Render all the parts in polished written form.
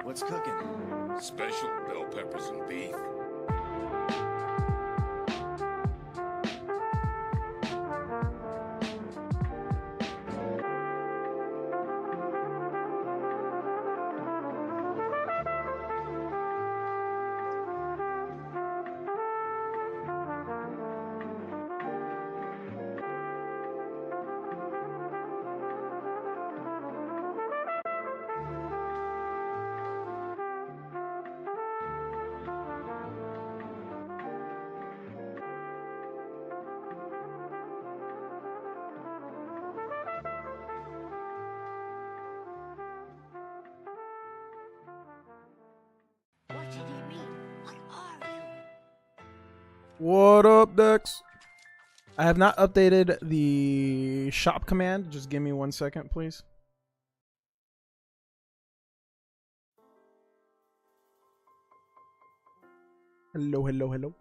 What's cooking? Special bell peppers and beef. What did he mean? What are you? What up, Dex? I have not updated the shop command. Just give me 1 second, please. Hello, hello, hello.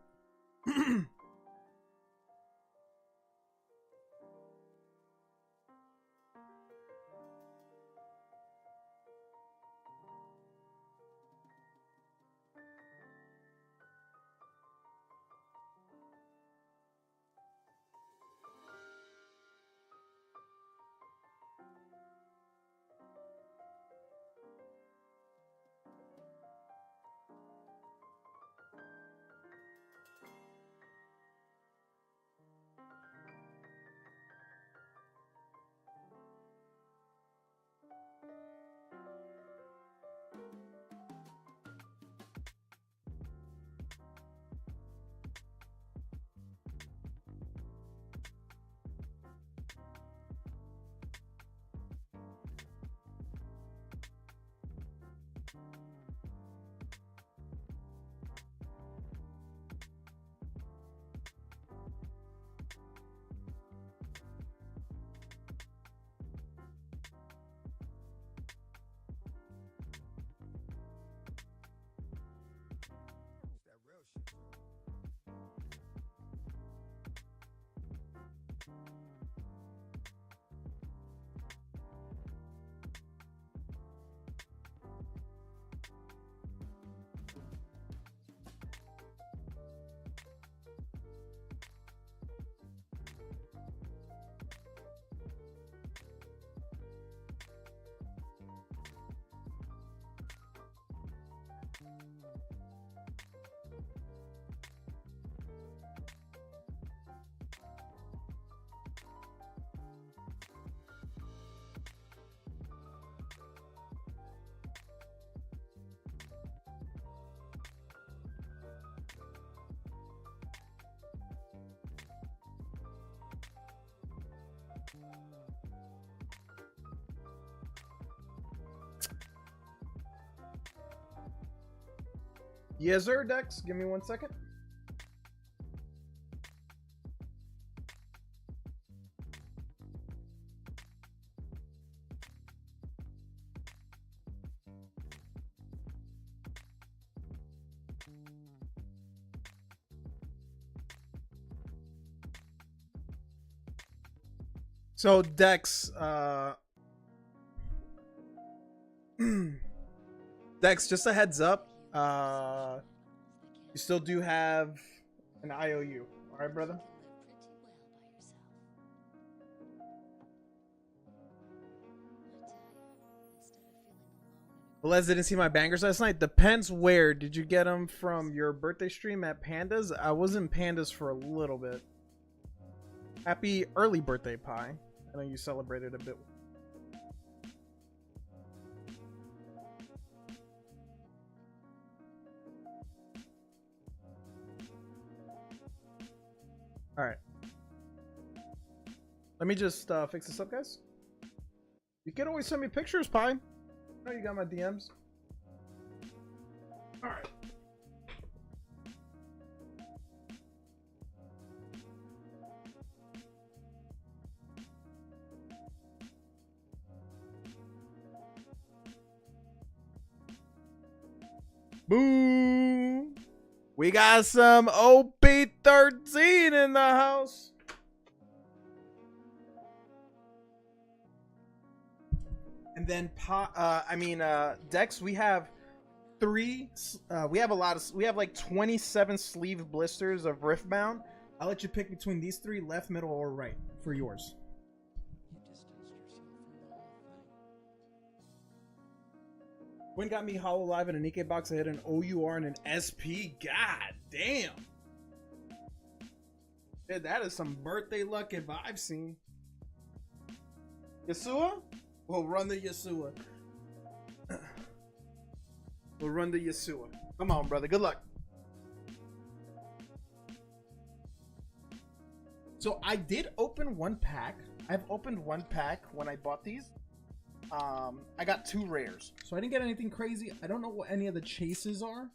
Yes, sir, Dex. Give me 1 second. So, Dex, Dex, just a heads up. You still do have an IOU. All right, brother? Les didn't see my bangers last night. Depends where. Did you get them from your birthday stream at Pandas? I was in Pandas for a little bit. Happy early birthday, Pie. I know you celebrated a bit. All right. Let me just fix this up, guys. You can always send me pictures, Pie. I know you got my DMs. All right. Boom. We got some OP13 in the house. And then, Dex, we have we have a lot of, we have like 27 sleeve blisters of Riftbound. I'll let you pick between these 3, left, middle, or right for yours. When got me Hollow Live in an Nikkei box, I hit an OUR and an SP. God damn. Dude, that is some birthday luck if I've seen. Yasua? We'll run the Yasua. We'll run the Yasua. Come on, brother. Good luck. So I did open one pack. I've opened one pack when I bought these. I got 2 rares. So I didn't get anything crazy. I don't know what any of the chases are.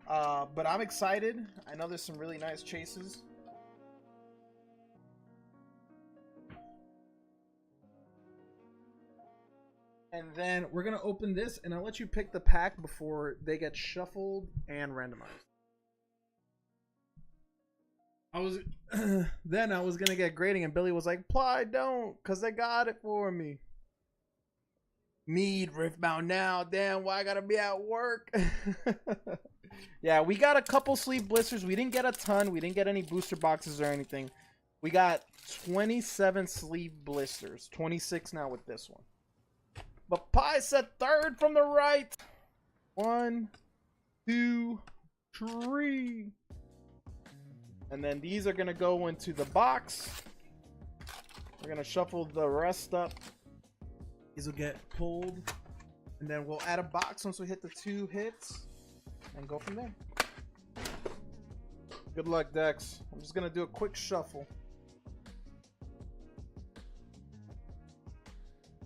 But I'm excited. I know there's some really nice chases. And then we're going to open this, and I'll let you pick the pack before they get shuffled and randomized. I was going to get grading, and Billy was like, Ply, don't, because they got it for me. Need Riftbound now. Damn, why I got to be at work? Yeah, we got a couple sleeve blisters. We didn't get a ton. We didn't get any booster boxes or anything. We got 27 sleeve blisters. 26 now with this one. But Pie said 3rd from the right. 1, 2, 3. And then these are going to go into the box. We're going to shuffle the rest up. These will get pulled. And then we'll add a box once we hit the 2 hits. And go from there. Good luck, Dex. I'm just going to do a quick shuffle.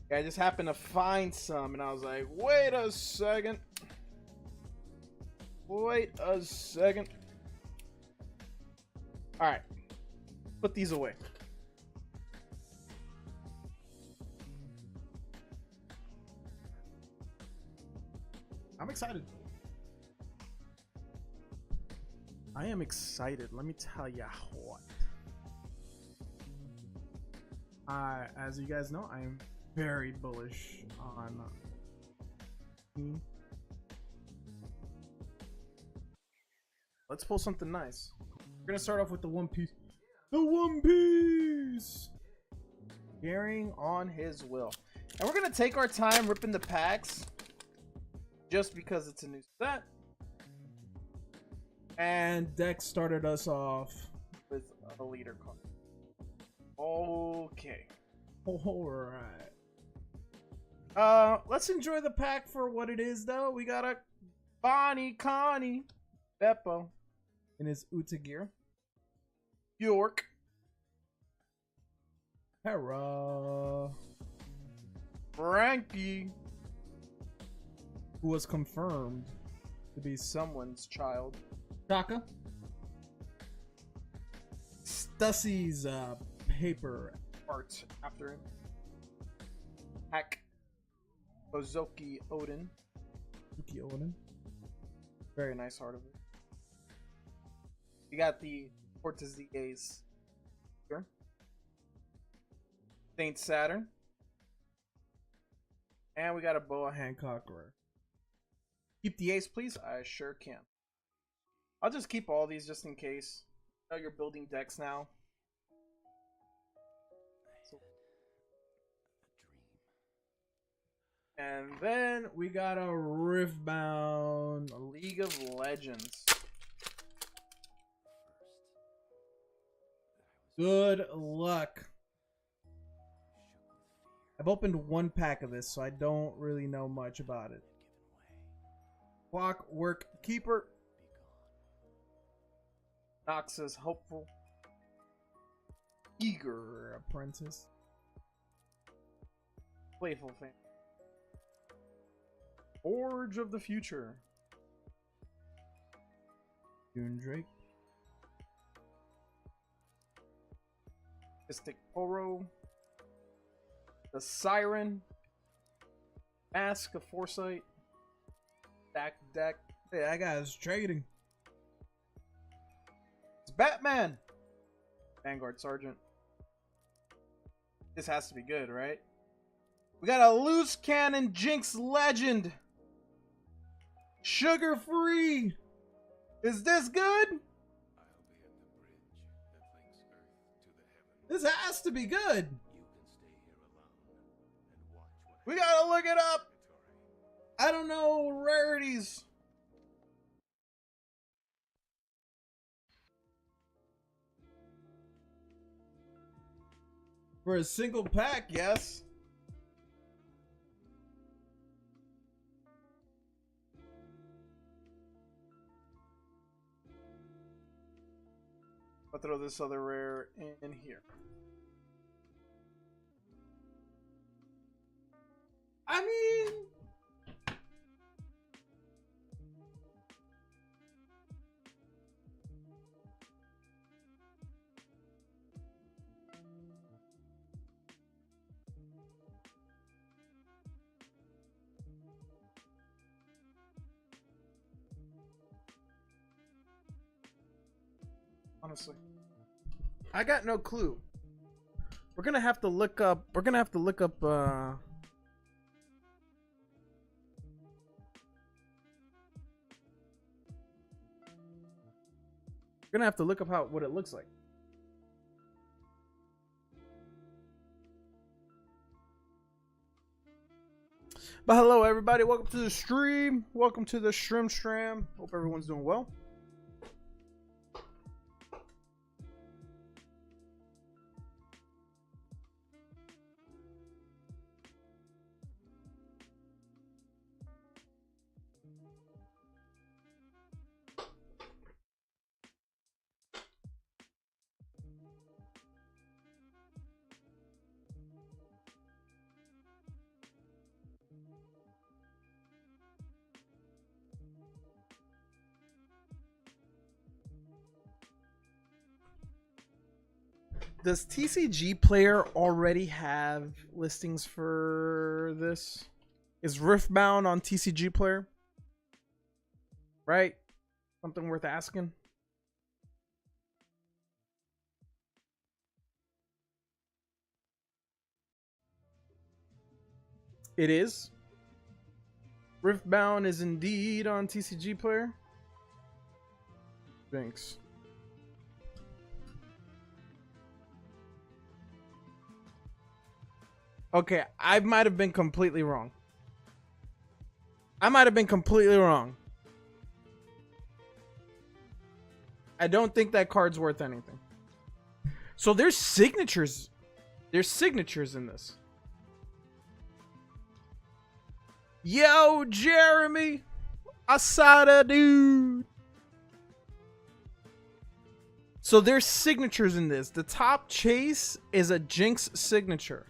I just happened to find some, and I was like, wait a second. Wait a second. Alright. Put these away. I'm excited. I am excited. Let me tell you what. As you guys know, I am very bullish on let's pull something nice. We're gonna start off with the One Piece. The One Piece! Carrying on his will. And we're gonna take our time ripping the packs just because it's a new set. And Dex started us off with a leader card. Okay. Alright. Let's enjoy the pack for what it is, though. We got a Bonnie Connie Beppo in his Uta gear. York. Hera. Frankie. Who was confirmed to be someone's child. Chaka. Stussy's paper art after him. Hack. Ozoki Odin. Ozoki Odin. Very nice art of it. We got the Portazes here. Saint Saturn. And we got a Boa Hancock rare. Keep the ace, please. I sure can. I'll just keep all these just in case. I know you're building decks now. And then we got a Riftbound League of Legends. Good luck. I've opened one pack of this, so I don't really know much about it. Clockwork Keeper. Noxus Hopeful. Eager Apprentice. Playful Fan. Forge of the Future. Dune Drake. Mystic Poro. The Siren. Mask of Foresight. Stack Deck. Hey, that guy's trading. It's Batman. Vanguard Sergeant. This has to be good, right? We got a Loose Cannon Jinx Legend. Sugar free. Is this good? This has to be good. We gotta look it up. I don't know rarities. For a single pack, yes. I'll throw this other rare in here. I mean, honestly, I got no clue. We're gonna have to look up. We're gonna have to look up. We're gonna have to look up what it looks like. But hello everybody, welcome to the stream. Welcome to the Stram. Hope everyone's doing well. Does TCG Player already have listings for this? Is Riftbound on TCG Player? Right? Something worth asking. It is. Riftbound is indeed on TCG Player. Thanks. Okay, I might have been completely wrong. I don't think that card's worth anything. So there's signatures. There's signatures in this. Yo, Jeremy. I saw that dude. So there's signatures in this. The top chase is a Jinx signature.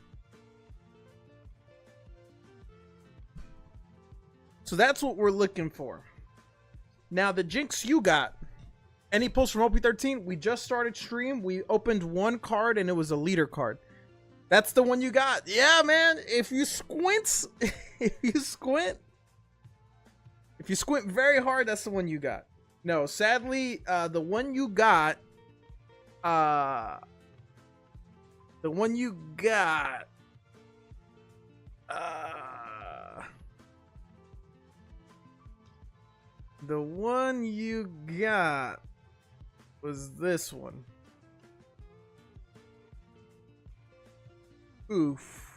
So that's what we're looking for. Now, the Jinx you got. Any post from OP13? We just started stream. We opened one card and it was a leader card. That's the one you got. Yeah, man. If you squint, if you squint very hard, that's the one you got. No, sadly, the one you got, the one you got was this one. Oof.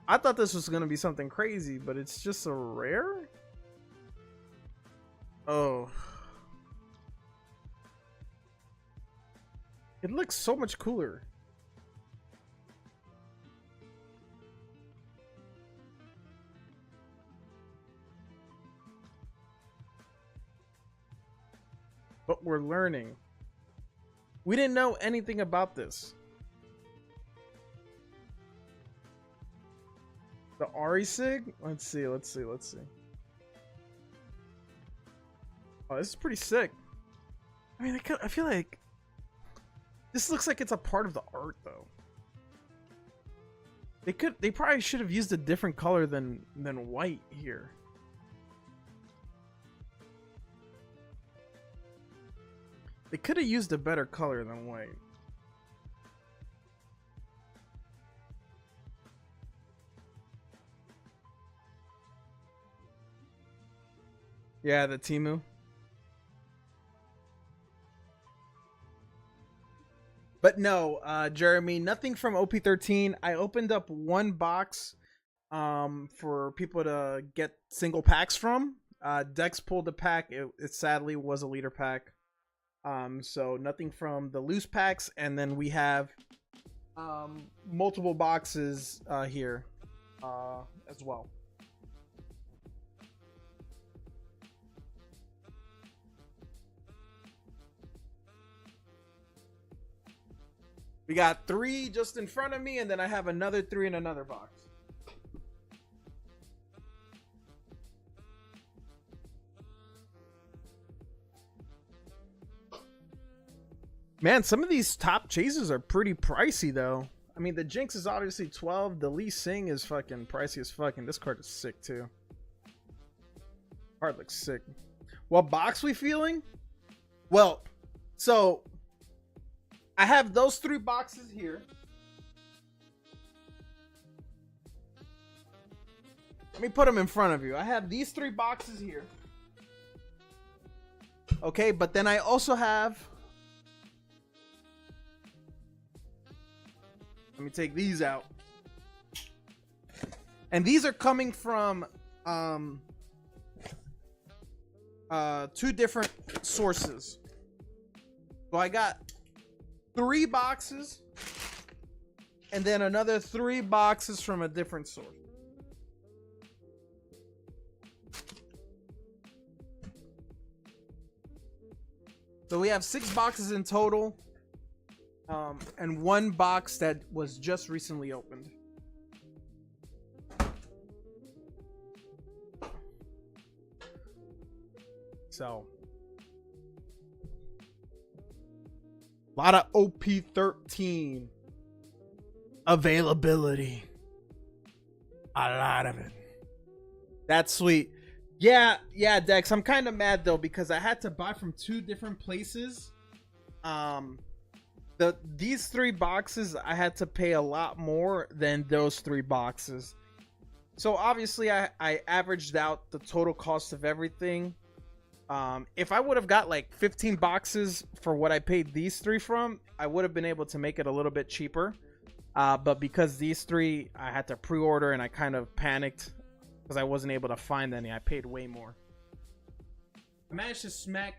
I thought this was gonna be something crazy, but it's just a rare? Oh. It looks so much cooler. But we're learning. We didn't know anything about this. The Ari Sig? Let's see. Oh, this is pretty sick. I mean, I feel like this looks like it's a part of the art, though. They probably should have used a different color than white here. They could have used a better color than white. Yeah, the Timu. But no, Jeremy, nothing from OP13. I opened up one box for people to get single packs from. Dex pulled a pack. It sadly was a leader pack. So nothing from the loose packs, and then we have multiple boxes here as well. We got 3 just in front of me, and then I have another 3 in another box. Man, some of these top chases are pretty pricey, though. I mean, the Jinx is obviously 12. The Lee Sing is fucking pricey as fucking. This card is sick, too. Card looks sick. What box we feeling? Well, so I have those 3 boxes here. Let me put them in front of you. I have these 3 boxes here. Okay, but then I also have... Let me take these out. And these are coming from 2 different sources. So I got 3 boxes and then another 3 boxes from a different source. So we have 6 boxes in total, and 1 box that was just recently opened. So a lot of OP13 availability. A lot of it. That's sweet. Yeah, Dex. I'm kind of mad though because I had to buy from 2 different places. These 3 boxes I had to pay a lot more than those 3 boxes. So obviously I averaged out the total cost of everything. If I would have got like 15 boxes for what I paid these 3 from, I would have been able to make it a little bit cheaper. But because these 3 I had to pre-order and I kind of panicked because I wasn't able to find any, I paid way more. I managed to snag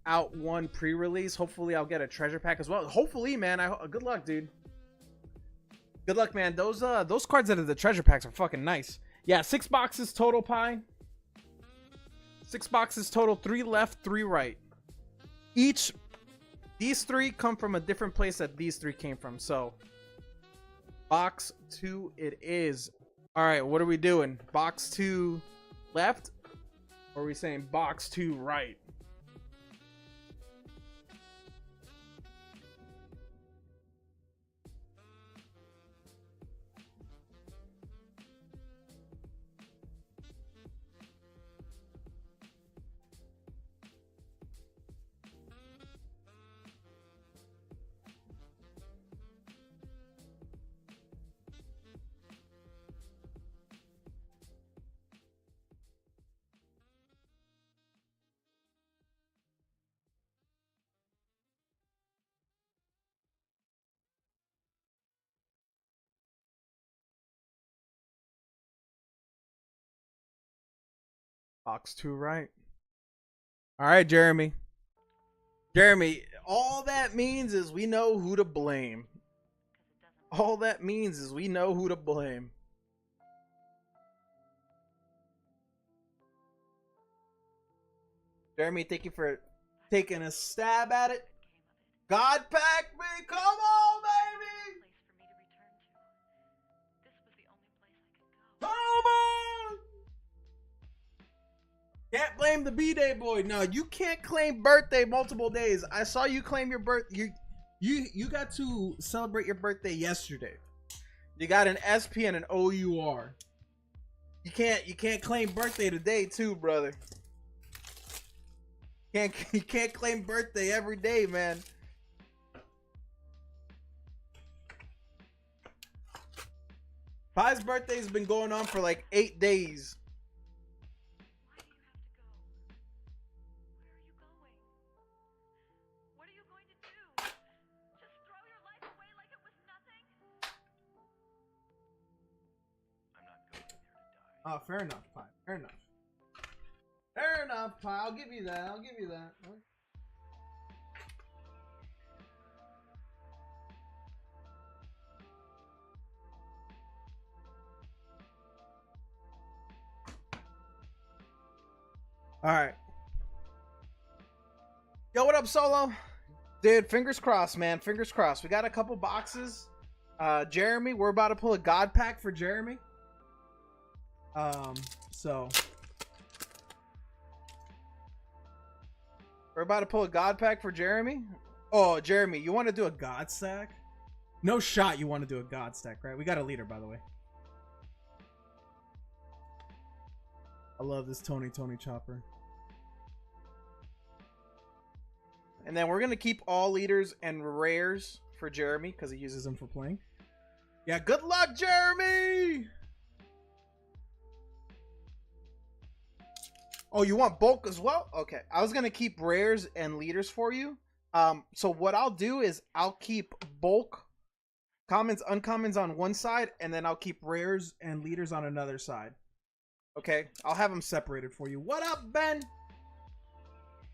out 1 pre-release. Hopefully I'll get a treasure pack as well. Hopefully, man. Good luck, dude. Good luck, man. Those cards that are the treasure packs are fucking nice. Yeah, 6 boxes total, Pie. 6 boxes total, 3 left, 3 right. These 3 come from a different place that these 3 came from. So box 2 it is. All right, what are we doing? Box 2 left, or are we saying box 2 right? Box 2 right. All right, Jeremy. Jeremy, all that means is we know who to blame. All that means is we know who to blame. Jeremy, thank you for taking a stab at it. God pack me, come on, baby! Come on! Can't blame the B-Day boy. No, you can't claim birthday multiple days. I saw you claim your birthday. You got to celebrate your birthday yesterday. You got an SP and an OUR. You can't claim birthday today too, brother. You can't claim birthday every day, man. Pie's birthday's been going on for like 8 days. Oh, fair enough, Pie. Fair enough. Fair enough, Pie. I'll give you that. I'll give you that. All right. Yo, what up, Solo? Dude, fingers crossed, man. Fingers crossed. We got a couple boxes. Jeremy, we're about to pull a God pack for Jeremy. So we're about to pull a God pack for Jeremy. Oh, Jeremy, you want to do a God stack? No shot you want to do a God stack, right? We got a leader, by the way. I love this Tony Chopper. And then we're going to keep all leaders and rares for Jeremy because he uses them for playing. Yeah, good luck, Jeremy! Oh, you want bulk as well? Okay. I was going to keep rares and leaders for you. So what I'll do is I'll keep bulk, commons, uncommons on one side, and then I'll keep rares and leaders on another side. Okay? I'll have them separated for you. What up, Ben?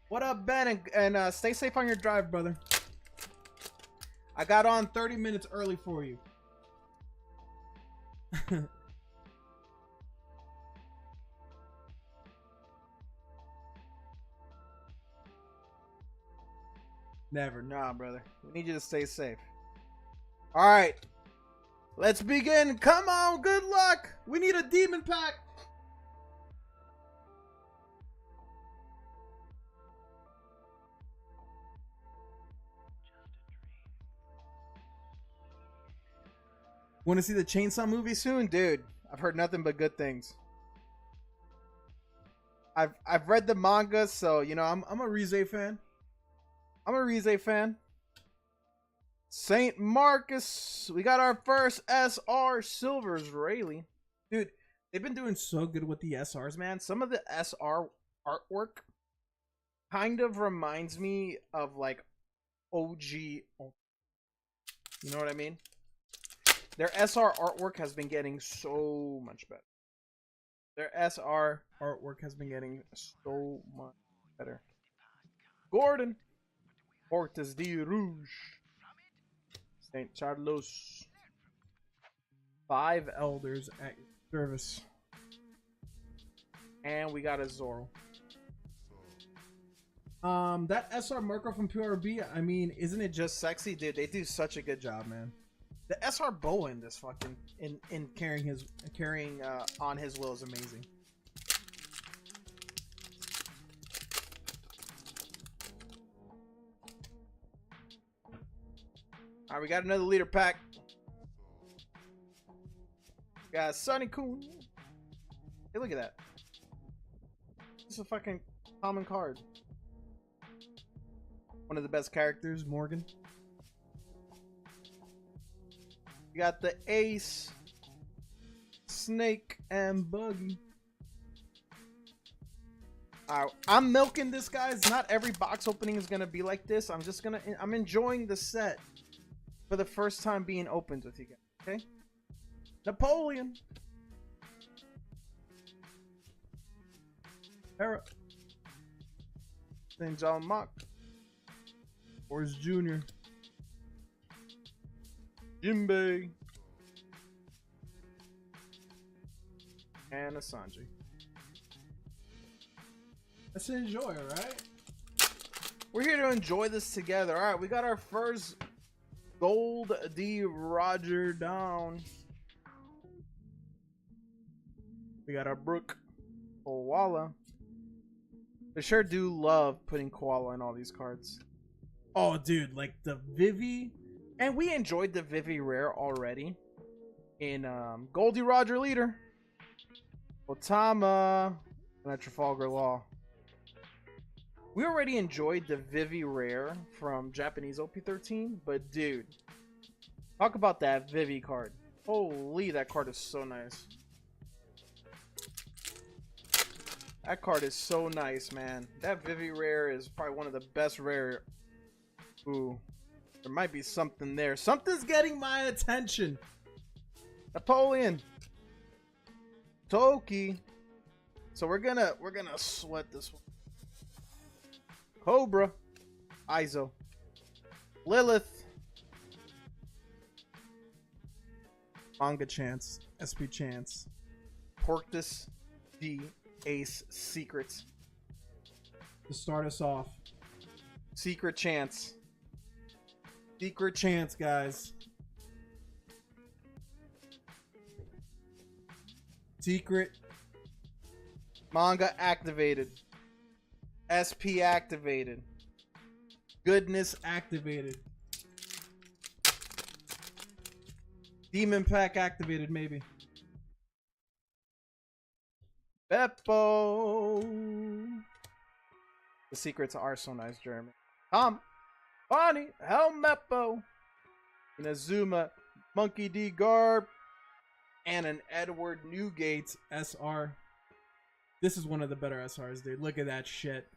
What up, Ben? And stay safe on your drive, brother. I got on 30 minutes early for you. Never. Nah, brother. We need you to stay safe. All right. Let's begin. Come on. Good luck. We need a demon pack. Want to see the Chainsaw movie soon? Dude, I've heard nothing but good things. I've read the manga, so, you know, I'm a Rize fan. I'm a Rize fan. St. Marcus. We got our first SR Silvers Rayleigh. Dude, they've been doing so good with the SRs, man. Some of the SR artwork kind of reminds me of, like, OG. You know what I mean? Their SR artwork has been getting so much better. Their SR artwork has been getting so much better. Gordon. Portes de Rouge. St. Charlos. 5 elders at your service. And we got a Zoro. That SR Marco from PRB, I mean, isn't it just sexy? Dude, they do such a good job, man. The SR bow in this fucking in carrying on his will is amazing. All right, we got another leader pack. We got Sunny Coon. Hey, look at that. This is a fucking common card. One of the best characters, Morgan. We got the Ace, Snake, and Buggy. Alright, I'm milking this, guys. Not every box opening is gonna be like this. I'm enjoying the set for the first time being opened with you guys. Okay, Napoleon, Hera, St. John Mock, Forrest Jr., Jinbei, and a Sanji. Let's enjoy, alright? We're here to enjoy this together. Alright, we got our first Gold D. Roger down. We got our Brook Koala. They sure do love putting Koala in all these cards. Oh, dude, like the Vivi. And we enjoyed the Vivi rare already in Goldie Roger Leader, Otama, and at Trafalgar Law. We already enjoyed the Vivi rare from Japanese OP13, but dude, talk about that Vivi card. Holy, that card is so nice. That card is so nice, man. That Vivi rare is probably one of the best rare. Ooh. There might be something there. Something's getting my attention. Napoleon. Toki. So we're gonna sweat this one. Cobra, Izo, Lilith, Manga Chance, SP Chance, Porctus, D, Ace, Secrets. To start us off, Secret Chance. Secret Chance, guys. Secret. Manga activated. SP activated. Goodness activated. Demon Pack activated, maybe. Beppo. The secrets are so nice, Jeremy. Tom, Bonnie, Helmeppo, Inazuma, Monkey D. Garb, and an Edward Newgate SR. This is one of the better SRs, dude. Look at that shit.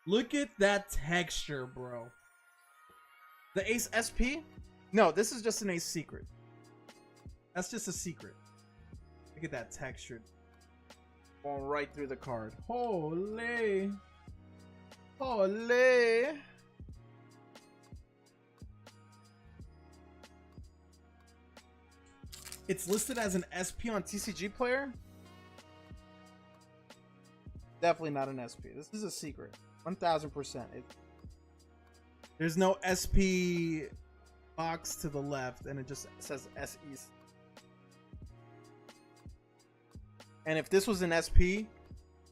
Look at that texture, bro. The Ace SP? No, this is just an Ace Secret. That's just a secret. Look at that texture. Going right through the card. Holy. Holy. It's listed as an SP on TCG Player. Definitely not an SP. This is a secret. 1000%. There's no SP box to the left, and it just says SE. And if this was an SP,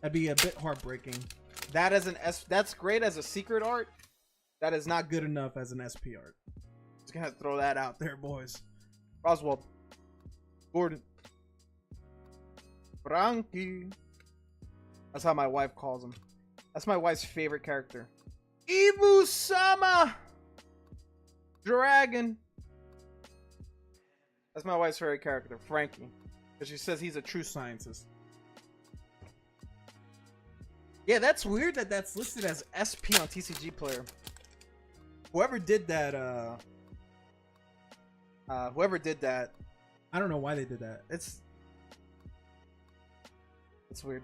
that'd be a bit heartbreaking. That as an that's great as a secret art. That is not good enough as an SP art. Just gonna throw that out there, boys. Roswell, Gordon, Frankie. That's how my wife calls him. That's my wife's favorite character. Ibu-sama! Dragon. That's my wife's favorite character, Frankie. Because she says he's a true scientist. Yeah, that's weird that that's listed as SP on TCG Player. Whoever did that, I don't know why they did that. It's weird.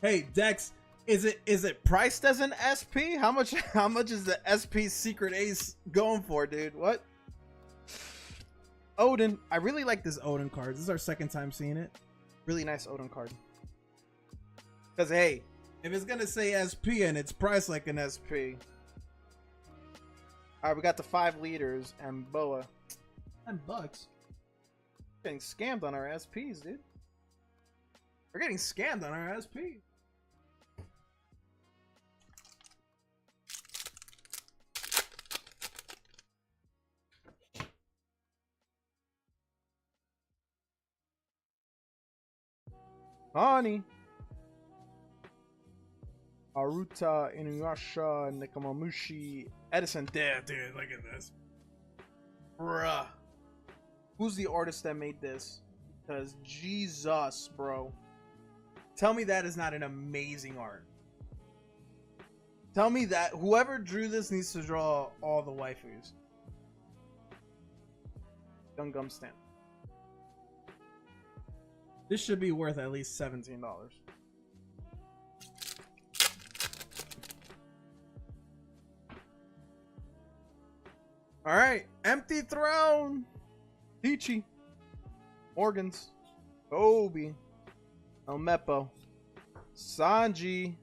Hey Dex, is it priced as an SP? How much is the SP Secret Ace going for, dude? What? Odin. I really like this Odin card. This is our second time seeing it. Really nice Odin card. Because hey, if it's gonna say SP and it's priced like an SP. Alright, we got the 5 liters and Boa. $10. Getting scammed on our SPs, dude. We're getting scammed on our SP. Honey. Aruta, Inuyasha, Nekomamushi, Edison. Damn, dude, look at this. Bruh. Who's the artist that made this? Because Jesus, bro. Tell me that is not an amazing art. Tell me that whoever drew this needs to draw all the waifus. Gum stamp. This should be worth at least $17. All right, Empty Throne. Peachy. Morgans. Kobe. Elmepo. Sanji.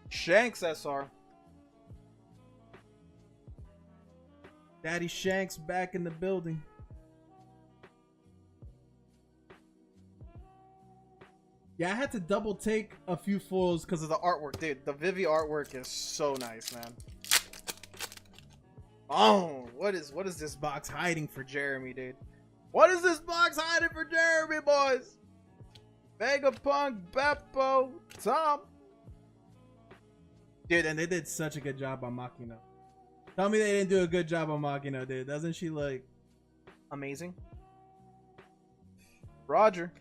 Shanks SR. Daddy Shanks back in the building. Yeah, I had to double take a few fulls because of the artwork. Dude, the Vivi artwork is so nice, man. Oh, what is this box hiding for Jeremy, dude? What is this box hiding for Jeremy, boys? Vegapunk, Beppo, Tom. Dude, and they did such a good job on Makino. Tell me they didn't do a good job on Makino, dude. Doesn't she look amazing? Roger.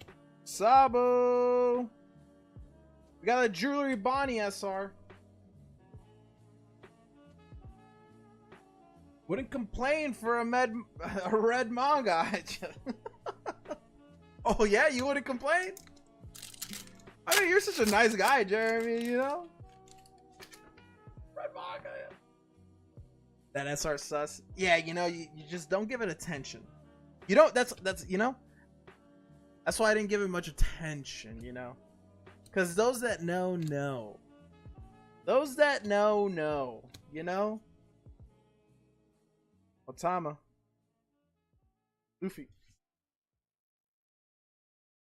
Sabo. We got a Jewelry Bonnie SR. Wouldn't complain for a red manga. Oh yeah, you wouldn't complain? I mean, you're such a nice guy, Jeremy, you know? Red manga. That SR sus. Yeah, you know, you just don't give it attention. You don't, that's, you know? That's why I didn't give it much attention, you know? Because those that know, know. Those that know, know. You know? Otama. Luffy.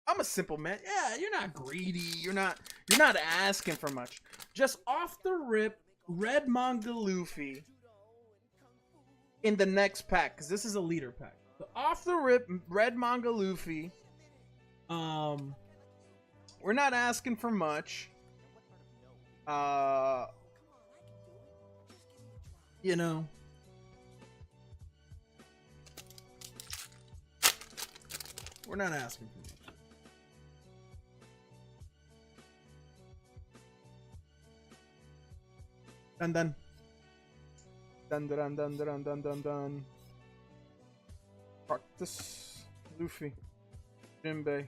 I'm a simple man. Yeah, you're not greedy. You're not asking for much. Just off the rip, red manga Luffy in the next pack, because this is a leader pack. So off the rip, red manga Luffy. We're not asking for much. You know. We're not asking for much. Dun dun. Dun dun dun dun dun dun dun. Practice. Luffy. Jinbei.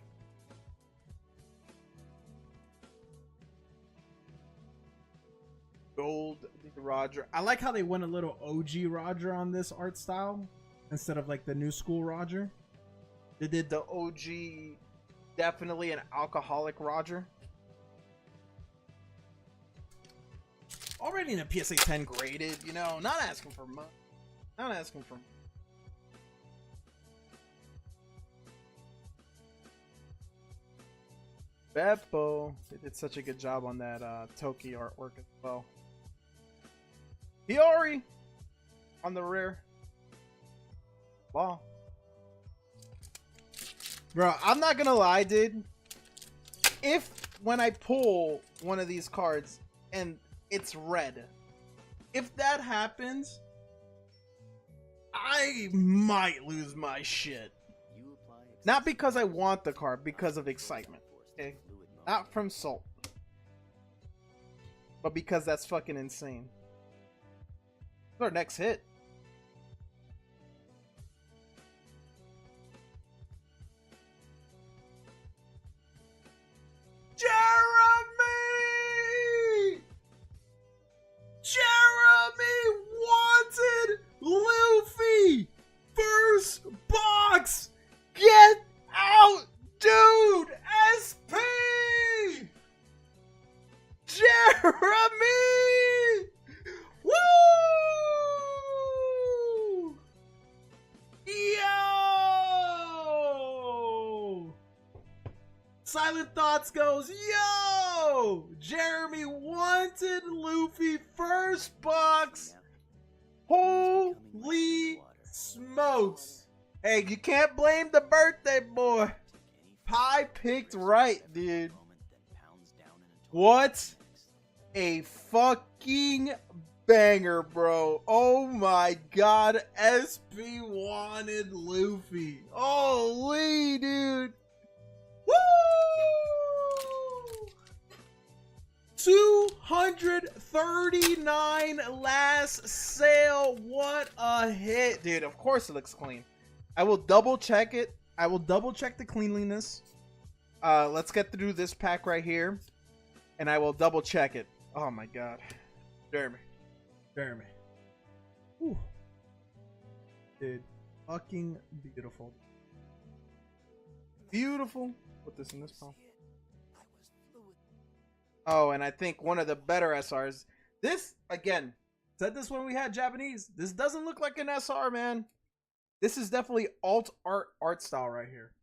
Gold Roger. I like how they went a little OG Roger on this art style instead of like the new school Roger. They did the OG, definitely an alcoholic Roger. Already in a PSA 10 graded, you know, not asking for much. Not asking for much. Beppo. They did such a good job on that Toki artwork as well. Hiyori on the rear. Wow. Bro, I'm not gonna lie, dude. If when I pull one of these cards and it's red, if that happens, I might lose my shit. Not because I want the card, because of excitement. Okay? Not from Salt. But because that's fucking insane. Our next hit. Jeremy! Jeremy wanted Luffy! First box! Get out, dude! SP! Jeremy! Woo! Yo! Silent Thoughts goes, yo! Jeremy wanted Luffy first box. Holy smokes. Hey, you can't blame the birthday boy. Pie picked right, dude. What a fucking banger, bro. Oh my god. SP wanted Luffy. Holy, dude. Woo! 239 last sale. What a hit, dude. Of course it looks clean. I will double check it. I will double check the cleanliness. Let's get through this pack right here, and I will double check it. Oh my god. Jeremy. Whew. Dude, fucking beautiful. Beautiful. Put this in this pile. Oh, and I think one of the better SRs. This, again, said this when we had Japanese. This doesn't look like an SR, man. This is definitely alt art style right here.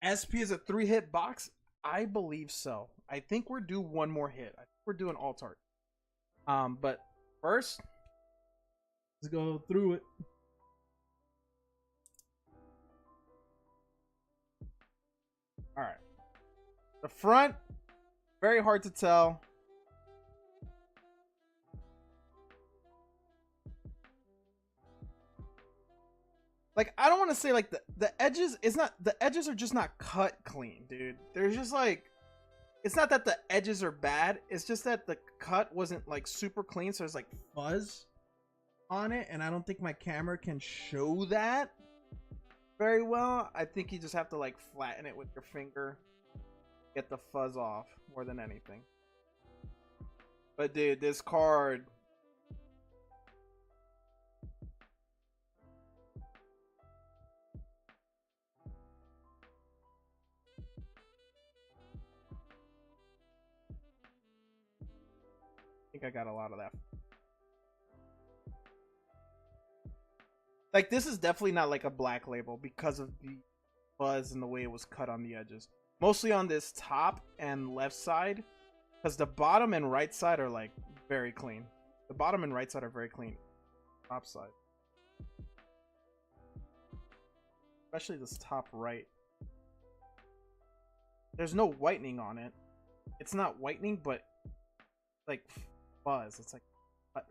SP is a 3-hit box? I believe so. I think we're due one more hit. I think we're doing alt art. But first, let's go through it. All right. The front, very hard to tell. Like, I don't want to say like the edges, the edges are just not cut clean, dude. They're just like, it's not that the edges are bad, it's just that the cut wasn't like super clean, so there's like fuzz on it, and I don't think my camera can show that. very well. I think you just have to like flatten it with your finger, get the fuzz off more than anything. But dude, this card, I think I got a lot of that. Like, this is definitely not like a black label because of the fuzz and the way it was cut on the edges. Mostly on this top and left side, because the bottom and right side are like very clean. The bottom and right side are very clean. Top side, especially this top right. There's no whitening on it. It's not whitening, but like fuzz. It's like fuzz.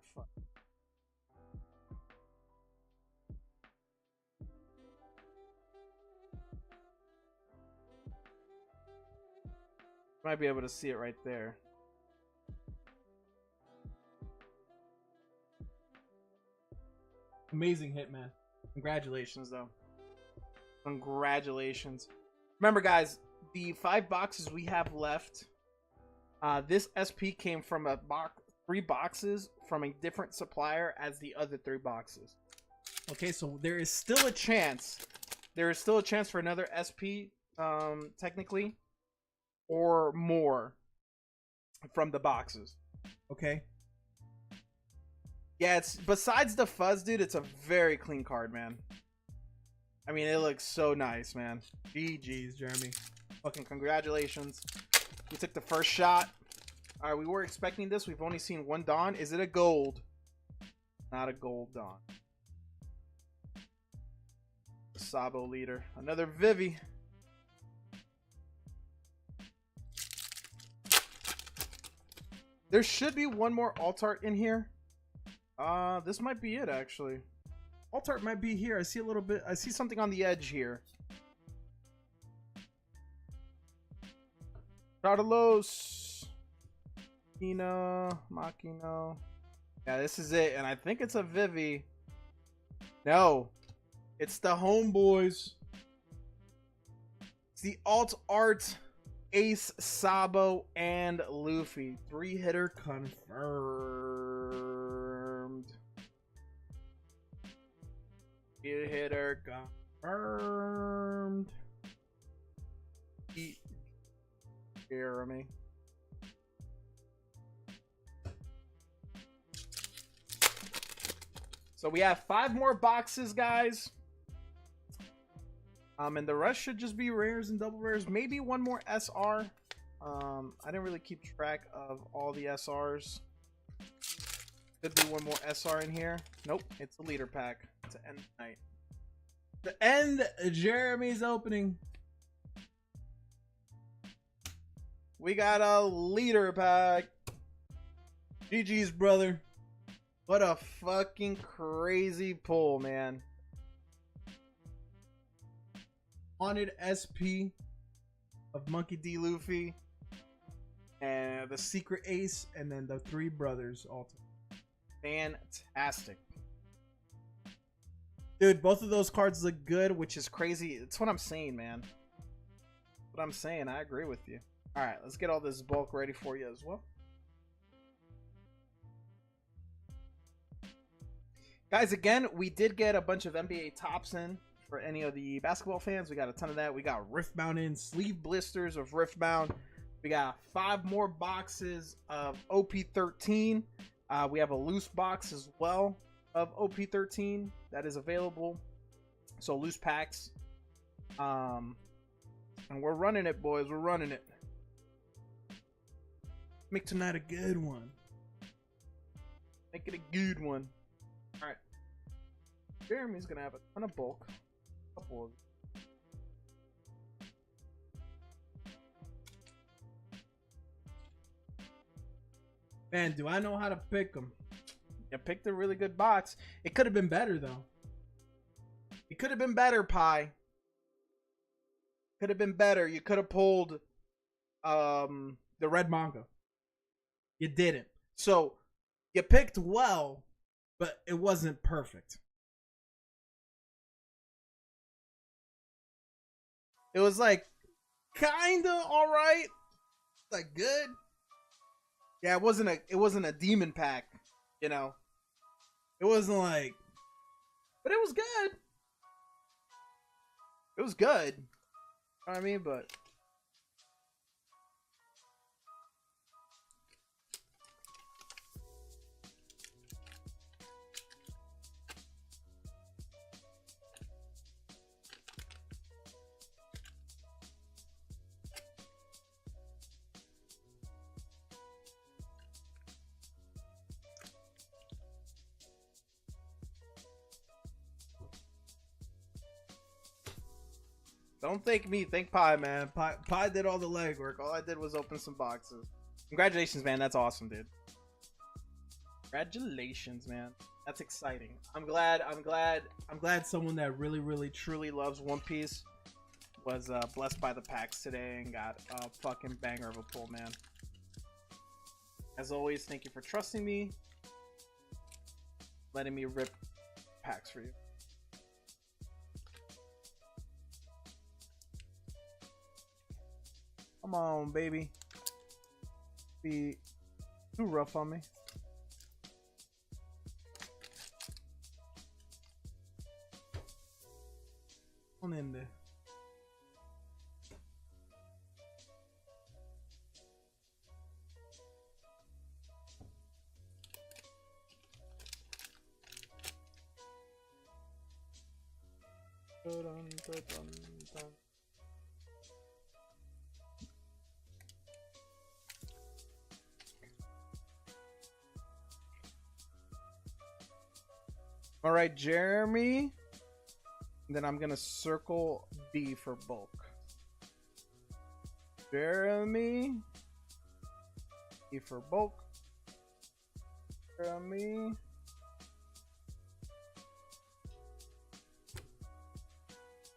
Might be able to see it right there. Amazing hit, man. Congratulations, though. Congratulations. Remember, guys, the 5 boxes we have left, this SP came from a 3 boxes from a different supplier as the other 3 boxes. Okay, so there is still a chance. There is still a chance for another SP, technically, or more from the boxes. Okay. Yeah, it's besides the fuzz, dude, it's a very clean card, man. I mean, it looks so nice, man. GG's, Jeremy. Fucking congratulations. We took the first shot. All right, we were expecting this. We've only seen 1 Dawn. Is it a gold? Not a gold Dawn. Sabo leader. Another Vivi. There should be 1 more alt art in here. This might be it, actually. Alt art might be here. I see a little bit. I see something on the edge here. Carlos. Machino. Yeah, this is it. And I think it's a Vivi. No. It's the homeboys. It's the alt art. Ace, Sabo, and Luffy. 3-hitter confirmed. 3-hitter confirmed. Jeremy. So we have 5 more boxes, guys. And the rest should just be rares and double rares. Maybe 1 more SR. I didn't really keep track of all the SRs. Could be 1 more SR in here. Nope, it's a leader pack to end the night. To end Jeremy's opening, we got a leader pack. GG's, brother. What a fucking crazy pull, man. Haunted SP of Monkey D. Luffy and the Secret Ace, and then the 3 brothers ultimate. Fantastic, dude. Both of those cards look good, which is crazy. It's what I'm saying, man. What I'm saying, I agree with you. All right, let's get all this bulk ready for you as well, guys. Again, we did get a bunch of NBA tops in. For any of the basketball fans, we got a ton of that. We got Riftbound in, sleeve blisters of Riftbound. We got 5 more boxes of OP13. We have a loose box as well of OP13 that is available. So loose packs. And we're running it, boys. We're running it. Make tonight a good one. Make it a good one. All right. Jeremy's gonna have a ton of bulk. Couple of man, do I know how to pick them? You picked a really good box. It could have been better, though. It could have been better, Pie. Could have been better. You could have pulled the red manga. You didn't. So you picked well, but it wasn't perfect. It was like kinda alright. Like good. Yeah, it wasn't a demon pack, you know. It wasn't like, but it was good. It was good. You know what I mean? But don't thank me, thank Pie, man. Pie did all the legwork. All I did was open some boxes. Congratulations, man. That's awesome, dude. Congratulations, man. That's exciting. I'm glad someone that really truly loves One Piece was blessed by the packs today and got a fucking banger of a pull, man. As always, thank you for trusting me, letting me rip packs for you. Come on, baby. Be too rough on me. On in there. Dun, dun, dun, dun. All right, Jeremy. Then I'm gonna circle B for bulk. Jeremy. B for bulk. Jeremy.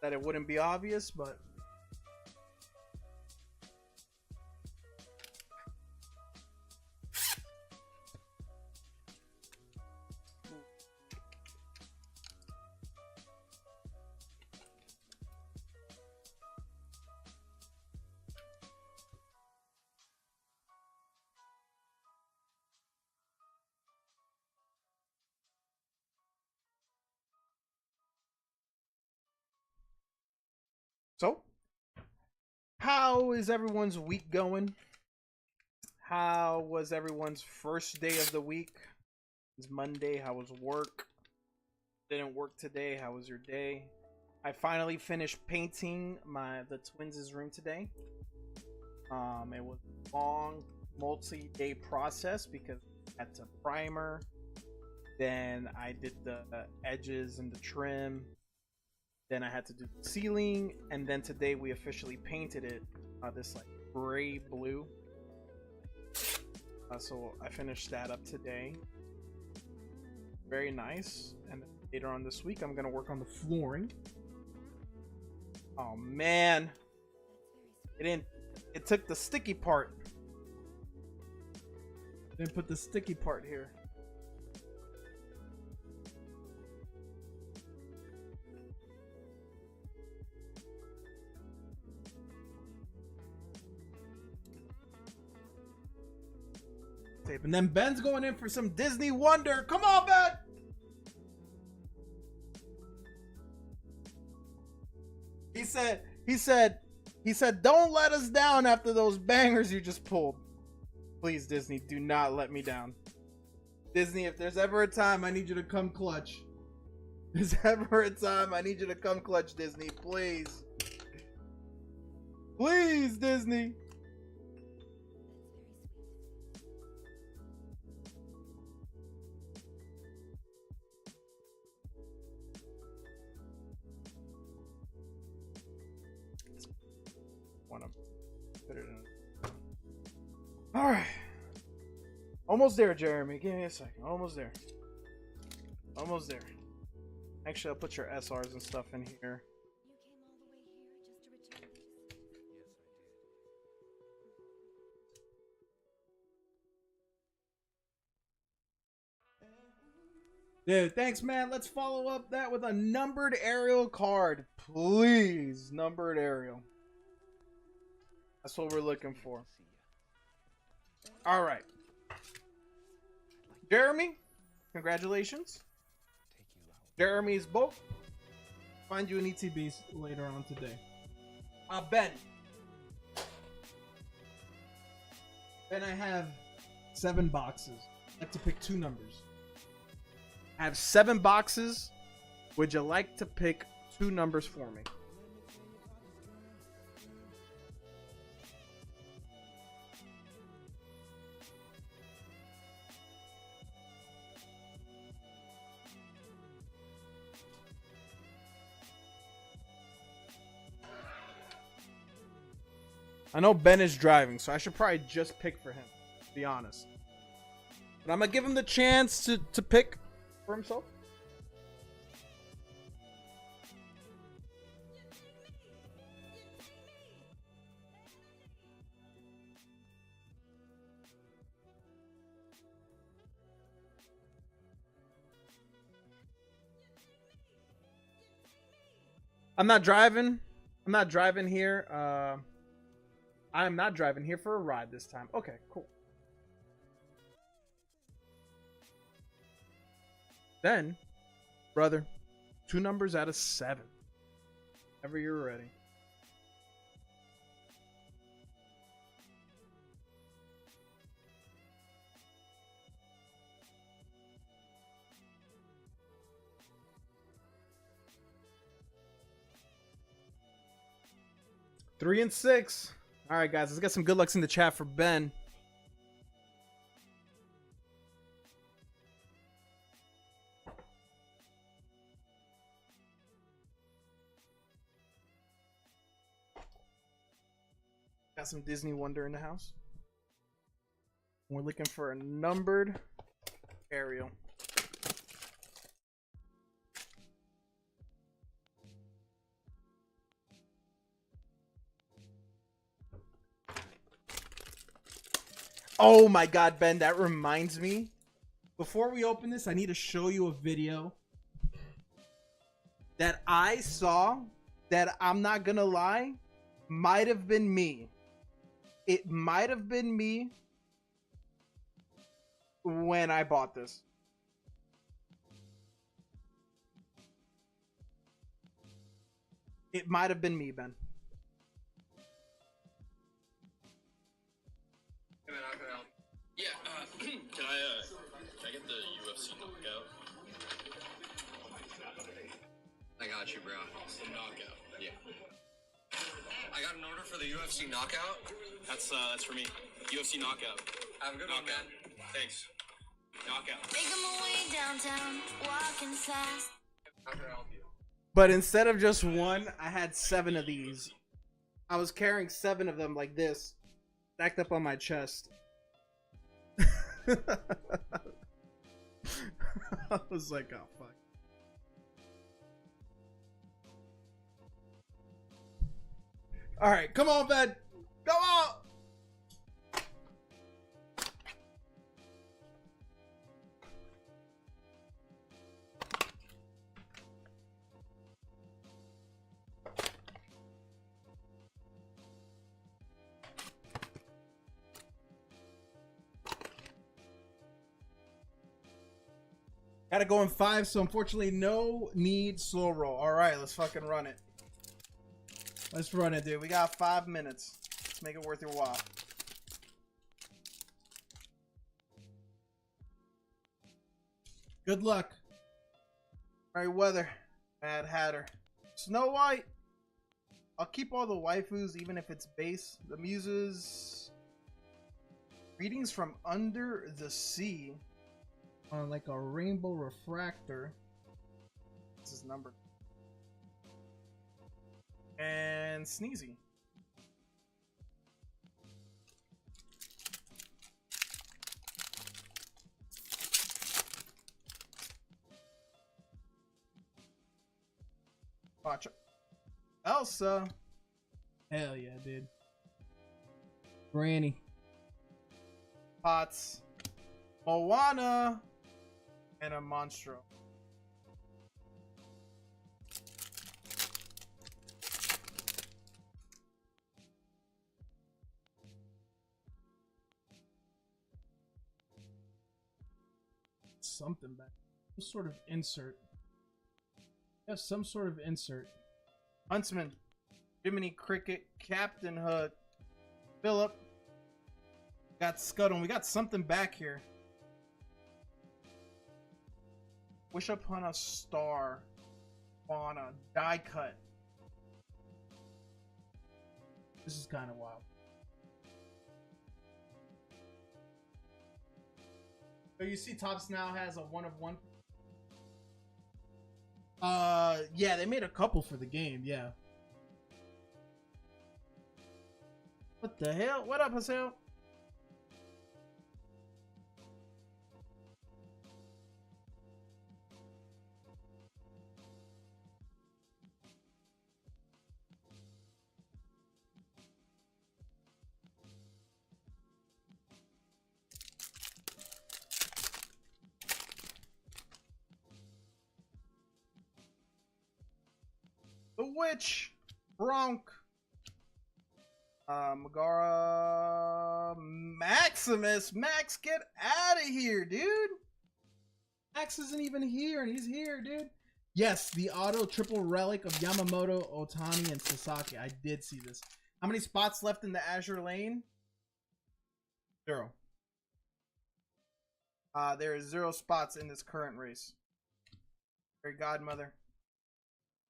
That it wouldn't be obvious, but so, how is everyone's week going? How was everyone's first day of the week? It's Monday. How was work? Didn't work today. How was your day? I finally finished painting the twins' room today. It was a long, multi-day process because I had to primer. Then I did the edges and the trim. Then I had to do the ceiling, and then today we officially painted it this like gray blue. So I finished that up today. Very nice. And later on this week, I'm gonna work on the flooring. Oh man, it took the sticky part. Didn't put the sticky part here. And then Ben's going in for some Disney Wonder. Come on, Ben! He said, don't let us down after those bangers you just pulled. Please, Disney, do not let me down. Disney, if there's ever a time I need you to come clutch. If there's ever a time I need you to come clutch, Disney, please. Please, Disney. All right, almost there, Jeremy. Give me a second. Almost there. Almost there. Actually, I'll put your SRs and stuff in here. Dude, thanks, man. Let's follow up that with a numbered aerial card. Please, numbered aerial. That's what we're looking for. All right. Jeremy, congratulations. Jeremy's boat. Find you an ETB later on today. Ben. Ben, I have 7 boxes. I'd like to pick 2 numbers. I have 7 boxes. Would you like to pick 2 numbers for me? I know Ben is driving, so I should probably just pick for him, to be honest. But I'm going to give him the chance to pick for himself. I'm not driving. I'm not driving here. I'm not driving here for a ride this time. Okay, cool. Then, brother, 2 numbers out of 7. Whenever you're ready. Three and 6. All right, guys, let's get some good lucks in the chat for Ben. Got some Disney Wonder in the house. We're looking for a numbered aerial. Oh my god, Ben, that reminds me. Before we open this, I need to show you a video that I saw that, I'm not gonna lie, might have been me. It might have been me when I bought this. It might have been me, Ben. Yeah, can I get the UFC knockout? I got you, bro. The knockout. Yeah. I got an order for the UFC knockout. That's for me. UFC knockout. Have a good one, man. Thanks. Knockout. Making my way downtown, walking fast. How can I help you? But instead of just 1, I had 7 of these. I was carrying 7 of them like this, stacked up on my chest. I was like, oh fuck. All right, come on, Ben. Come on. Gotta go in 5, so unfortunately no need slow roll. All right, let's fucking run it. Let's run it, dude. We got 5 minutes. Let's make it worth your while. Good luck. All right, weather. Mad Hatter. Snow White. I'll keep all the waifus, even if it's base. The muses. Readings from Under the Sea. On like a rainbow refractor. This is number. And Sneezy. Watch it. Elsa. Hell yeah, dude. Granny. Pots. Moana. And a Monstro. something back. Some sort of insert. We have some sort of insert. Huntsman, Jiminy Cricket, Captain Hook, Philip. Got Scuttle. We got something back here. Wish upon a star. On a die cut. This is kind of wild. So you see Topps now has a 1 of 1. Yeah, they made a couple for the game, yeah. What the hell? What up, Hasel? The Witch, Bronk, Megara, Maximus. Max, get out of here, dude. Max isn't even here, and he's here, dude. Yes, the auto triple relic of Yamamoto, Otani, and Sasaki. I did see this. How many spots left in the Azure lane? 0. There is 0 spots in this current race. Fairy Godmother.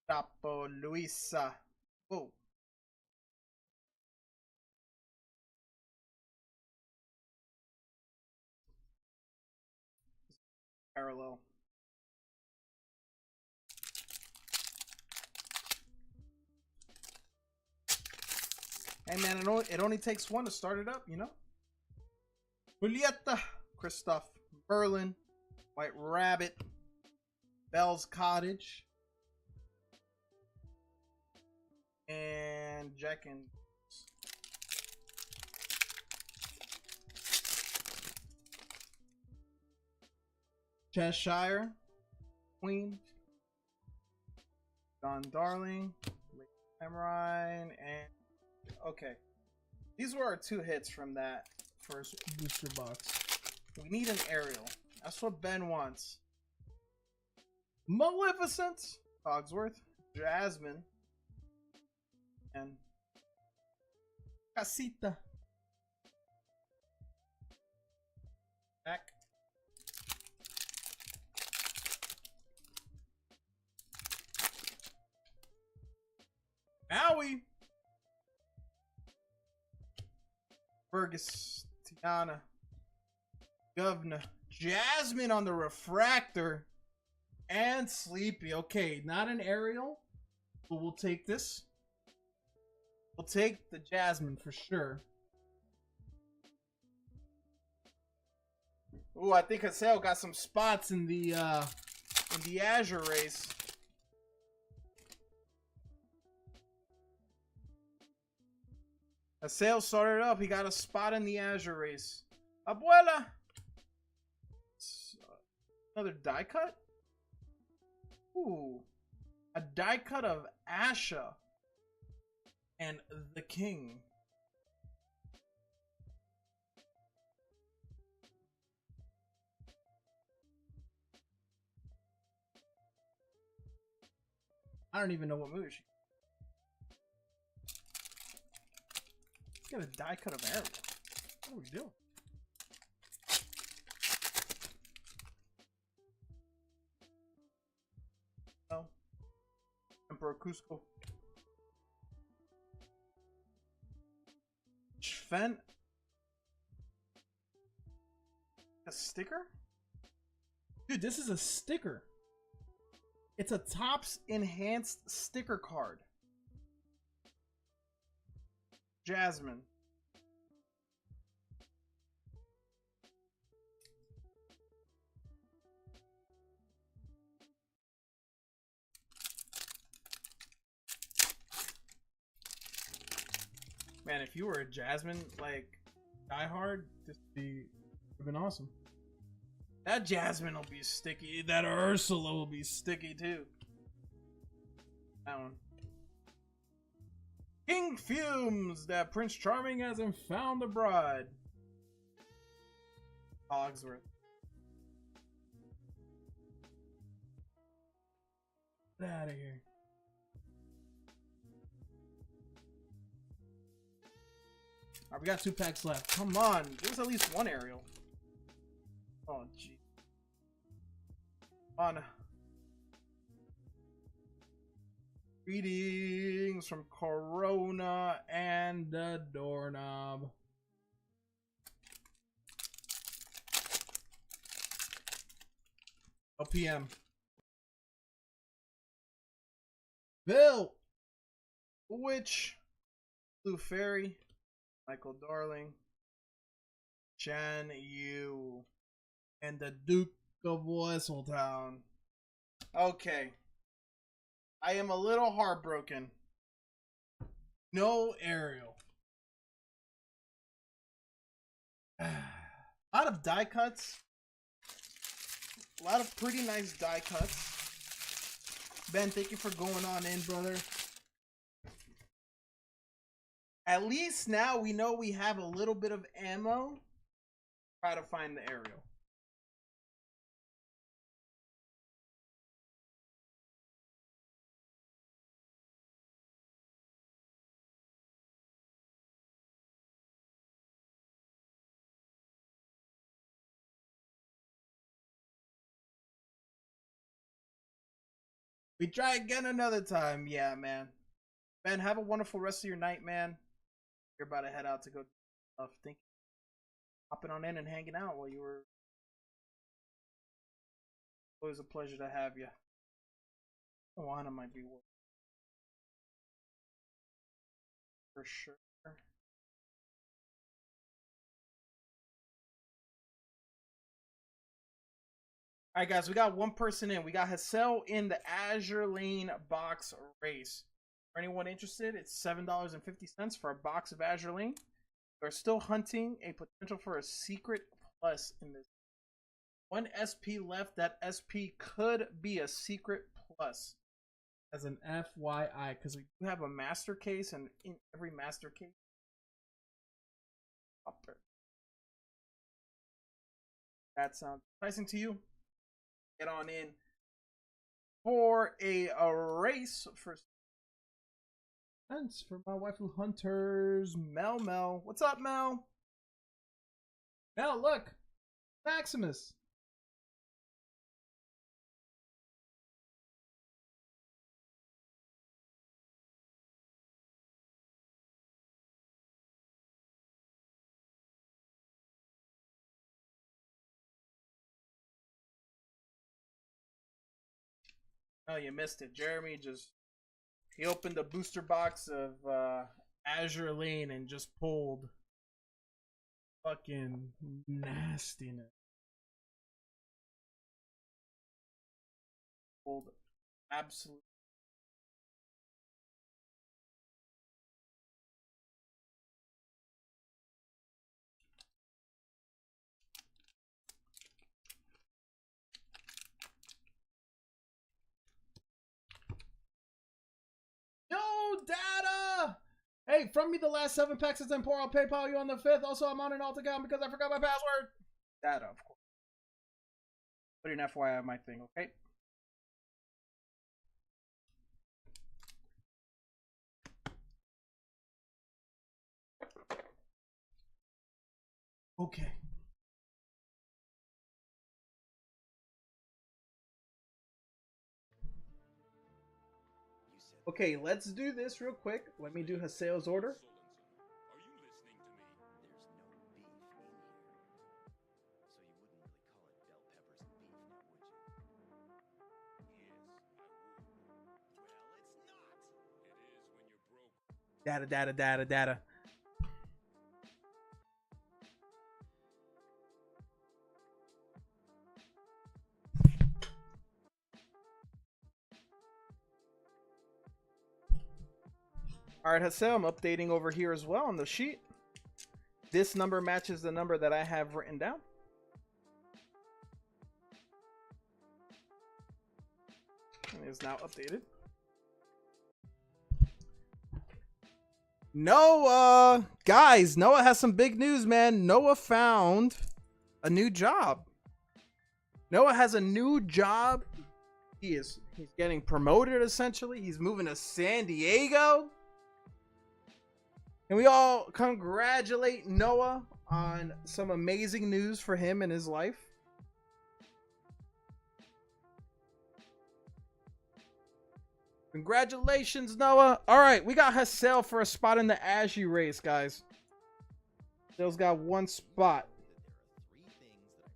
Chapo Luisa. Whoa. Parallel. Hey man, it only takes 1 to start it up, you know? Julieta, Christoph, Berlin, White Rabbit, Bell's Cottage, and Jack and Cheshire, Queen, Don Darling, Samurai, and okay. These were our 2 hits from that first booster box. We need an aerial. That's what Ben wants. Maleficent, Cogsworth, Jasmine, and Casita. Back. Maui. Fergus, Tiana, Governor, Jasmine on the refractor, and Sleepy. Okay, not an aerial, but we'll take this. We'll take the Jasmine for sure. Ooh, I think Haseo got some spots in the Azure race. Haseo started up. He got a spot in the Azure race. Abuela. Another die cut? Ooh. A die cut of Asha and the King. I don't even know what movie she. Got a die cut of Ariel. What are we doing? Oh. Emperor Cusco. Sven. A sticker? Dude, this is a sticker. It's a Topps enhanced sticker card. Jasmine. Man, if you were a Jasmine, like, diehard, this would have been awesome. That Jasmine will be sticky. That Ursula will be sticky, too. That one. King fumes that Prince Charming hasn't found a bride. Cogsworth. Get out of here. Alright, we got 2 packs left. Come on. There's at least one aerial. Oh, gee. On. Greetings from Corona and the doorknob. LPM. Bill. Witch. Blue Fairy. Michael Darling. Chan Yu. And the Duke of Wesseltown. Okay. I am a little heartbroken. No aerial. A lot of die cuts. A lot of pretty nice die cuts. Ben, thank you for going on in, brother. At least now we know we have a little bit of ammo. Try to find the aerial. We try again another time. Yeah, man. Ben, have a wonderful rest of your night, man. You're about to head out to go stuff. Thank you for hopping on in and hanging out while you were. Always a pleasure to have you. Moana might be worth for sure. All right, guys, we got one person in. We got Hassel in the Azure Lane box race. For anyone interested, it's $7.50 for a box of Azure Lane. We're still hunting a potential for a secret plus in this. One SP left. That SP could be a secret plus. As an FYI, because we do have a master case, and in every master case, that sounds enticing to you. Get on in for a race for thanks for my waifu hunters. Mel. What's up, Mel? Mel, look. Maximus. Oh, you missed it. Jeremy he opened a booster box of Azure Lane and just pulled fucking nastiness. Pulled absolute. Yo, Data! Hey, from me the last 7 packs is poor. I'll PayPal you on the 5th. Also, I'm on an alt account because I forgot my password. Data, of course. Put an FYI on my thing, okay? Okay. Okay, let's do this real quick. Let me do her sales order. Data. Alright, Hassel, I'm updating over here as well on the sheet. This number matches the number that I have written down. And it is now updated. Noah! Guys, Noah has some big news, man. Noah found a new job. Noah has a new job He's getting promoted essentially. He's moving to San Diego. And we all congratulate Noah on some amazing news for him in his life. Congratulations, Noah. All right, we got Hassel for a spot in the Azure race, guys. Hassel's got 1 spot.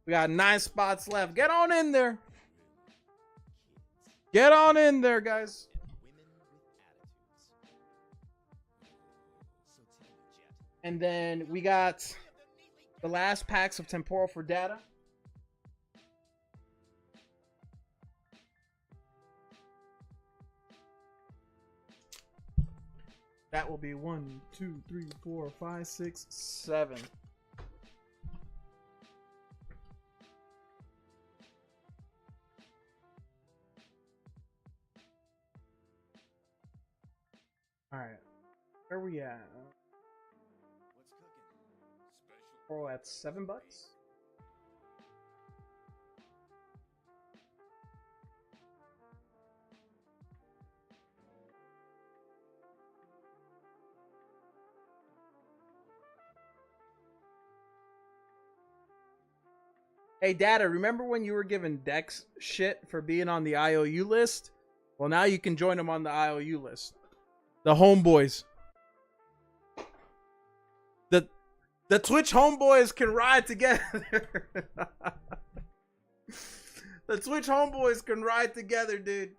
We got 9 spots left. Get on in there. Get on in there, guys. And then we got the last packs of Temporal for data. That will be 1, 2, 3, 4, 5, 6, 7. All right, where are we at? Oh, at $7. Hey, Data, remember when you were giving Dex shit for being on the IOU list? Well, now you can join them on the IOU list. The homeboys. The Twitch homeboys can ride together. The Twitch homeboys can ride together, dude.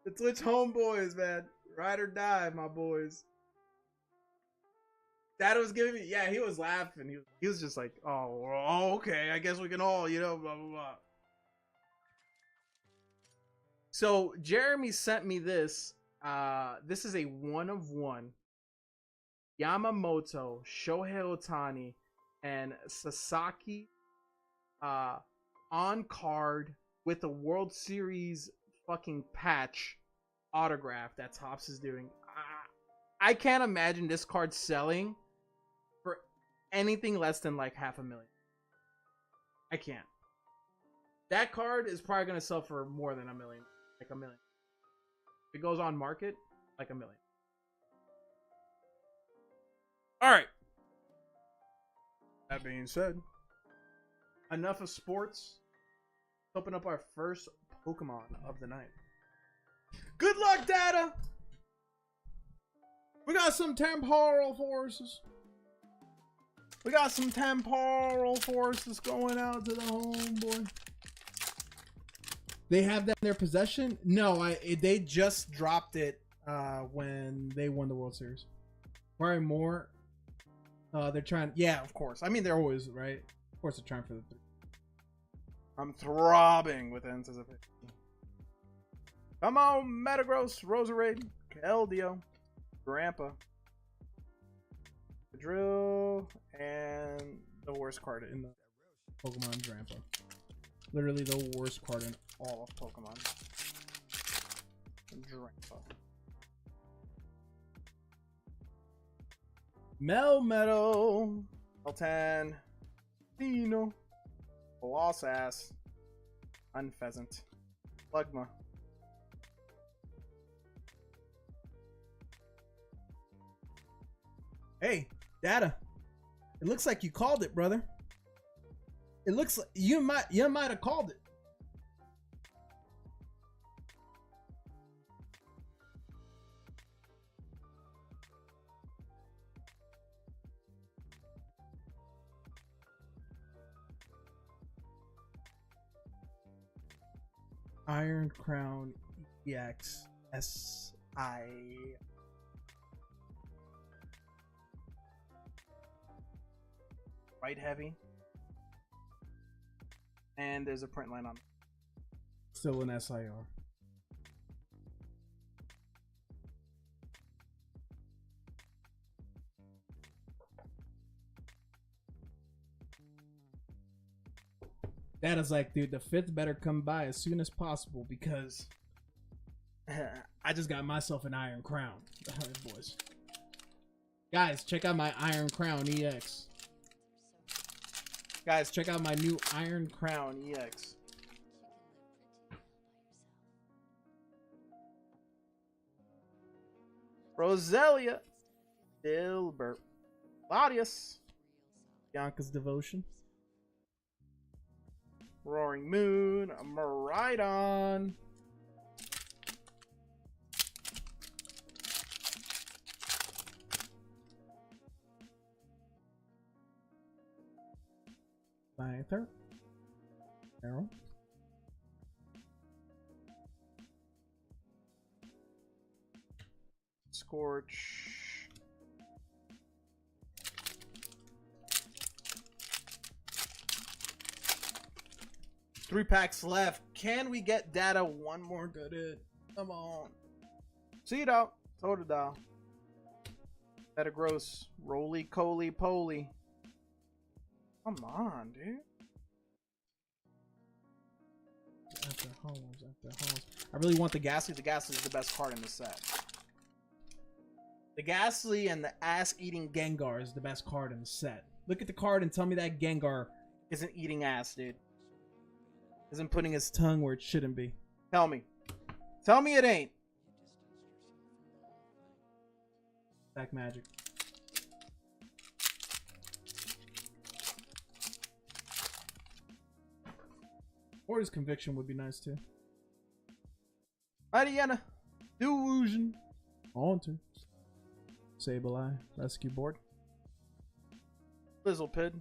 The Twitch homeboys, man. Ride or die, my boys. Dad was giving me, yeah, he was laughing. He was just like, oh, okay, I guess we can all, blah, blah, blah. So Jeremy sent me this. This is a 1 of 1. Yamamoto, Shohei Ohtani, and Sasaki on card with a World Series fucking patch autograph that Topps is doing. I can't imagine this card selling for anything less than like $500,000. I can't. That card is probably going to sell for more than $1 million. Like $1 million. If it goes on market, like $1 million. All right. That being said, enough of sports. Let's open up our first Pokemon of the night. Good luck, Data. We got some temporal forces. We got some temporal forces going out to the homeboy. They have that in their possession? No, they just dropped it when they won the World Series. Probably more. They're trying. Yeah, of course. I mean, they're always right. Of course, they're trying for the 3. I'm throbbing with anticipation. Come on, Metagross, Roserade, Keldeo, Grandpa, Drill, and the worst card in the Pokemon, Grandpa. Literally the worst card in all of Pokemon. Grandpa. Melmetal, Altan, Dino, Colossus, Unpheasant, Plugma. Hey, Data. It looks like you called it, brother. It looks like you might have called it. Iron Crown EX SI. Right heavy. And there's a print line on it. Still an SIR. That is like, dude, the 5th better come by as soon as possible because I just got myself an Iron Crown. All right, boys. Guys, check out my Iron Crown EX. Guys, check out my new Iron Crown EX. Roselia. Dilbert. Claudius. Bianca's Devotion. Roaring Moon. Maridon. Scyther. Arrow. Scorch. 3 packs left. Can we get data? One more good hit. Come on. See it out. Totodile. Data gross. Roly coly poly. Come on, dude. After homes. I really want the Ghastly. The Ghastly is the best card in the set. The Ghastly and the ass-eating Gengar is the best card in the set. Look at the card and tell me that Gengar isn't eating ass, dude. Isn't putting his tongue where it shouldn't be. Tell me. Tell me it ain't. Back magic. Or his conviction would be nice too. Mariana. Delusion. Haunter. Sableye. Rescue Board. Fizzlepid.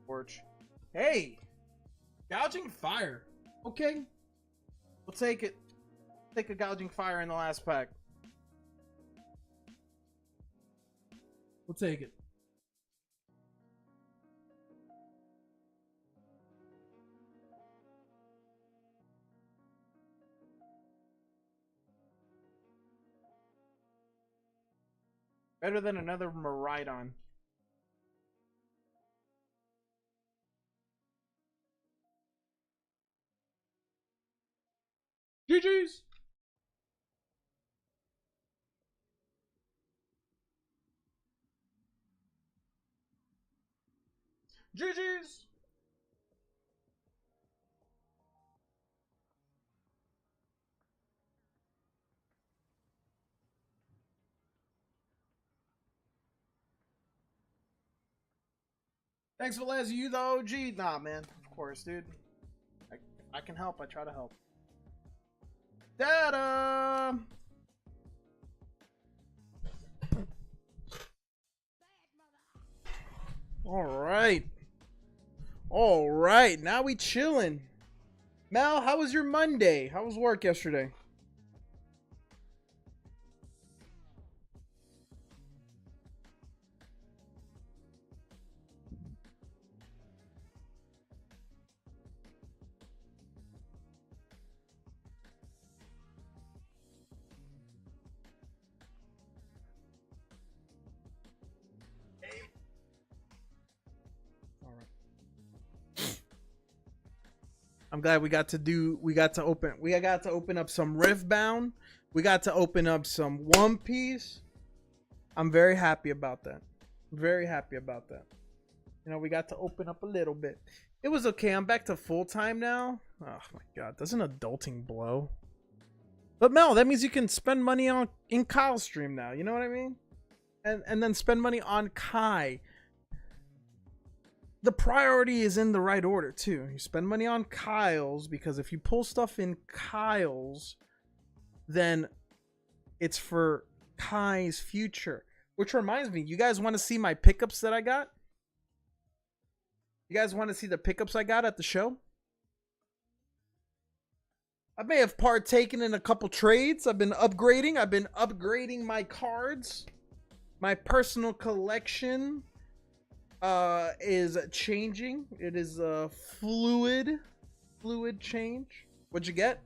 Porch. Hey! Gouging Fire. Okay. We'll take it. Take a Gouging Fire in the last pack. We'll take it. Better than another Maridon. GG's. GG's. Thanks for Leslie, you the OG. Nah, man. Of course, dude. I can help. I try to help. Data. All right. All right. Now we chilling. Mel, how was your Monday? How was work yesterday? I'm glad we got to open up some Riftbound. We got to open up some One Piece. I'm very happy about that. Very happy about that. You know, we got to open up a little bit. It was okay. I'm back to full time now. Oh my god, doesn't adulting blow? But Mel, that means you can spend money on in Kyle's stream now. You know what I mean? And then spend money on Kai. The priority is in the right order too. You spend money on Kyle's because if you pull stuff in Kyle's, then it's for Kai's future. Which reminds me, you guys want to see my pickups that I got? You guys want to see the pickups I got at the show? I may have partaken in a couple trades. I've been upgrading my cards. My personal collection is changing. It is a fluid change. What'd you get?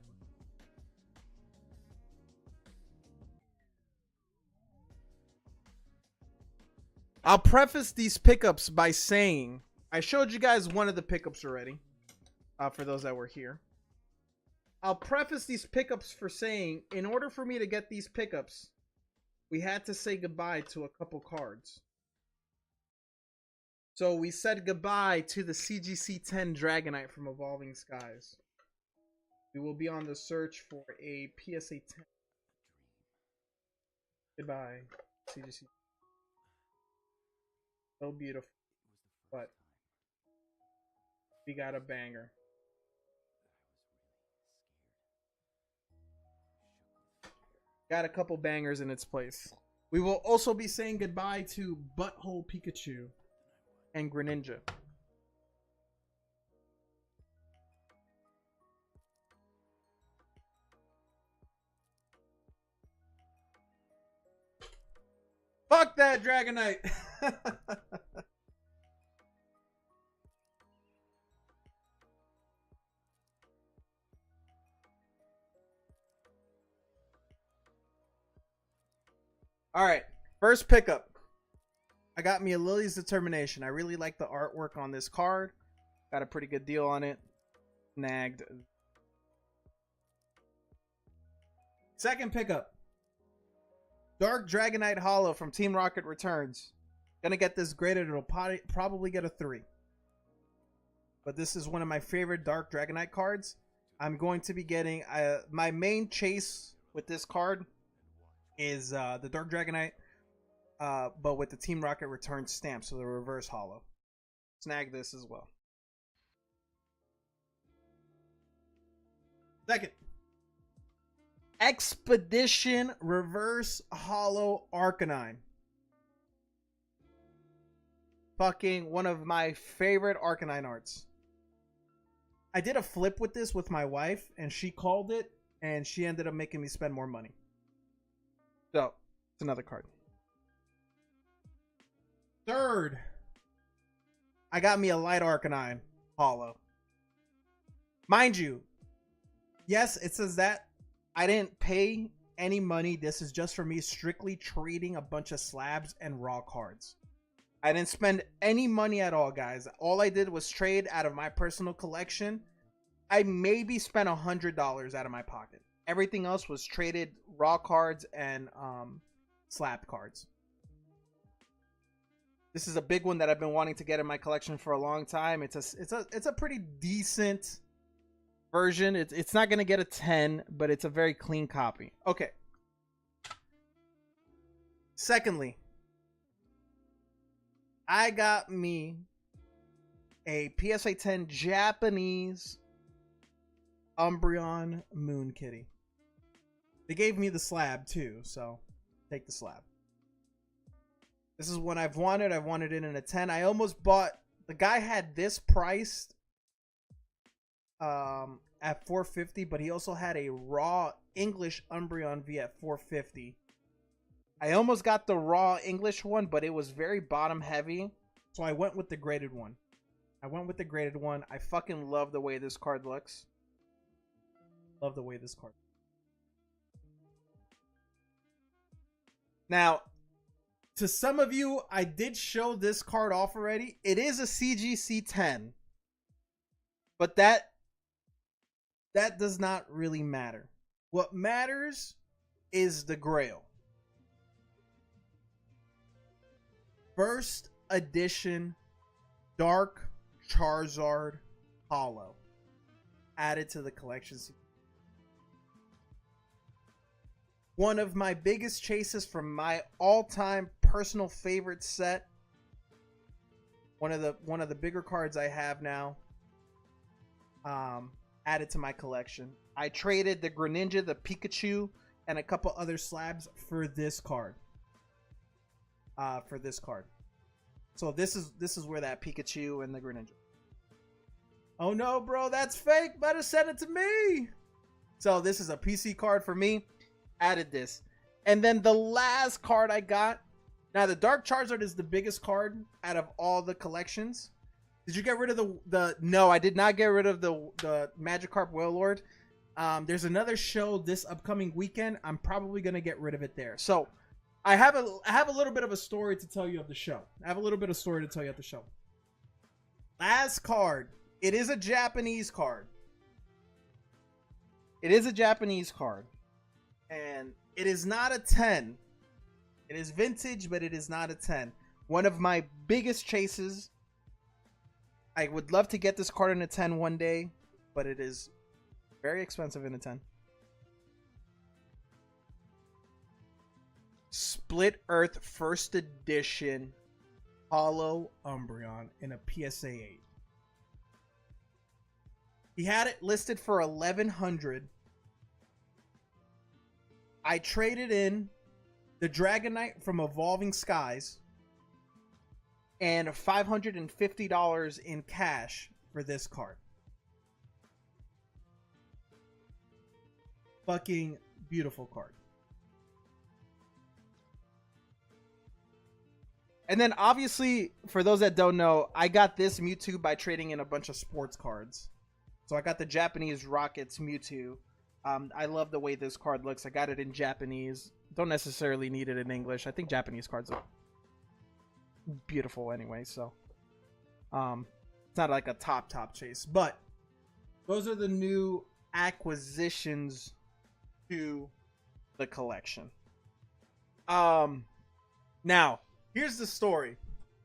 I'll preface these pickups by saying I showed you guys one of the pickups already, for those that were here. I'll preface these pickups for saying in order for me to get these pickups, we had to say goodbye to a couple cards. So we said goodbye to the CGC 10 Dragonite from Evolving Skies. We will be on the search for a PSA 10. Goodbye, CGC. So beautiful, but we got a banger. Got a couple bangers in its place. We will also be saying goodbye to Butthole Pikachu and Greninja. Fuck that Dragonite! Alright, first pickup. I got me a Lily's Determination. I really like the artwork on this card. Got a pretty good deal on it. Snagged. Second pickup. Dark Dragonite Hollow from Team Rocket Returns. Gonna get this graded. It'll probably get a 3. But this is one of my favorite Dark Dragonite cards. I'm going to be getting... my main chase with this card is the Dark Dragonite. But with the Team Rocket Returns stamp. So the reverse hollow. Snag this as well. Second. Expedition Reverse Hollow Arcanine. Fucking one of my favorite Arcanine arts. I did a flip with this with my wife, and she called it, and she ended up making me spend more money. So, it's another card. Third, I got me a Light Arcanine Hollow. Mind you, yes, it says that. I didn't pay any money. This is just for me strictly trading a bunch of slabs and raw cards. I didn't spend any money at all, guys. All I did was trade out of my personal collection. I maybe spent $100 out of my pocket. Everything else was traded raw cards and slab cards. This is a big one that I've been wanting to get in my collection for a long time. It's a pretty decent version. It's not gonna get a 10, but it's a very clean copy. Okay. Secondly, I got me a PSA 10 Japanese Umbreon Moon Kitty. They gave me the slab too, so take the slab. This is one I've wanted. I wanted it in a 10. I almost bought... The guy had this priced at $450, but he also had a raw English Umbreon V at $450. I almost got the raw English one, but it was very bottom heavy, so I went with the graded one. I fucking love the way this card looks. Love the way this card. Now, to some of you, I did show this card off already. It is a CGC 10, but that does not really matter. What matters is the Grail. First edition Dark Charizard Hollow. Added to the collection. One of my biggest chases from my all-time personal favorite set. One of the bigger cards I have now. Added to my collection. I traded the Greninja, the Pikachu, and a couple other slabs for this card. So this is where that Pikachu and the Greninja. Oh no, bro, that's fake. Better send it to me. So this is a PC card for me. Added this. And then the last card I got. Now the Dark Charizard is the biggest card out of all the collections. Did you get rid of the No, I did not get rid of the Magikarp Wailord. There's another show this upcoming weekend. I'm probably gonna get rid of it there. So I have a little bit of a story to tell you of the show. Last card. It is a Japanese card. And it is not a 10. It is vintage, but it is not a 10. One of my biggest chases. I would love to get this card in a 10 one day, but it is very expensive in a 10. Split Earth First Edition Hollow Umbreon in a PSA 8. He had it listed for 1,100. I traded in the Dragonite from Evolving Skies and $550 in cash for this card. Fucking beautiful card. And then obviously, for those that don't know, I got this Mewtwo by trading in a bunch of sports cards. So I got the Japanese Rockets Mewtwo. I love the way this card looks. I got it in Japanese. Don't necessarily need it in English. I think Japanese cards are beautiful anyway, so it's not like a top chase. But those are the new acquisitions to the collection. Now, here's the story.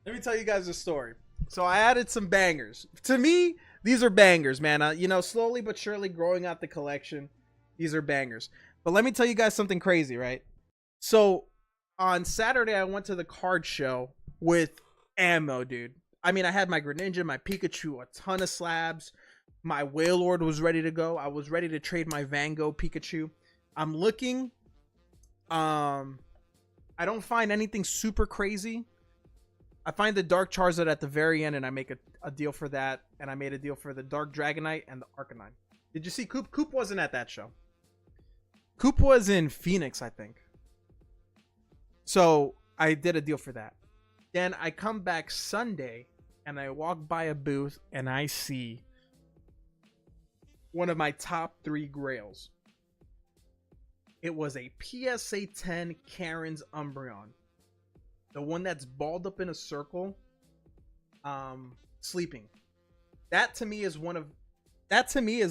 Let me tell you guys the story. So I added some bangers. To me, these are bangers, man. You know, slowly but surely growing out the collection. These are bangers. But let me tell you guys something crazy, right? So on Saturday, I went to the card show with ammo, dude. I mean, I had my Greninja, my Pikachu, a ton of slabs. My Wailord was ready to go. I was ready to trade my Van Gogh Pikachu. I'm looking. I don't find anything super crazy. I find the Dark Charizard at the very end, and I make a deal for that. And I made a deal for the Dark Dragonite and the Arcanine. Did you see Coop? Coop wasn't at that show. Coop was in Phoenix, I think. So I did a deal for that. Then I come back Sunday, and I walk by a booth, and I see one of my top 3 grails. It was a PSA 10 Karen's Umbreon. The one that's balled up in a circle, sleeping. That to me is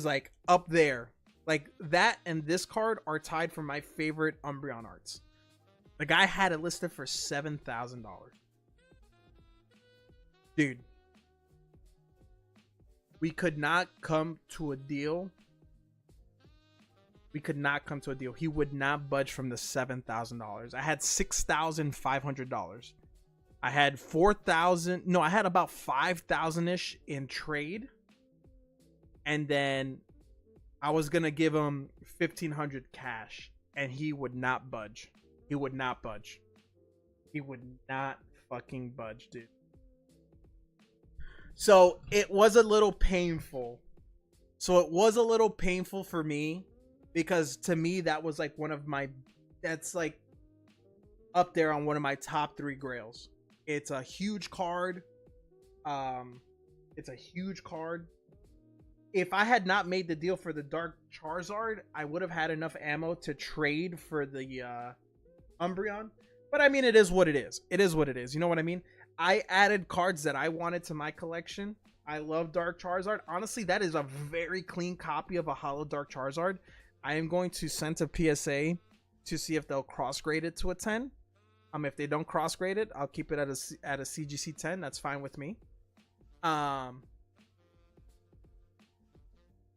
like up there. Like that and this card are tied for my favorite Umbreon arts. The guy had it listed for $7,000. Dude. We could not come to a deal. He would not budge from the $7,000. I had $6,500. I had 4,000. No, I had about 5,000-ish in trade. And then I was going to give him 1,500 cash. And he would not budge. He would not budge. He would not fucking budge, dude. So it was a little painful. For me. Because to me, that was like that's like up there on one of my top 3 grails. It's a huge card. If I had not made the deal for the Dark Charizard, I would have had enough ammo to trade for the Umbreon. But I mean, it is what it is. It is what it is. You know what I mean? I added cards that I wanted to my collection. I love Dark Charizard. Honestly, that is a very clean copy of a Hollow Dark Charizard. I am going to send to PSA to see if they'll cross-grade it to a 10. If they don't cross-grade it, I'll keep it at a CGC 10. That's fine with me. I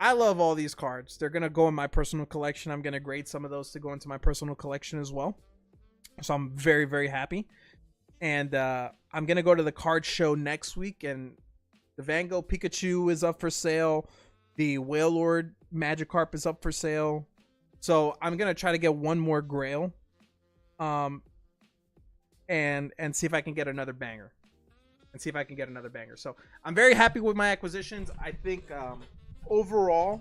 love all these cards. They're going to go in my personal collection. I'm going to grade some of those to go into my personal collection as well. So I'm very, very happy. And I'm going to go to the card show next week. And the Van Gogh Pikachu is up for sale. The Wailord Magikarp is up for sale. So I'm going to try to get one more grail. And see if I can get another banger. So I'm very happy with my acquisitions. I think overall,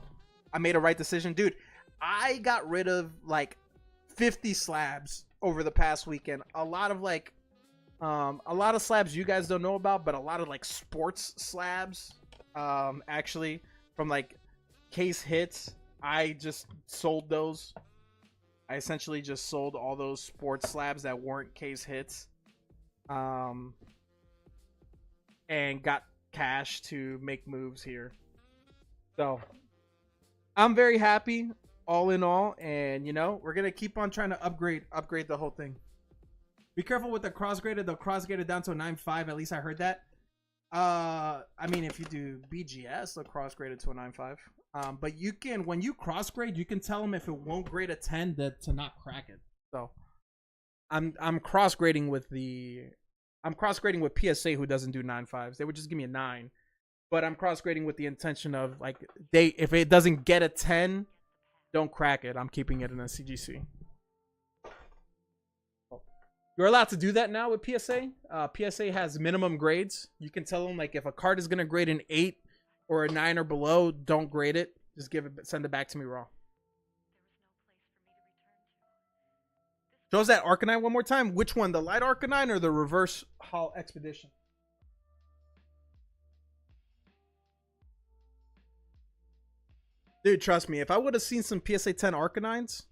I made a right decision. Dude, I got rid of like 50 slabs over the past weekend. A lot of slabs you guys don't know about, but a lot of like sports slabs. Actually, from like case hits, I just sold those. I essentially just sold all those sports slabs that weren't case hits. And got cash to make moves here. So I'm very happy all in all, and you know, we're gonna keep on trying to upgrade the whole thing. Be careful with the cross-graded. They'll cross-grade it down to a 9.5. At least I heard that. I mean, if you do BGS, they'll cross-grade it to a 9.5. But you can, when you cross-grade, you can tell them if it won't grade a 10 to not crack it. So I'm cross grading with PSA, who doesn't do 9.5s. They would just give me a 9. But I'm cross grading with the intention of like if it doesn't get a 10, don't crack it. I'm keeping it in a CGC. You're allowed to do that now with PSA. PSA has minimum grades. You can tell them like if a card is gonna grade an 8 or a 9 or below, don't grade it. Just send it back to me raw. Shows that Arcanine one more time. Which one, the light Arcanine or the reverse Hall Expedition? Dude, trust me. If I would have seen some PSA 10 Arcanines,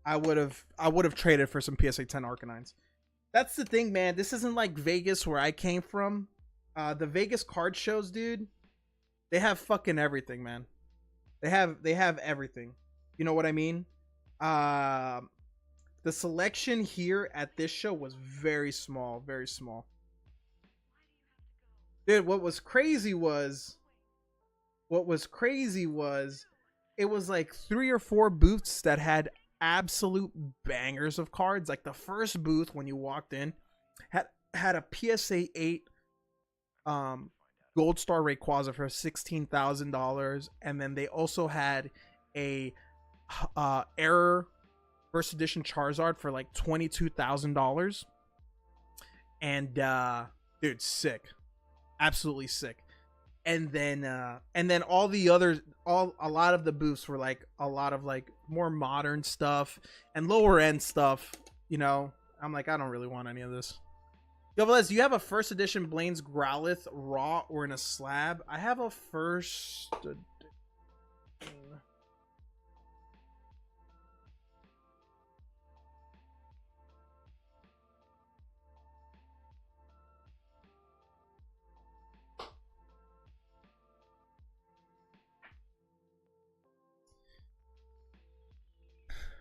I would have traded for some PSA 10 Arcanines. That's the thing, man. This isn't like Vegas where I came from. The Vegas card shows, dude, they have fucking everything, man. They have everything. You know what I mean? The selection here at this show was very small, very small. Dude, what was crazy was it was like 3 or 4 booths that had absolute bangers of cards. Like the first booth when you walked in had a PSA 8 Gold Star Rayquaza for $16,000, and then they also had a Error First Edition Charizard for like $22,000. And dude, sick, absolutely sick. And then all the others, a lot of the booths were like a lot of like more modern stuff and lower end stuff. You know, I'm like, I don't really want any of this. Yo, Velez, do you have a first edition Blaine's Growlithe raw or in a slab? I have a first edition.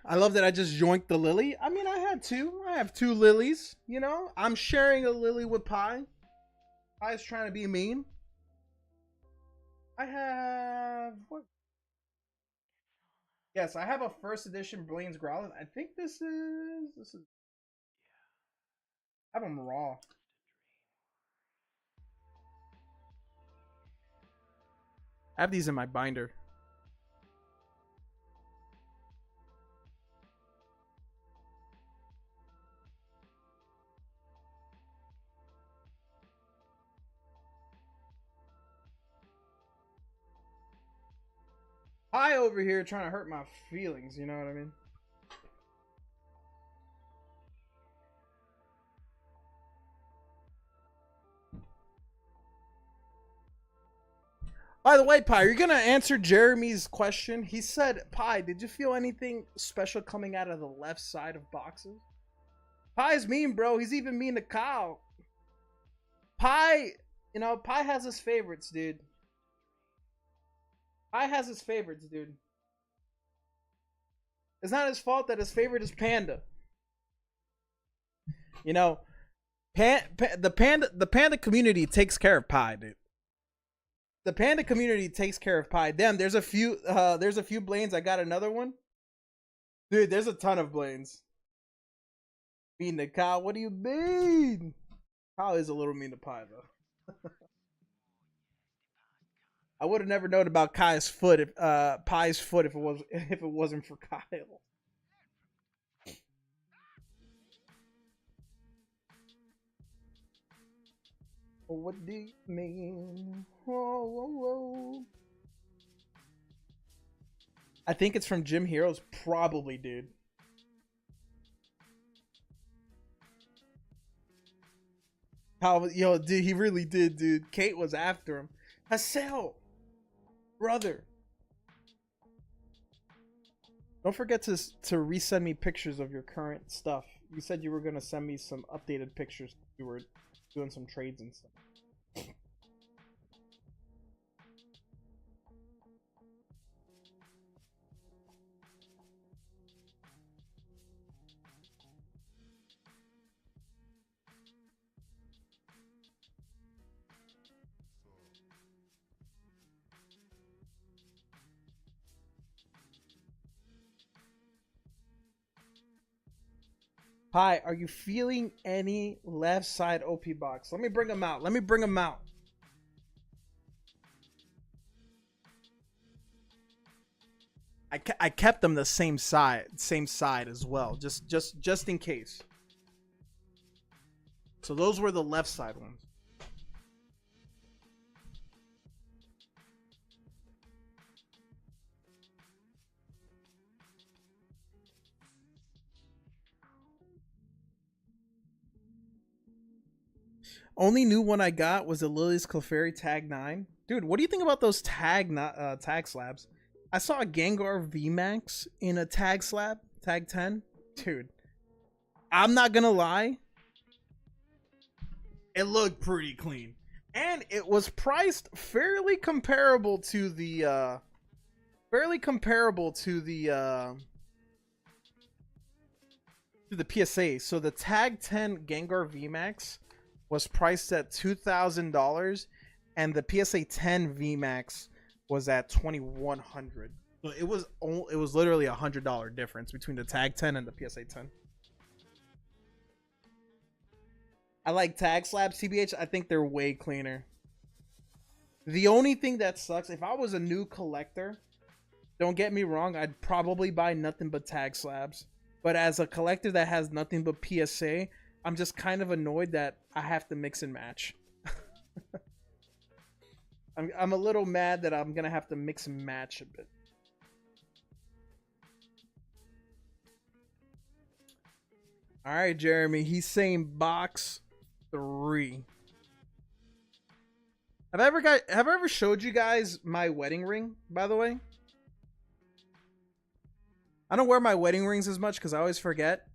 I love that I just joinked the Lily. I mean, I had 2. I have 2 Lilies, you know? I'm sharing a Lily with Pie. Pie's trying to be mean. I have... what? Yes, I have a first edition Blaine's Growlithe. I think this is... I have them raw. I have these in my binder. Pie over here trying to hurt my feelings, you know what I mean? By the way, Pie, you're gonna answer Jeremy's question. He said, Pie, did you feel anything special coming out of the left side of boxes? Pie's mean, bro. He's even mean to Kyle. Pie, you know, Pie has his favorites, dude. Pie has his favorites, dude. It's not his fault that his favorite is Panda. You know, the panda community takes care of Pie, dude. The panda community takes care of Pie. Damn, there's a few Blaines. I got another one. Dude, there's a ton of Blaines. Mean to Kyle, what do you mean? Kyle is a little mean to Pie though. I would have never known about Pie's foot if it wasn't for Kyle. What do you mean? Whoa, whoa, whoa. I think it's from Gym Heroes, probably, dude. How, yo, dude, he really did, dude. Kate was after him. Hassel, brother. Don't forget to resend me pictures of your current stuff. You said you were gonna send me some updated pictures. You were doing some trades and stuff. Hi, are you feeling any left side OP box? Let me bring them out. Let me bring them out. I kept them the same side as well, just in case. So those were the left side ones. Only new one I got was the Lily's Clefairy Tag 9. Dude, what do you think about those tag slabs? I saw a Gengar VMAX in a tag slab, tag 10. Dude, I'm not gonna lie. It looked pretty clean. And it was priced fairly comparable to the PSA. So the tag 10 Gengar VMAX was priced at $2,000, and the PSA 10 VMAX was at $2,100. So it was literally $100 difference between the tag 10 and the PSA 10. I like tag slabs, TBH. I think they're way cleaner. The only thing that sucks, if I was a new collector, don't get me wrong, I'd probably buy nothing but tag slabs. But as a collector that has nothing but PSA, I'm just kind of annoyed that I have to mix and match. I'm a little mad that I'm gonna have to mix and match a bit. All right, Jeremy. He's saying box 3. Have I ever showed you guys my wedding ring? By the way, I don't wear my wedding rings as much because I always forget.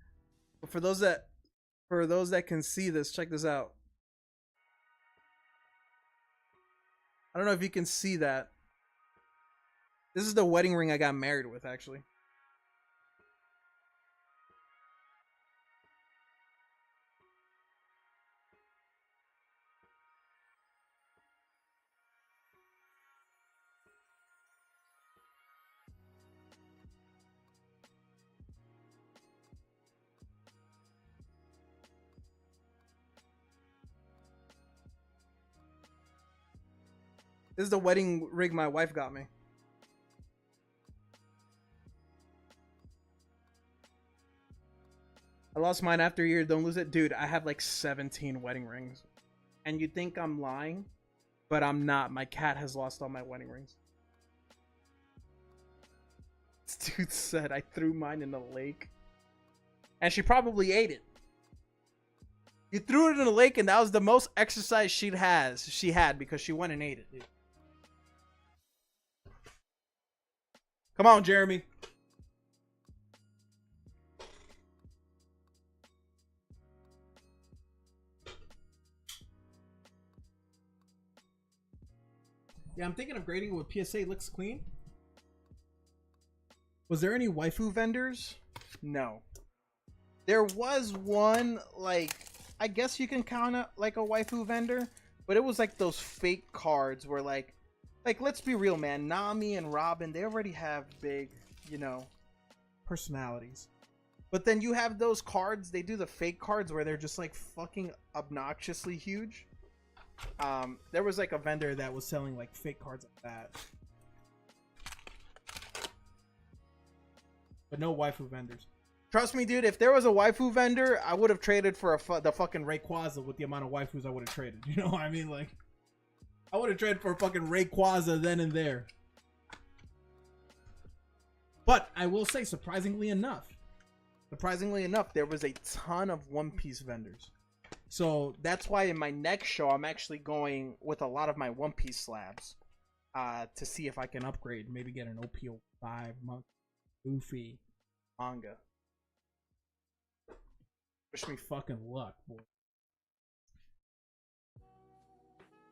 But for those that can see this, check this out. I don't know if you can see that. This is the wedding ring I got married with, actually. This is the wedding ring my wife got me. I lost mine after a year. Don't lose it. Dude, I have like 17 wedding rings. And you think I'm lying, but I'm not. My cat has lost all my wedding rings. This dude said I threw mine in the lake. And she probably ate it. You threw it in the lake, and that was the most exercise she had because she went and ate it, dude. Come on, Jeremy. Yeah, I'm thinking of grading it with PSA. Looks clean. Was there any waifu vendors? No. There was one, like, I guess you can count it like a waifu vendor, but it was like those fake cards where like let's be real, man. Nami and Robin, they already have big, you know, personalities. But then you have those cards, they do the fake cards where they're just like fucking obnoxiously huge. There was like a vendor that was selling like fake cards like that. But no waifu vendors. Trust me, dude, if there was a waifu vendor, I would have traded for the fucking Rayquaza with the amount of waifus I would have traded. You know what I mean? Like, I would have traded for a fucking Rayquaza then and there. But I will say, surprisingly enough, there was a ton of One Piece vendors. So that's why in my next show, I'm actually going with a lot of my One Piece slabs to see if I can upgrade. Maybe get an OP05 Monk, Luffy, manga. Wish me fucking luck, boy.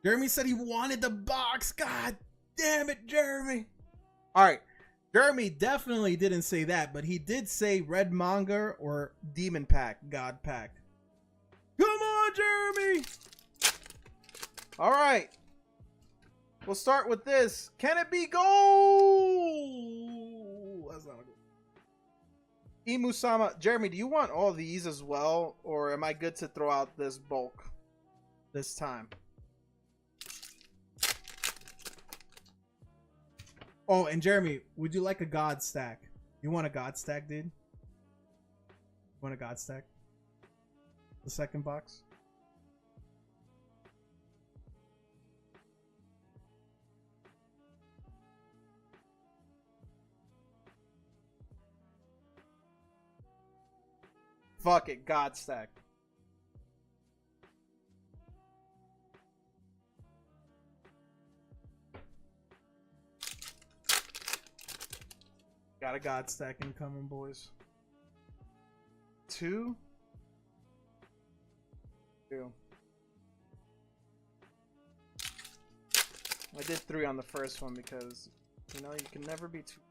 Jeremy said he wanted the box. God damn it, Jeremy. All right. Jeremy definitely didn't say that, but he did say red manga or demon pack, god pack. Come on, Jeremy. All right. We'll start with this. Can it be gold? That's not good. Imusama, Jeremy, do you want all these as well, or am I good to throw out this bulk this time? Oh, and Jeremy, would you like a god stack? You want a god stack, dude? You want a god stack? The second box? Fuck it, God stack. Got a god stack incoming, boys. 2. I did 3 on the first one because, you know, you can never be too.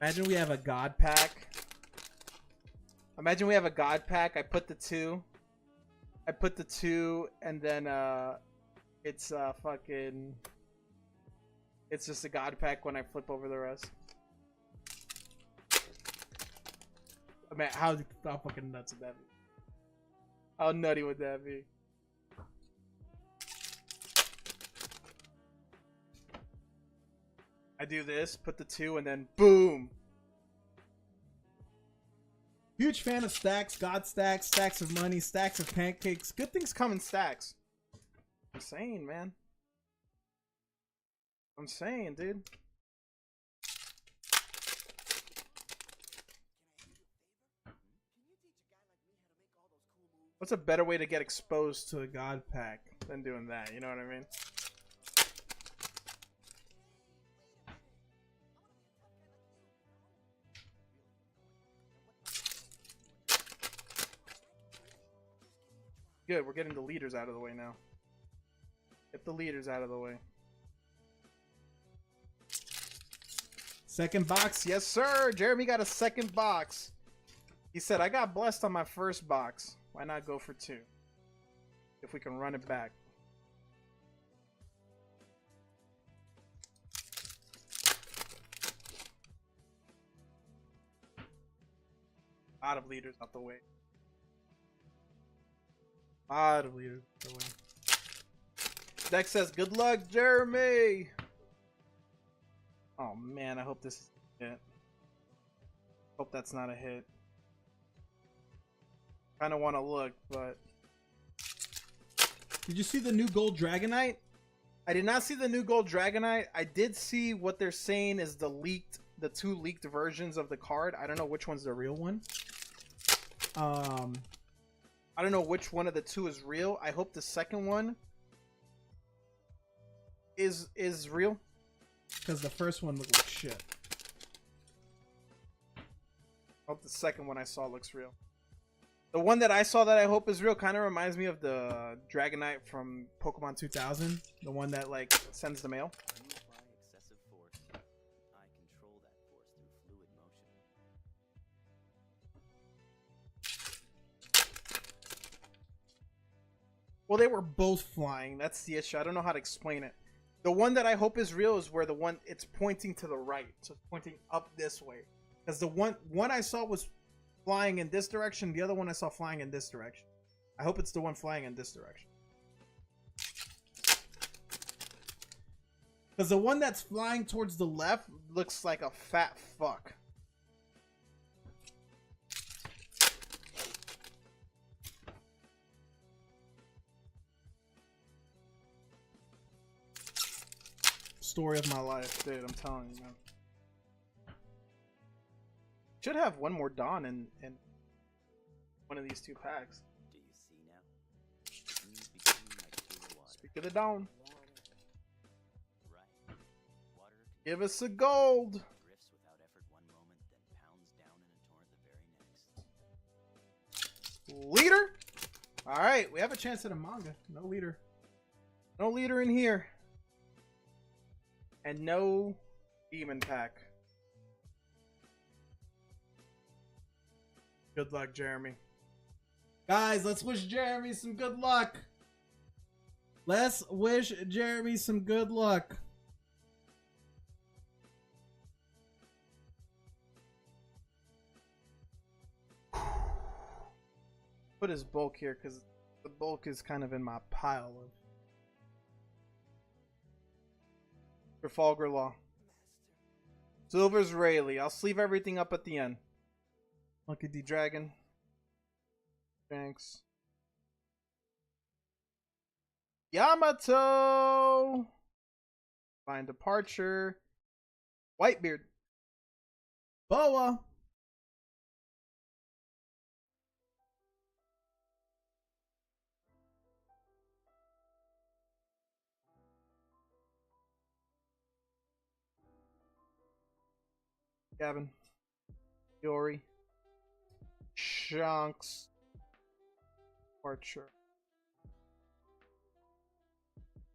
Imagine we have a god pack. Imagine we have a God pack. I put the 2. And then it's fucking. It's just a God pack when I flip over the rest. I mean, how fucking nuts would that be? How nutty would that be? I do this, put the 2, and then boom. Huge fan of stacks, god stacks, stacks of money, stacks of pancakes. Good things come in stacks. I'm saying, man. I'm saying, dude. What's a better way to get exposed To a god pack. than doing that? You know what I mean? Good, we're getting the leaders out of the way now. Get the leaders out of the way. Second box. Yes, sir. Jeremy got a second box. He said, I got blessed on my first box. Why not go for 2? If we can run it back. Out of leaders out the way. Out of leaders out the way. Deck says, good luck, Jeremy. Oh man, I hope this is a hit. Hope that's not a hit. Kind of want to look, but Did you see the new gold Dragonite? I did not see the new gold Dragonite. I did see what they're saying is the 2 leaked versions of the card. I don't know which one's the real one. I don't know which one of the 2 is real. I hope the second one is real. Because the first one looked like shit. I hope the second one I saw looks real. The one that I saw that I hope is real kind of reminds me of the Dragonite from Pokemon 2000. The one that, like, sends the mail. When you apply excessive force, I control that force through fluid motion. Well, they were both flying. That's the issue. I don't know how to explain it. The one that I hope is real is where the one it's pointing to the right, so it's pointing up this way. Because the one I saw was flying in this direction. The other one I saw flying in this direction. I hope it's the one flying in this direction. Because the one that's flying towards the left looks like a fat fuck. Story of my life, dude. I'm telling you, man. Should have one more Dawn in one of these 2 packs. Do you see now? Things becoming like pure water. Speak of the Dawn. Right. Water Give us a gold. drifts without effort one moment, then pounds down in a torrent the very next. Leader. All right, we have a chance at a manga. No leader. No leader in here. And no demon pack. Good luck, Jeremy. Guys, let's wish Jeremy some good luck. Let's wish Jeremy some good luck. Put his bulk here because the bulk is kind of in my pile of Trafalgar Law. Silver's Rayleigh. I'll sleeve everything up at the end. Monkey D Dragon. Thanks. Yamato. Fine Departure. Whitebeard. Boa. Gavin. Yori. Shanks. Archer.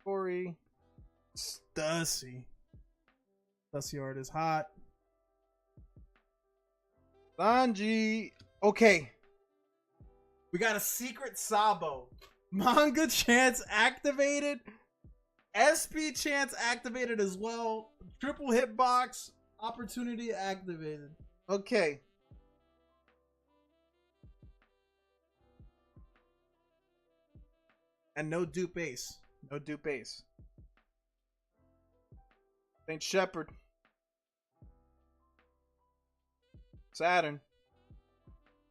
Corey. Stussy. Stussy art is hot. Sanji. Okay. We got a secret Sabo. Manga chance activated. SP chance activated as well. Triple hitbox opportunity activated. Okay. And no dupe ace. No dupe ace. Saint Shepherd. Saturn.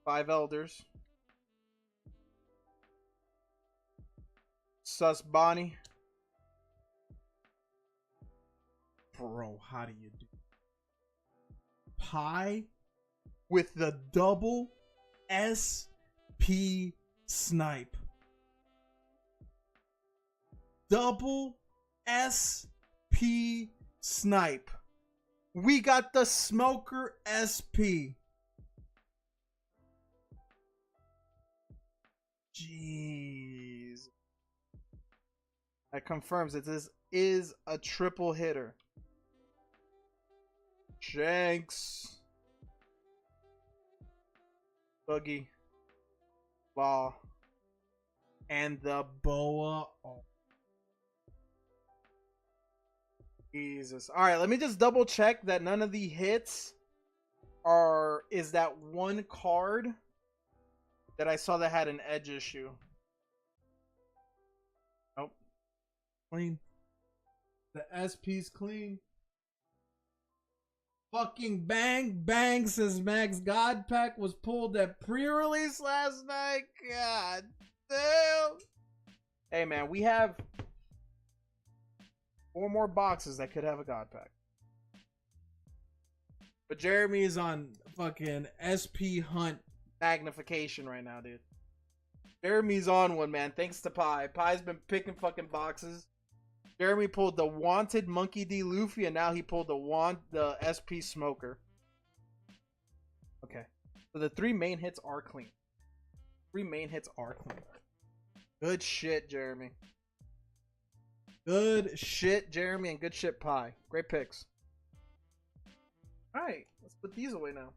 5 elders. Sus Bonnie. Bro, how do you do? Pie with the double SP snipe. Double SP snipe. We got the Smoker SP. Jeez. That confirms that this is a triple hitter. Shanks. Boogie. Law. And the Boa. Oh. Jesus. Alright, let me just double check that none of the hits is that one card that I saw that had an edge issue. Nope. Clean. The SP's clean. Fucking bang bang, says Max. God Pack was pulled at pre-release last night. God damn. Hey man, we have 4 more boxes that could have a God Pack. But Jeremy is on fucking SP Hunt magnification right now, dude. Jeremy's on one, man. Thanks to Pie. Pie's been picking fucking boxes. Jeremy pulled the wanted Monkey D Luffy, and now he pulled the SP Smoker. Okay. So the 3 main hits are clean. 3 main hits are clean. Good shit, Jeremy. Good shit, Jeremy, and good shit, Pie. Great picks. Alright, let's put these away now.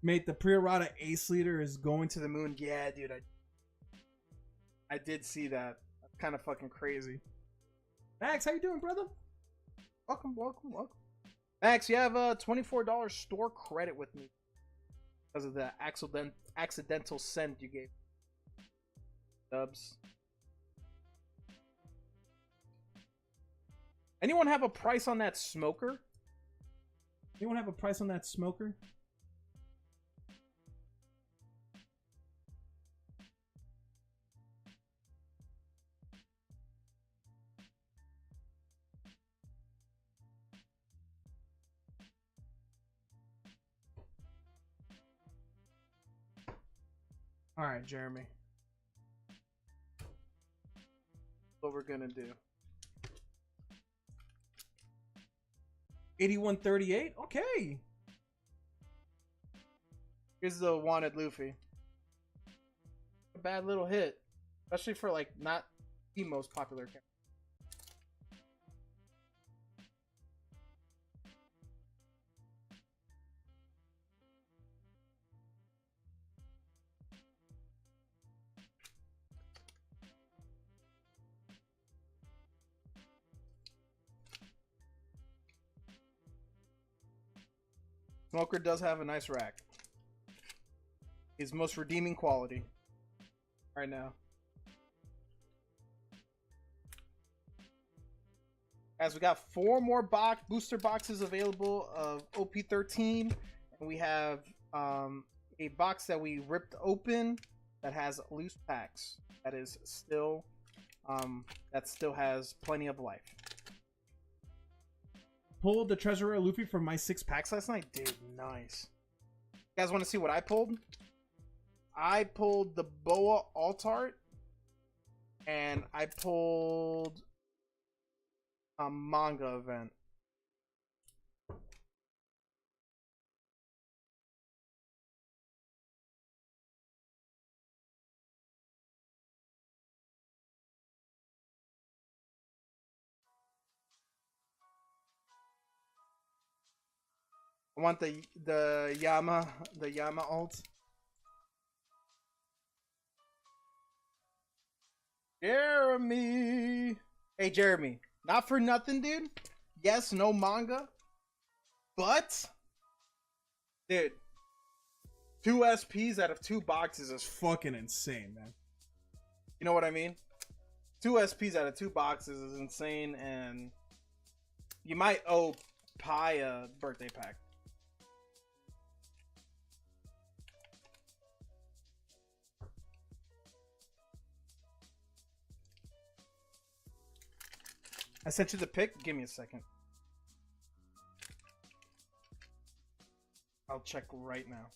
Mate, the pre-errata ace leader is going To the moon. Yeah, dude. I did see that. That's kind of fucking crazy. Max, how you doing, brother? Welcome. Max, you have a $24 store credit with me because of the accidental send you gave. Dubs. Anyone have a price on that Smoker? Anyone have a price on that Smoker? All right, Jeremy. What we're gonna do? 8138. Okay. Here's the wanted Luffy. bad little hit, especially for like not the most popular character. Smoker does have a nice rack. His most redeeming quality right now. As we got 4 more booster boxes available of OP13, and we have a box that we ripped open that has loose packs. That is still that still has plenty of life. Pulled the Treasurer Luffy from my 6 Packs last night, dude. Nice. You guys want to see what I pulled? I pulled the Boa Altart, and I pulled a manga event. I want the Yama alt. Jeremy. Hey Jeremy, not for nothing, dude. Yes, no manga, but dude, 2 SPs out of 2 boxes is fucking insane, man. You know what I mean? 2 SPs out of 2 boxes is insane, and you might owe Pi a birthday pack. I sent you the pic. Give me a second. I'll check right now.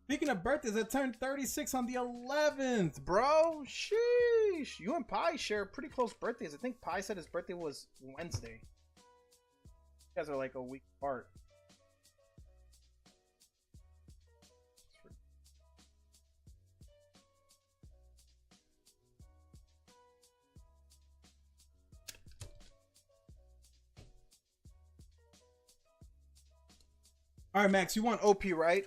Speaking of birthdays, I turned 36 on the 11th. Bro, sheesh. You and Pi share pretty close birthdays. I think Pi said his birthday was Wednesday. You guys are like a week apart. All right, Max, you want OP, right?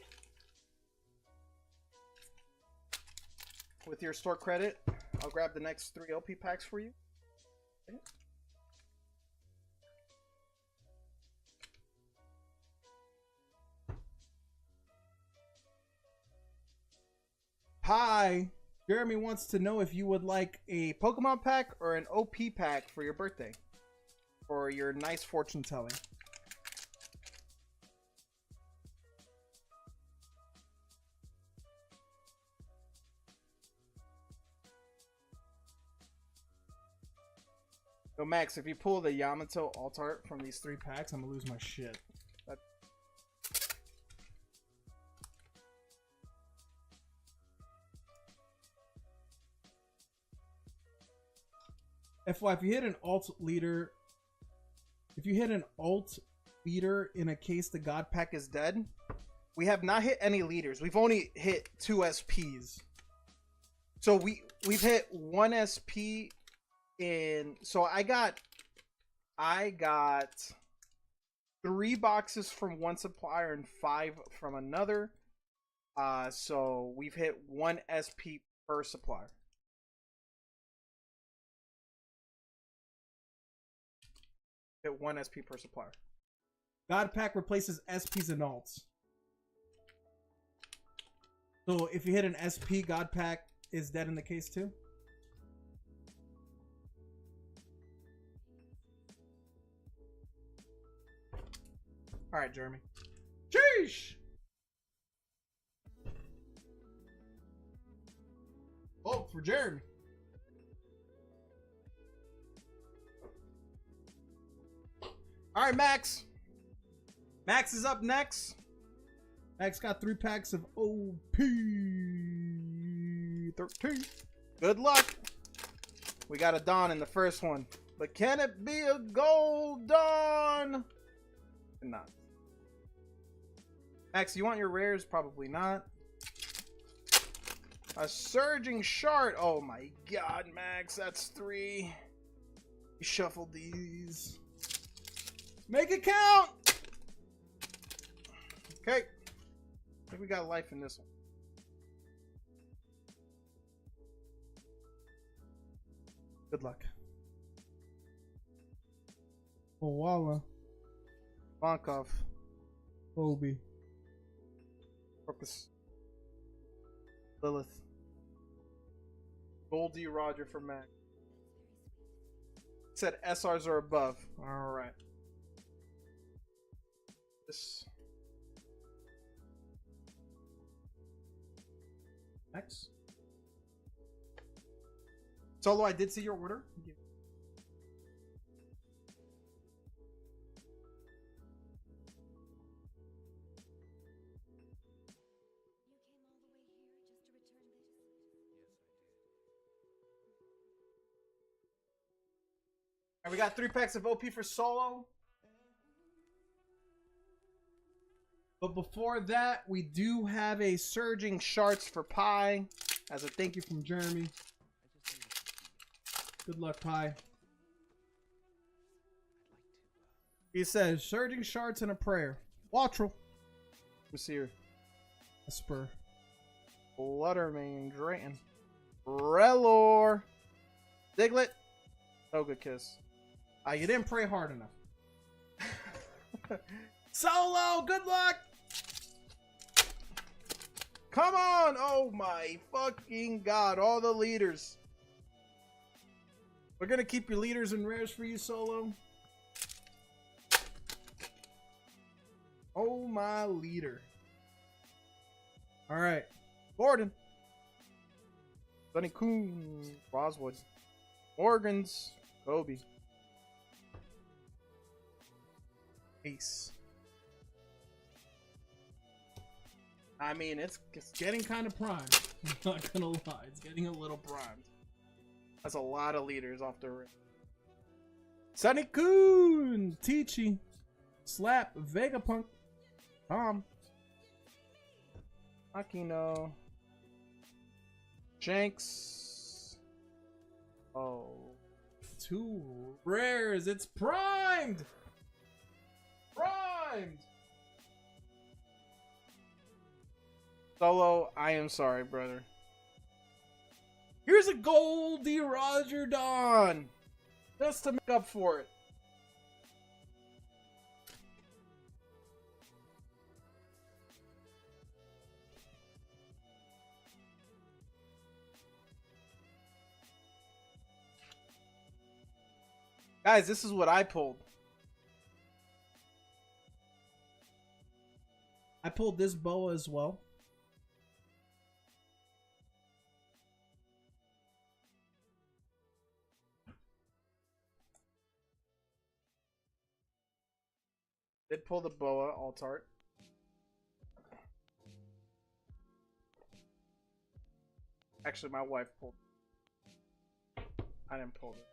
With your store credit, I'll grab the next 3 OP packs for you. Okay. Hi. Jeremy wants to know if you would like A Pokemon pack or an OP pack for your birthday, for your nice fortune telling. So Max, if you pull the Yamato Altart from these 3 packs, I'm gonna lose my shit. FY, if you hit an alt leader, in a case the God pack is dead. We have not hit any leaders. We've only hit 2 SPs. So we've hit 1 SP in. So I got 3 boxes from one supplier and 5 from another. So we've hit 1 SP per supplier. Hit 1 SP per supplier. God pack replaces SPs and alts. So if you hit an SP, God pack is dead in the case too. All right, Jeremy. Sheesh. Oh, for Jeremy. All right, Max. Max is up next. Max got 3 packs of OP13. Good luck. We got a Dawn in the first one. But can it be a gold Dawn? Not. Max, you want your rares? Probably not. A surging shard. Oh my god, Max, that's 3. We shuffled these. Make it count! Okay. I think we got life in this one. Good luck. Owala. Bankov. Kobe. Focus. Lilith. Goldie Roger for Mac. Said SRs are above. Alright. This. Next. Solo, I did see your order. Alright, we got 3 packs of OP for Solo. But before that, we do have a Surging Shards for Pie as a thank you from Jeremy. Good luck, Pie. He says, Surging Shards and a prayer. Wattrel. Who's here? Esper. Fluttermane. Drayton. Relor. Diglett. No good kiss. You didn't pray hard enough. Solo, good luck! Come on! Oh my fucking god, all the leaders. We're gonna keep your leaders and rares for you, Solo. Oh my leader. Alright. Gordon. Sonny Coon. Roswood. Morgans. Kobe. Ace. I mean, it's getting kind of primed. I'm not gonna lie, it's getting a little primed. That's a lot of leaders off the rip. Sonny Coon, Teachy, Slap, Vegapunk, Tom, Aquino, Shanks. Oh, 2 rares. It's primed. Primed. Solo, I am sorry, brother. Here's a Goldie Roger Don. Just to make up for it. Guys, this is what I pulled. I pulled this boa as well. Did pull the boa alt art. Actually, my wife pulled. I didn't pull it.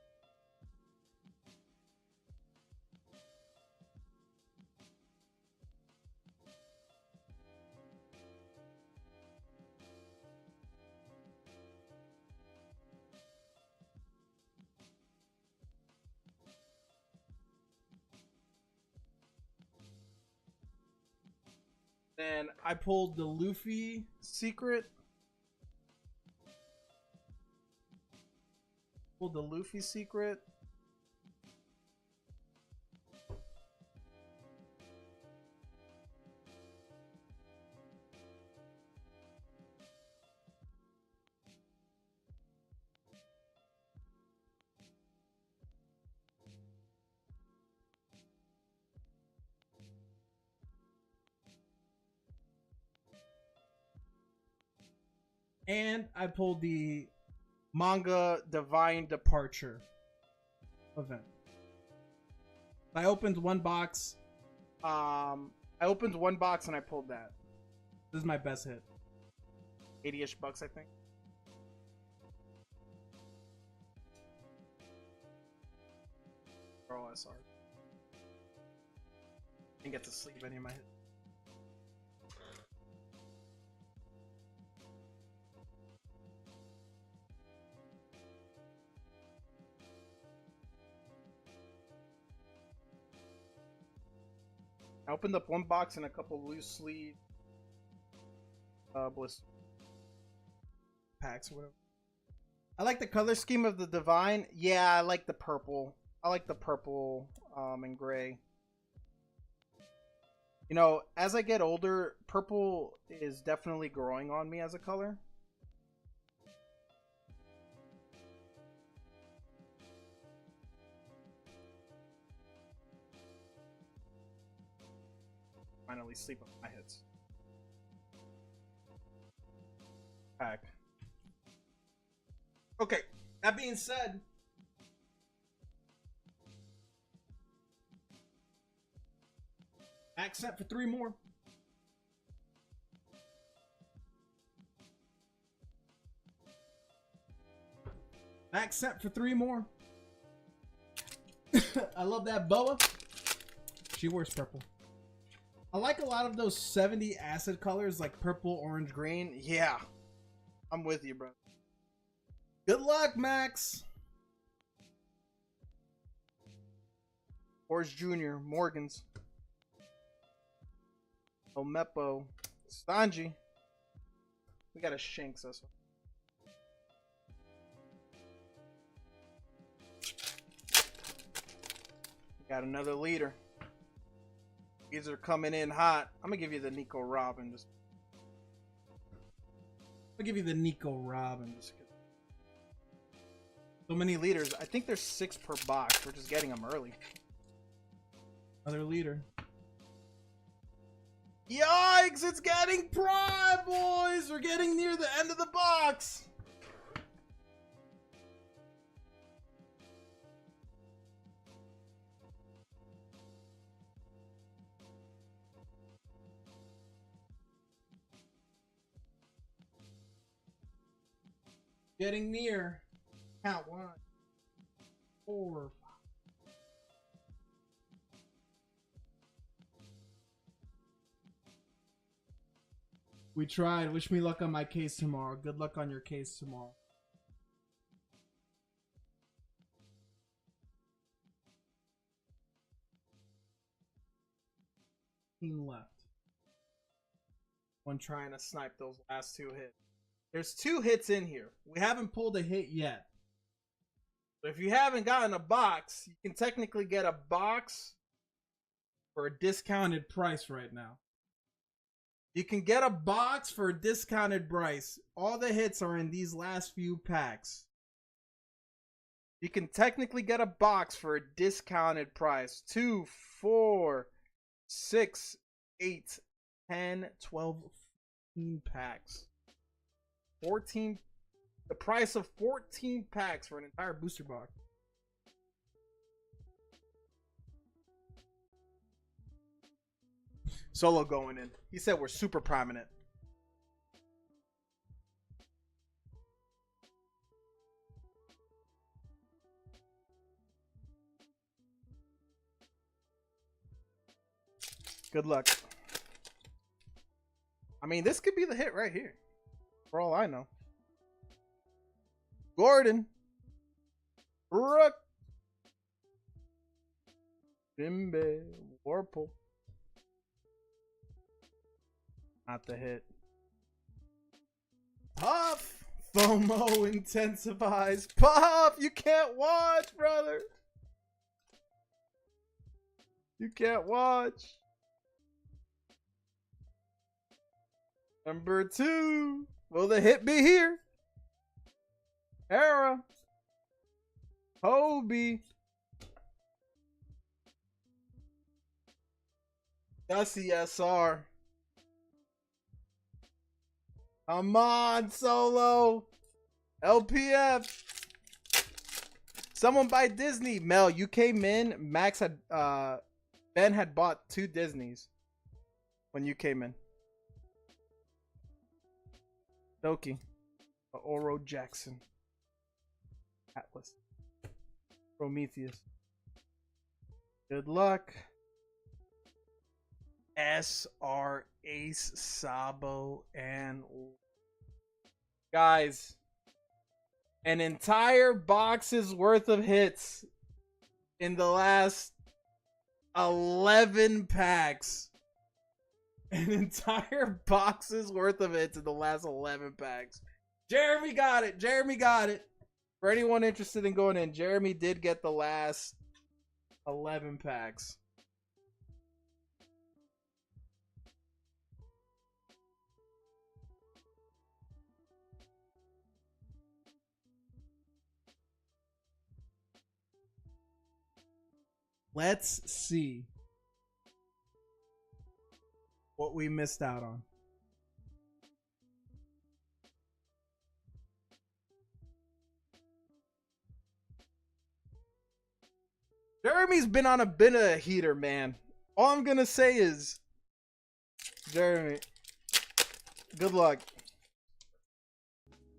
Then I pulled the Luffy secret. Pulled the Luffy secret. And I pulled the Manga Divine Departure event. I opened one box. I opened one box and I pulled that. This is my best hit. 80-ish bucks, I think. Oh, sorry. Didn't get to sleep any of my hits. I opened up one box and a couple loose sleeve blister packs or whatever. I like the color scheme of the Divine. Yeah, I like the purple. I like the purple and gray. You know, as I get older, purple is definitely growing on me as a color. Finally sleep on my hits. Pack. Okay, that being said, accent for 3 more. Accent for 3 more. I love that boa. She wears purple. I like a lot of those 70 acid colors like purple, orange, green. Yeah, I'm with you, bro. Good luck, Max. Forrest Jr., Morgans. Omepo. Sanji. We got a Shanks this one. Got another leader. These are coming in hot. I'm gonna give you the Nico Robin. I'll give you the Nico Robin. So many leaders. I think there's 6 per box. We're just getting them early. Another leader. Yikes! It's getting prime, boys. We're getting near the end of the box. Getting near. Count 1, 4, 5. We tried. Wish me luck on my case tomorrow. Good luck on your case tomorrow. Team left. One trying to snipe those last 2 hits. There's 2 hits in here. We haven't pulled a hit yet. But if you haven't gotten a box, you can technically get a box for a discounted price right now. You can get a box for a discounted price. All the hits are in these last few packs. You can technically get a box for a discounted price. 2, 4, 6, 8, 10, 12, 14 packs. 14, the price of 14 packs for an entire booster box. Solo going in. He said we're super prominent. Good luck. I mean, this could be the hit right here. For all I know. Gordon. Rook. Bimbe. Warple. Not the hit. Puff. FOMO intensifies. Puff. You can't watch, brother. You can't watch. Number 2. Will the hit be here? Hera. Hobie. Dusty SR. Come on, Solo. LPF. Someone buy Disney. Mel, you came in. Max had Ben had bought 2 Disneys when you came in. Doki. Oro Jackson. Atlas. Prometheus. Good luck. SR Ace Sabo and guys, an entire box's worth of hits in the last 11 packs. An entire box's worth of it in the last 11 packs. Jeremy got it. Jeremy got it. For anyone interested in going in, Jeremy did get the last 11 packs. Let's see what we missed out on. Jeremy's been on a bit of a heater, man. All I'm gonna say is, Jeremy, good luck.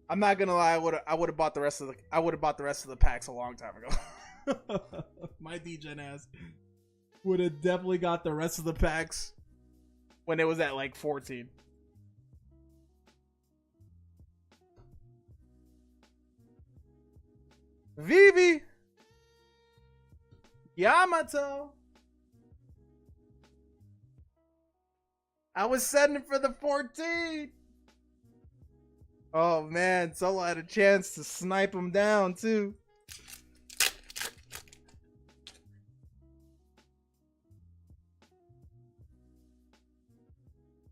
I'm not gonna lie, I would have bought the rest of the packs a long time ago. My DJ ass would have definitely got the rest of the packs when it was at like 14. Vivi, Yamato. I was setting for the 14. Oh man, Solo had a chance to snipe him down too.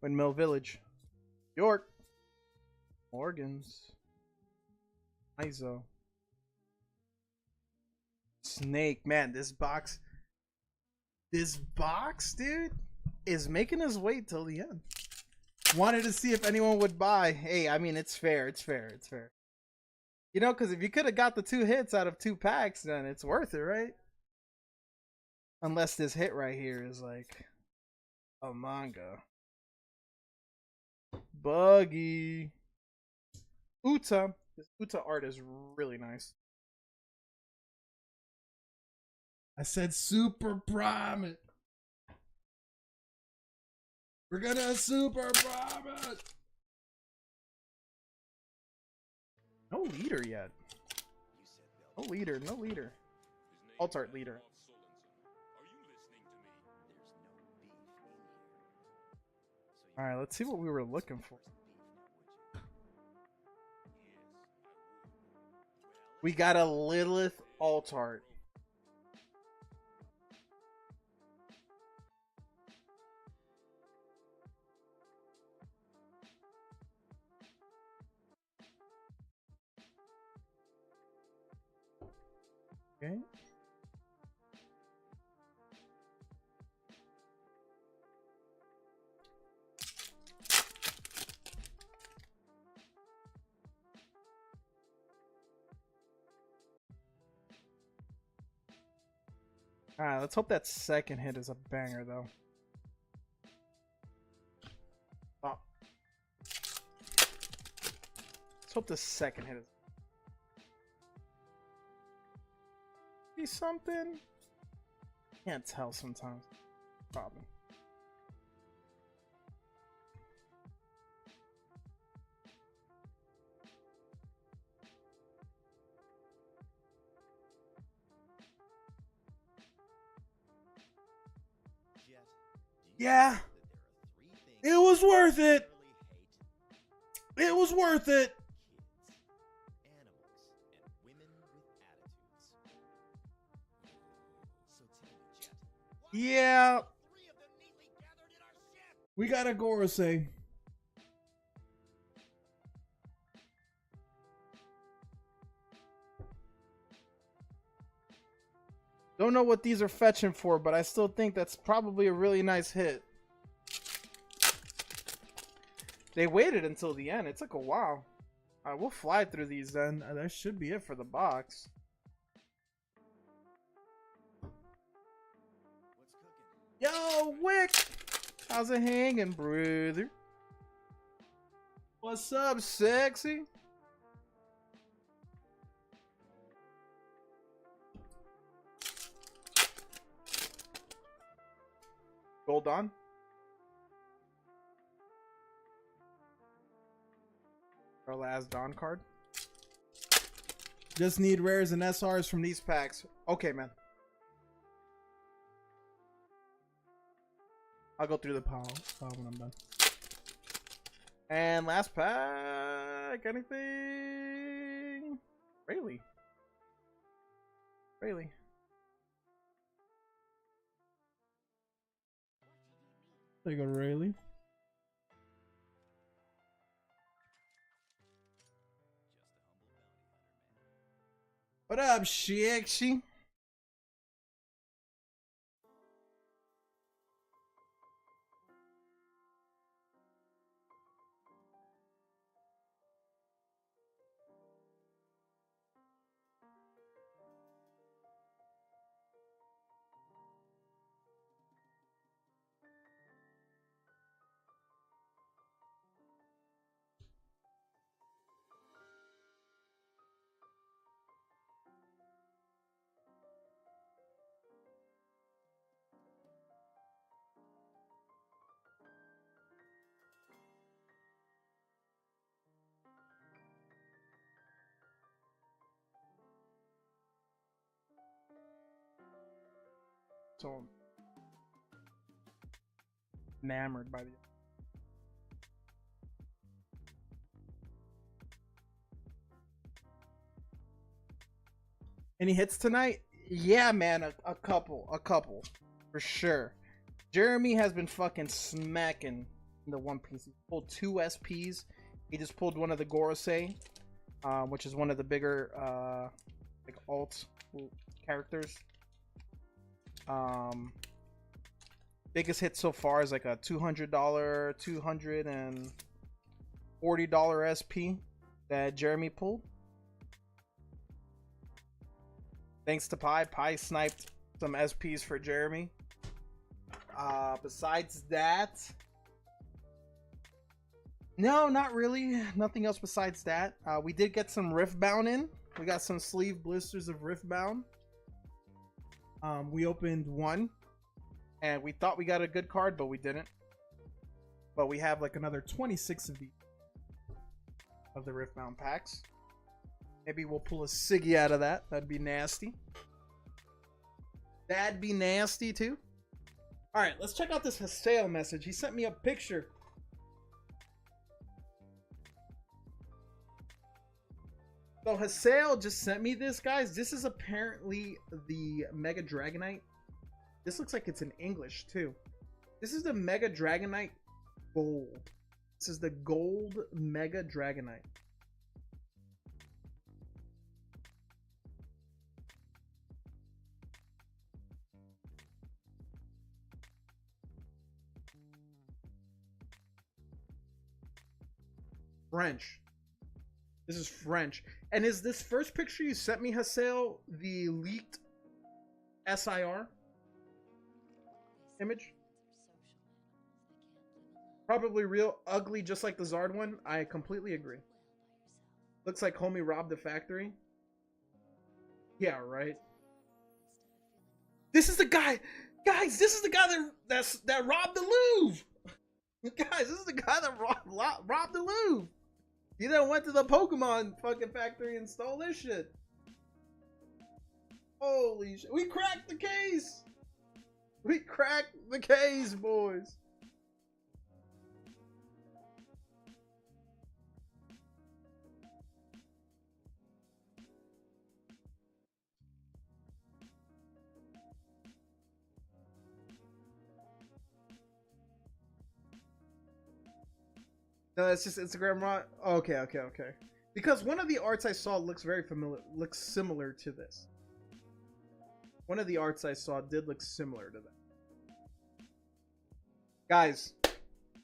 Windmill Village, York, Morgans, Iso, Snake. Man, this box, dude, is making his way till the end. Wanted to see if anyone would buy. Hey, I mean, it's fair. You know, because if you could have got the 2 hits out of 2 packs, then it's worth it, right? Unless this hit right here is like a manga. Buggy. Uta. This Uta art is really nice. I said super prime it. We're gonna super prime it. No leader yet. No leader. Alt art leader. Alright, let's see what we were looking for. We got a Lilith alt art. Okay. Alright, let's hope that second hit is a banger, though. Oh. Let's hope the second hit is... Be something? Can't tell sometimes. Problem. Yeah, it was worth it. It was worth it. Yeah. We got a Gorosei. Don't know what these are fetching for, but I still think that's probably a really nice hit. They waited until the end. It took a while. Alright, we'll fly through these then. That should be it for the box. Yo, Wick! How's it hanging, brother? What's up, sexy? Gold on. Our last Dawn card. Just need rares and SRs from these packs. Okay, man. I'll go through the pile when I'm done. And last pack, anything? Really? Really? There you go, really? What up, Shikshi? So enamored by the. Any hits tonight? Yeah, man, a couple for sure. Jeremy has been fucking smacking in the One Piece. He pulled 2 SPs. He just pulled one of the Gorosei, which is one of the bigger like alt characters. Biggest hit so far is like a $200, $240 SP that Jeremy pulled. Thanks to Pi. Pi sniped some SPs for Jeremy. Besides that, no, not really. Nothing else besides that. We did get some Riftbound in. We got some sleeve blisters of Riftbound. We opened one and we thought we got a good card, but we didn't. But we have like another 26 of these of the Riftbound packs. Maybe we'll pull a Siggy out of that. That'd be nasty. That'd be nasty too. All right, let's check out this Haseo message. He sent me a picture. So Haseo just sent me this, guys. This is apparently the Mega Dragonite. This looks like it's in English too. This is the Mega Dragonite Gold. This is the Gold Mega Dragonite. French. This is French. And is this first picture you sent me, Haseo, the leaked SIR image? Probably real ugly, just like the Zard one. I completely agree. Looks like homie robbed the factory. Yeah, right. This is the guy, guys. This is the guy that robbed the Louvre. Guys, this is the guy that robbed the Louvre. He then went to the Pokemon fucking factory and stole this shit. Holy shit. We cracked the case. We cracked the case, boys. No, it's just Instagram raw. Okay. Because one of the arts I saw looks very familiar, looks similar to this. One of the arts I saw did look similar to that. Guys,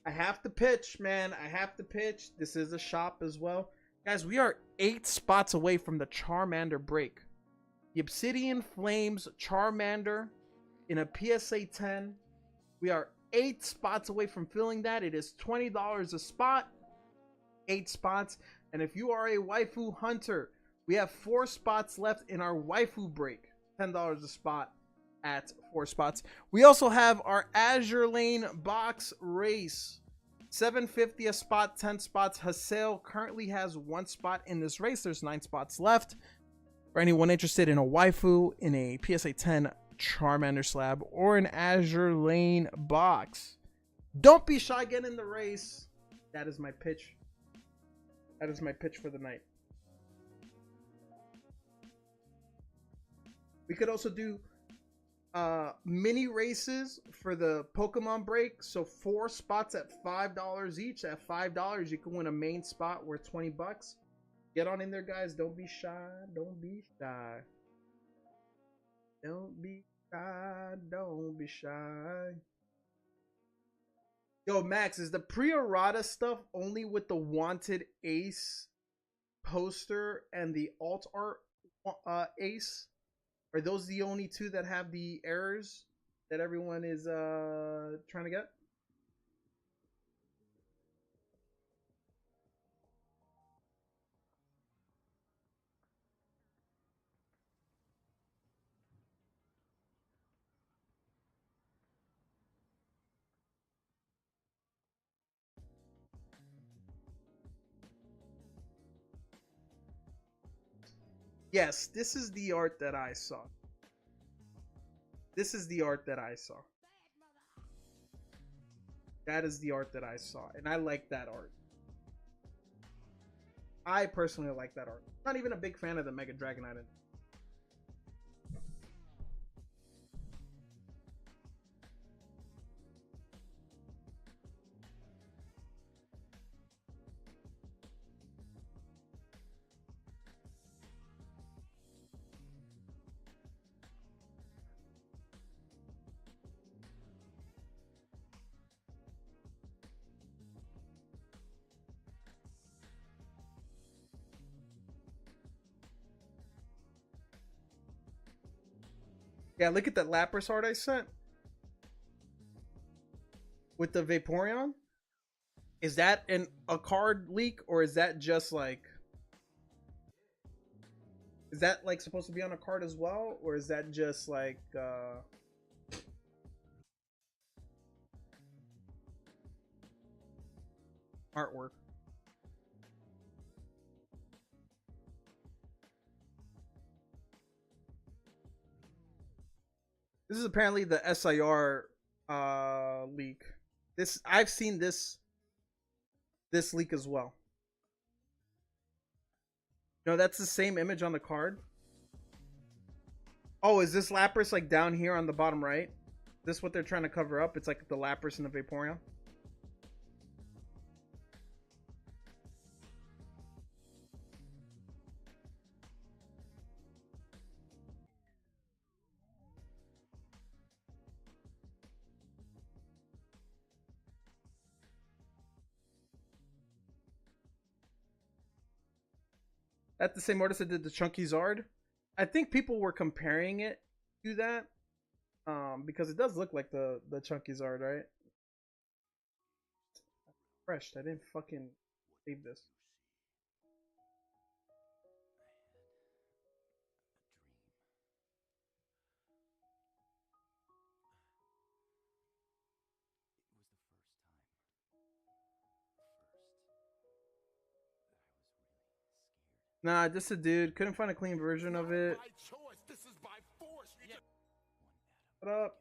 I have to pitch, man. I have to pitch. This is a shop as well. Guys, we are 8 spots away from the Charmander break. The Obsidian Flames Charmander in a PSA 10. We are 8 spots away from filling that. It is $20 a spot. 8 spots. And if you are a waifu hunter, we have 4 spots left in our waifu break. $10 a spot at 4 spots. We also have our Azure Lane box race. $7.50 a spot, 10 spots. Haseo currently has 1 spot in this race. There's 9 spots left. For anyone interested in a waifu, in a PSA 10 Charmander slab, or an Azure Lane box, Don't be shy, get in the race. That is my pitch. That is my pitch for the night. We could also do mini races for the Pokemon break. So 4 spots at $5 each. At $5, you can win a main spot worth 20 bucks. Get on in there, guys. Don't be shy. Don't be shy. Don't be shy. Don't be shy. Yo, Max, is the pre-errata stuff only with the Wanted Ace poster and the alt art Ace? Are those the only 2 that have the errors that everyone is trying to get? Yes, this is the art that I saw. This is the art that I saw. That is the art that I saw. And I like that art. I personally like that art. Not even a big fan of the Mega Dragonite. Yeah, look at that Lapras art I sent. With the Vaporeon. Is that a card leak, or is that just like... Is that like supposed to be on a card as well? Or is that just like artwork? This is apparently the SIR leak. I've seen this leak as well. No, that's the same image on the card. Oh, is this Lapras like down here on the bottom right? Is this what they're trying to cover up? It's like the Lapras and the Vaporeon. That's the same artist that did the Chunky Zard. I think people were comparing it to that. Because it does look like the Chunky Zard, right? Fresh. I didn't fucking save this. Nah, just a dude. Couldn't find a clean version of it. What up?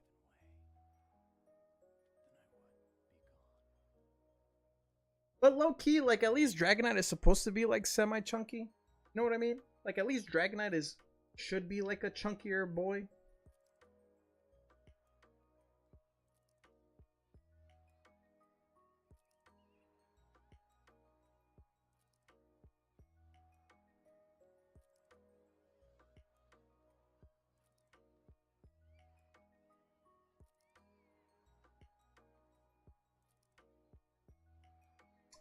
But low key, like at least Dragonite is supposed to be like semi-chunky. You know what I mean? Like at least Dragonite should be like a chunkier boy.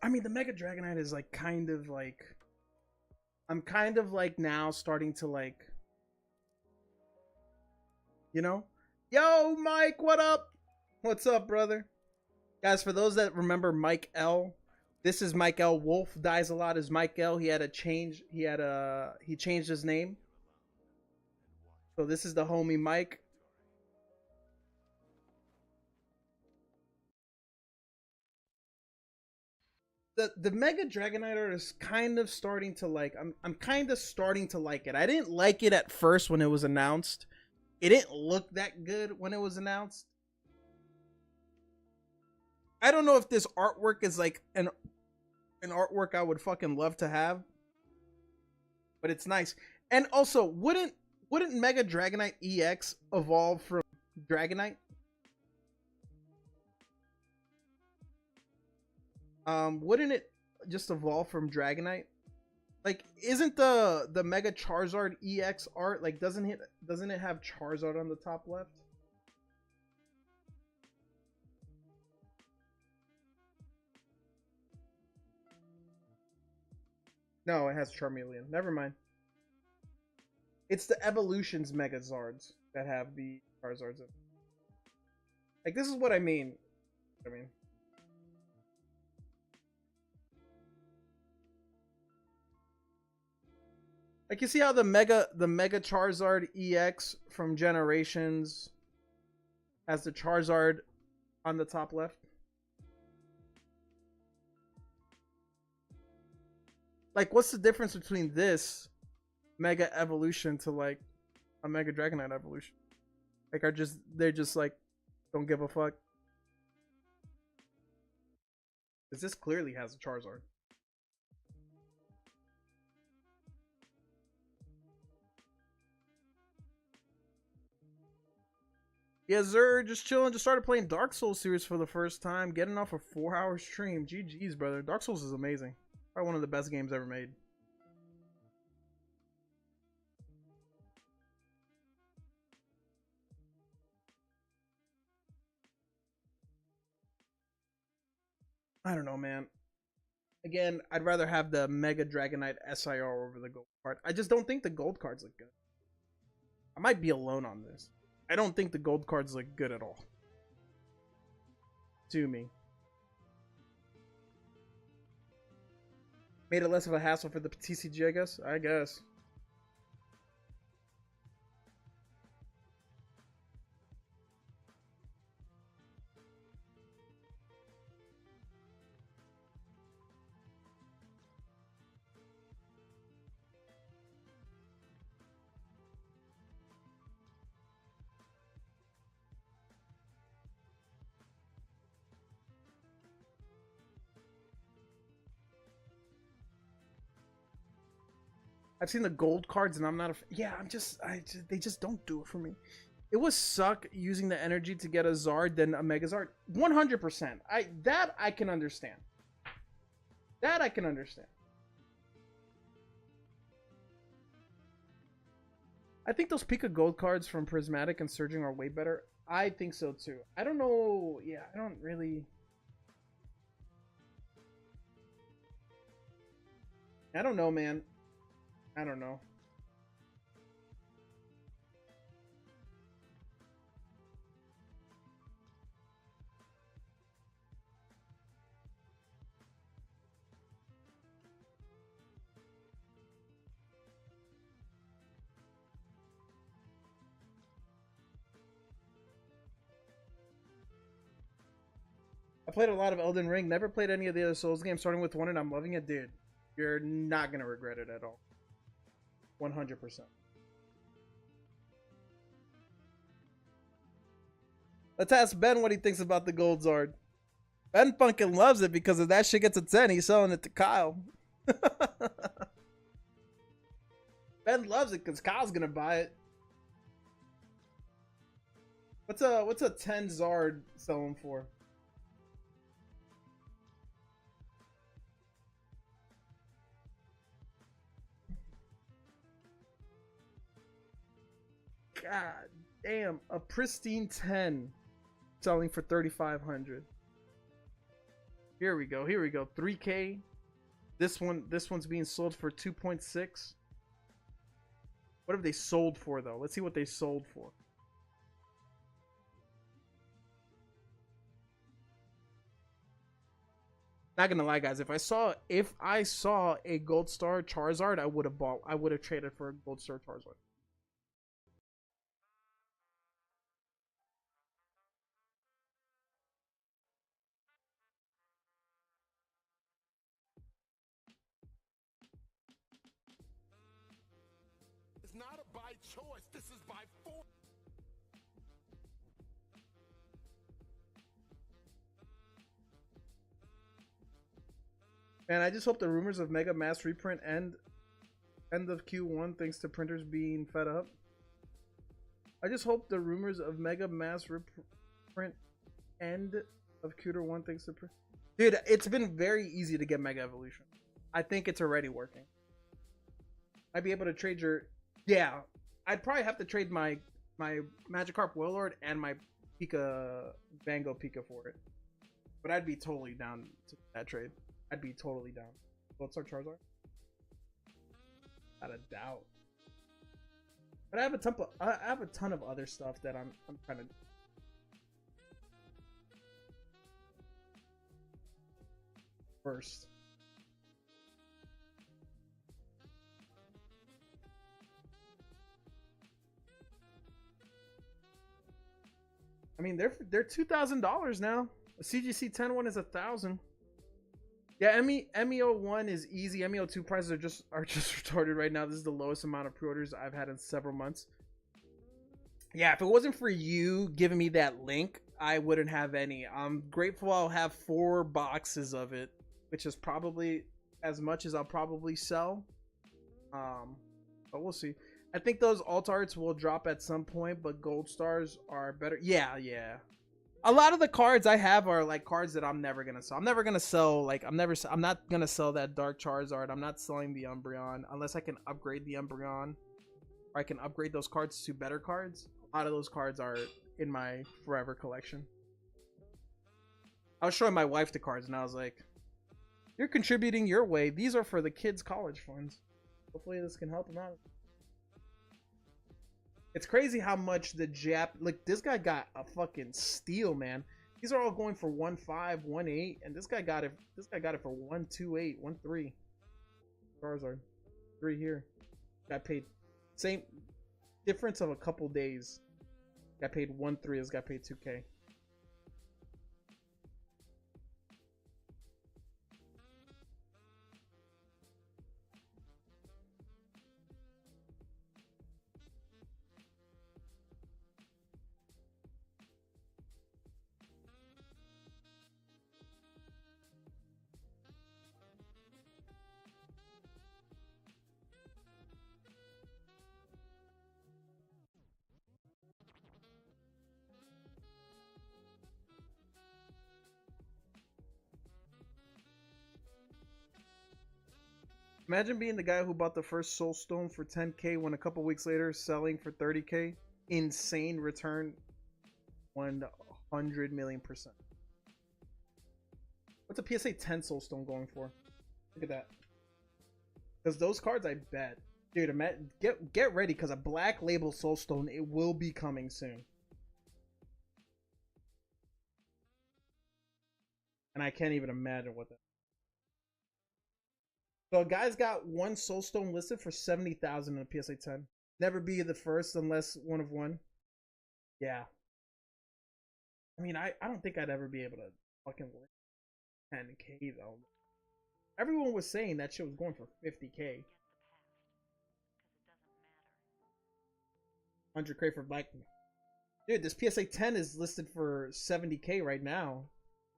I mean, the Mega Dragonite is like kind of like... I'm kind of like now starting to like... You know? Yo, Mike, what up? What's up, brother? Guys, for those that remember Mike L, this is Mike L. Wolf Dies a Lot as Mike L. He changed his name. So this is the homie Mike. The Mega Dragonite art is kind of starting to like... I'm kind of starting to like it. I didn't like it at first when it was announced. It didn't look that good when it was announced. I don't know if this artwork is like an artwork I would fucking love to have, but it's nice. And also, wouldn't Mega Dragonite EX evolve from Dragonite? Wouldn't it just evolve from Dragonite? Like, isn't the Mega Charizard EX art, like, doesn't it have Charizard on the top left? No, it has Charmeleon. Never mind. It's the Evolutions Megazards that have the Charizards in. Like, this is what I mean. Like, you see how the Mega Charizard EX from Generations has the Charizard on the top left? Like, what's the difference between this Mega Evolution to, like, a Mega Dragonite Evolution? Like, they're just like, don't give a fuck? Because this clearly has a Charizard. Yeah, Zer, just chilling. Just started playing Dark Souls series for the first time. Getting off a 4-hour stream. GG's, brother. Dark Souls is amazing. Probably one of the best games ever made. I don't know, man. Again, I'd rather have the Mega Dragonite SIR over the gold card. I just don't think the gold cards look good. I might be alone on this. I don't think the gold cards look good at all. To me. Made it less of a hassle for the TCG, I guess? I guess. I've seen the gold cards and I'm not a yeah, they just don't do it for me. It would suck using the energy to get a Zard than a Megazard. 100%. That I can understand. That I can understand. I think those Pika gold cards from Prismatic and Surging are way better. I think so too. I don't know. Yeah, I don't really. I don't know, man. I don't know. I played a lot of Elden Ring. Never played any of the other Souls games, starting with one, and I'm loving it, dude. You're not gonna regret it at all. 100%. Let's ask Ben what he thinks about the Gold Zard. Ben fucking loves it because if that shit gets a 10, he's selling it to Kyle. Ben loves it because Kyle's gonna buy it. What's a 10 Zard selling for? God damn, a pristine 10 selling for 3,500. Here we go. 3K. This one's being sold for 2.6. What have they sold for though? Let's see what they sold for. Not gonna lie, guys. If I saw a Gold Star Charizard, I would have traded for a Gold Star Charizard. It's not a by choice. This is by force. And I just hope the rumors of mega mass reprint end of Q1 thanks to printers being fed up. I just hope the rumors of mega mass reprint end of Q1 thanks to print. Dude, it's been very easy to get Mega Evolution. I think it's already working. I'd be able to trade your... Yeah, I'd probably have to trade my Magikarp Warlord and my Pika Vango Pika for it. But I'd be totally down to that trade. I'd be totally down. What's our Charizard? Without a doubt. But I have a ton of other stuff that I'm trying to... First. I mean, they're $2,000 now. A CGC 10 one is $1,000. Yeah, MEO1 is easy. MEO2 prices are just retarded right now. This is the lowest amount of pre-orders I've had in several months. Yeah, if it wasn't for you giving me that link, I wouldn't have any. I'm grateful I'll have 4 boxes of it, which is probably as much as I'll probably sell. But we'll see. I think those alt arts will drop at some point, but gold stars are better. Yeah. A lot of the cards I have are like cards that I'm never gonna sell. I'm never gonna sell, like, I'm not gonna sell that Dark Charizard. I'm not selling the Umbreon unless I can upgrade the Umbreon, or I can upgrade those cards to better cards. A lot of those cards are in my forever collection. I was showing my wife the cards and I was like, "You're contributing your way. These are for the kids' college funds. Hopefully this can help them out." It's crazy how much the like, this guy got a fucking steal, man. These are all going for 1.5, 1.8, and this guy got it for 1.28, 1.3. Charizard. 3 here. Got paid same difference of a couple days. Got paid 1.3, this guy paid 2K. Imagine being the guy who bought the first Soul Stone for 10K when a couple weeks later selling for 30K. Insane return. 100 million%. What's a PSA 10 Soul Stone going for? Look at that. Because those cards, I bet. Dude, get ready, because a Black Label Soul Stone, it will be coming soon. And I can't even imagine what that. So a guy's got one Soul Stone listed for 70,000 in a PSA 10. Never be the first unless one of one. Yeah. I mean, I don't think I'd ever be able to fucking work 10K though. Everyone was saying that shit was going for 50K. 100K for Black. Dude, this PSA 10 is listed for 70K right now.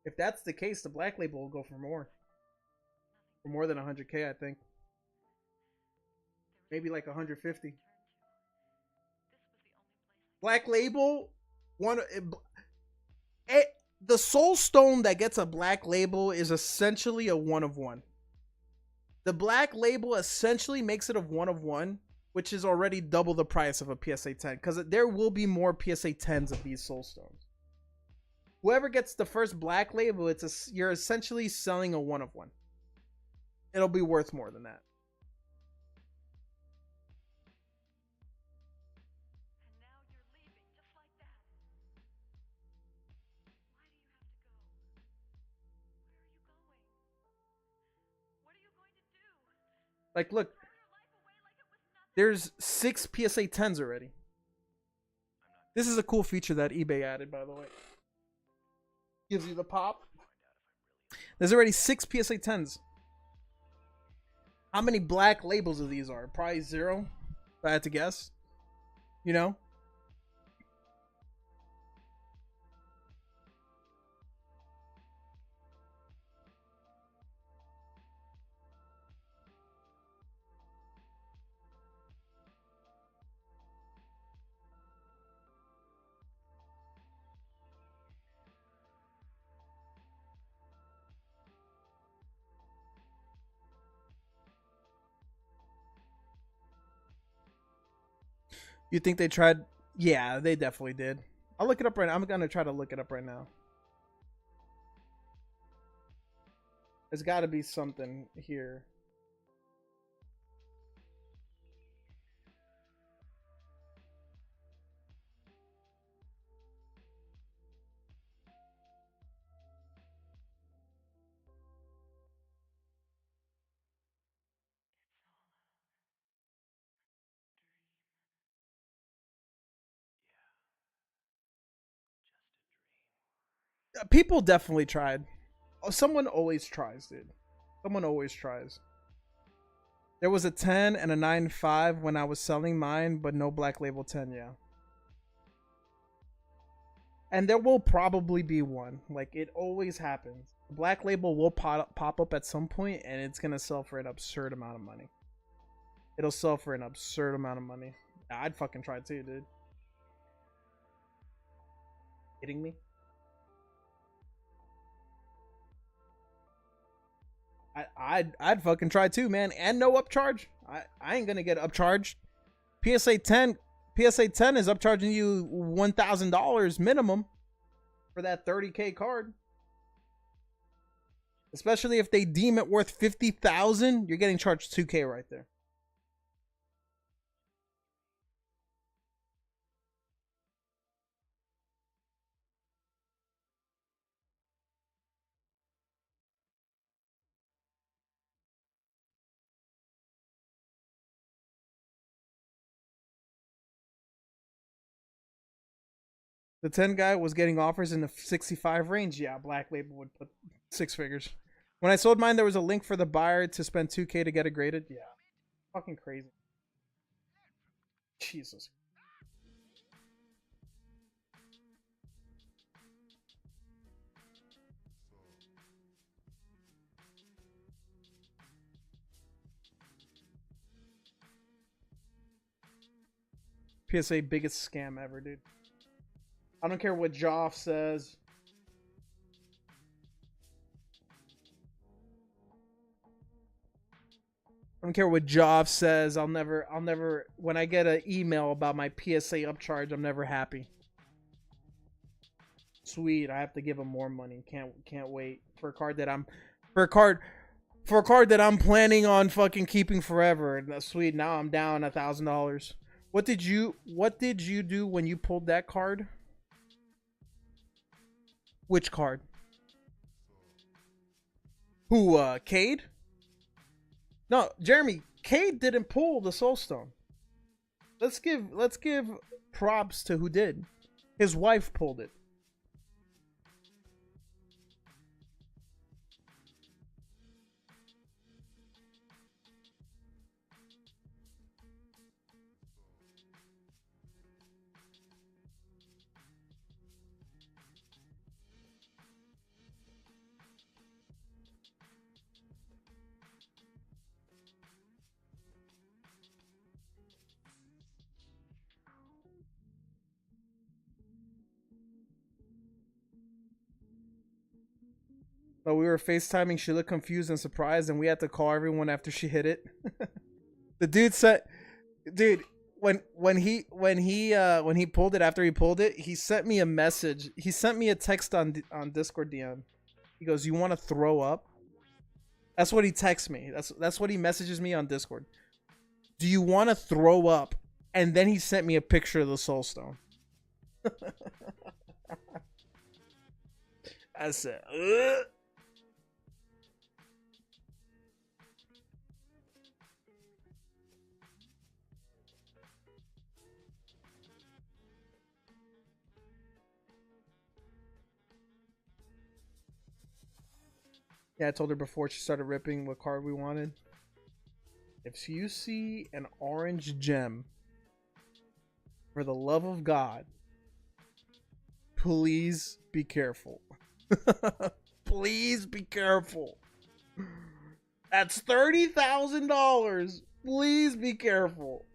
If that's the case, the Black Label will go for more. For more than 100K, I think. Maybe like 150. Black Label, the Soul Stone that gets a Black Label is essentially a 1 of 1. The Black Label essentially makes it a 1 of 1, which is already double the price of a PSA 10, because there will be more PSA 10s of these Soul Stones. Whoever gets the first Black Label, you're essentially selling a 1 of 1. It'll be worth more than that. And now you're leaving just like that. Why do you have to go? Where are you going? What are you going to do? Like, look, Throw your life away like it was nothing. there's 6 PSA 10s already. This is a cool feature that eBay added, by the way. Gives you the pop. There's already 6 PSA 10s. How many Black Labels of these are? Probably 0, if I had to guess. You know? You think they tried? Yeah, they definitely did. I'll look it up right now. I'm gonna try to look it up right now. There's got to be something here. People definitely tried. Someone always tries, dude. Someone always tries. There was a 10 and a 9.5 when I was selling mine, but no black label 10, yeah. And there will probably be one. Like, it always happens. Black label will pop up at some point, and it's going to sell for an absurd amount of money. It'll sell for an absurd amount of money. I'd fucking try too, dude. Kidding me? I'd fucking try too, man. And no upcharge. I ain't gonna get upcharged. PSA 10 is upcharging you $1,000 minimum for that 30K card. Especially if they deem it worth 50,000, you're getting charged 2K right there. The 10 guy was getting offers in the 65 range. Yeah, Black Label would put 6 figures. When I sold mine, there was a link for the buyer to spend 2K to get it graded. Yeah. Fucking crazy. Jesus. PSA biggest scam ever, dude. I don't care what Joff says. I don't care what Joff says. I'll never when I get an email about my PSA upcharge, I'm never happy. Sweet, I have to give him more money. Can't wait for a card that I'm planning on fucking keeping forever. And that's sweet. Now I'm down $1,000. What did you do when you pulled that card? Which card? Who, Cade? No, Jeremy, Cade didn't pull the Soul Stone. Let's give props to who did. His wife pulled it. But we were FaceTiming, she looked confused and surprised, and we had to call everyone after she hit it. The dude said, dude, when he pulled it, after he pulled it, he sent me a message. He sent me a text on Discord DM. He goes, "You want to throw up?" That's what he texts me. That's what he messages me on Discord. "Do you want to throw up?" And then he sent me a picture of the Soul Stone. I said, ugh. Yeah, I told her before she started ripping what card we wanted. If you see an orange gem, for the love of God, please be careful. Please be careful. That's $30,000. Please be careful.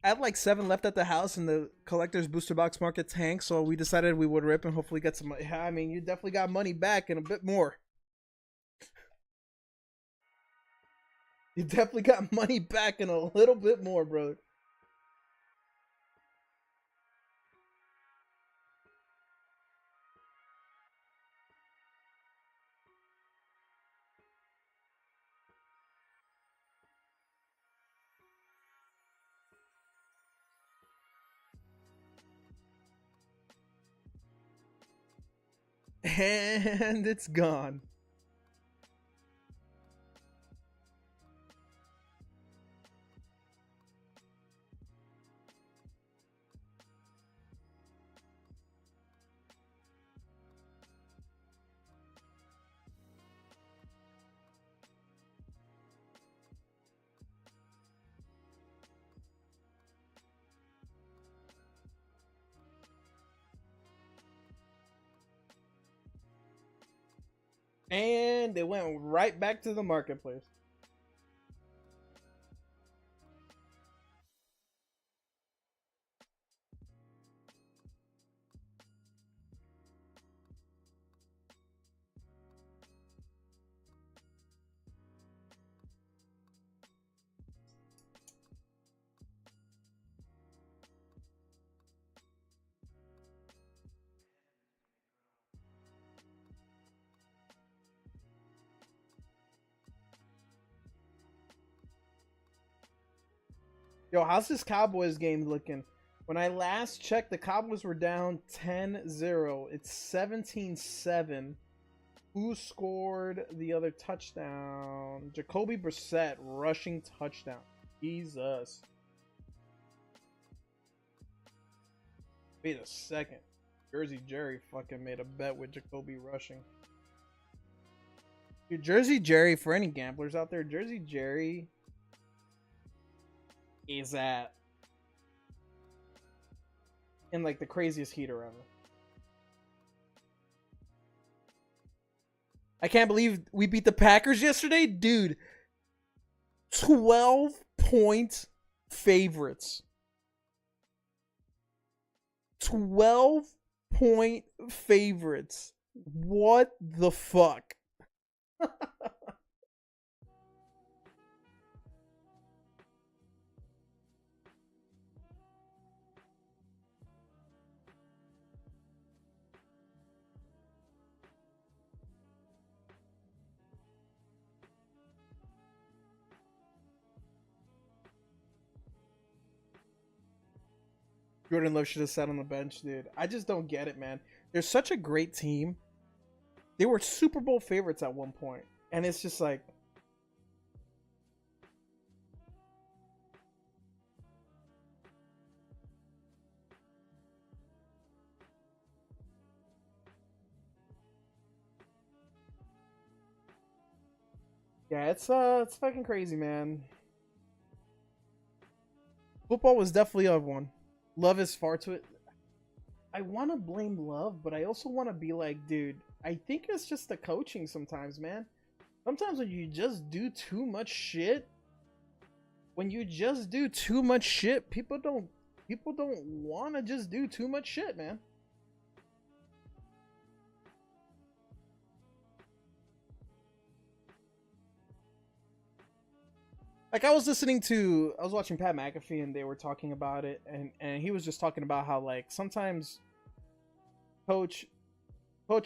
I had like 7 left at the house, and the collector's booster box market tanked, so we decided we would rip and hopefully get some money. I mean, you definitely got money back and a bit more. You definitely got money back and a little bit more, brother. And it's gone. And it went right back to the marketplace. Yo, how's this Cowboys game looking? When I last checked, the Cowboys were down 10-0. It's 17-7. Who scored the other touchdown? Jacoby Brissett, rushing touchdown. Jesus. Wait a second. Jersey Jerry fucking made a bet with Jacoby rushing. Dude, Jersey Jerry, for any gamblers out there, Jersey Jerry is at in like the craziest heater ever. I can't believe we beat the Packers yesterday, dude. 12-point favorites. 12-point favorites. What the fuck? Jordan Love should have sat on the bench, dude. I just don't get it, man. They're such a great team. They were Super Bowl favorites at one point, and it's just like, yeah, it's fucking crazy, man. Football was definitely a one. Love is far too it. I want to blame Love, but I also want to be like, dude, I think it's just the coaching sometimes, man. Sometimes when you just do too much shit, people don't want to just do too much shit, man. Like I was watching Pat McAfee and they were talking about it, and he was just talking about how like sometimes coach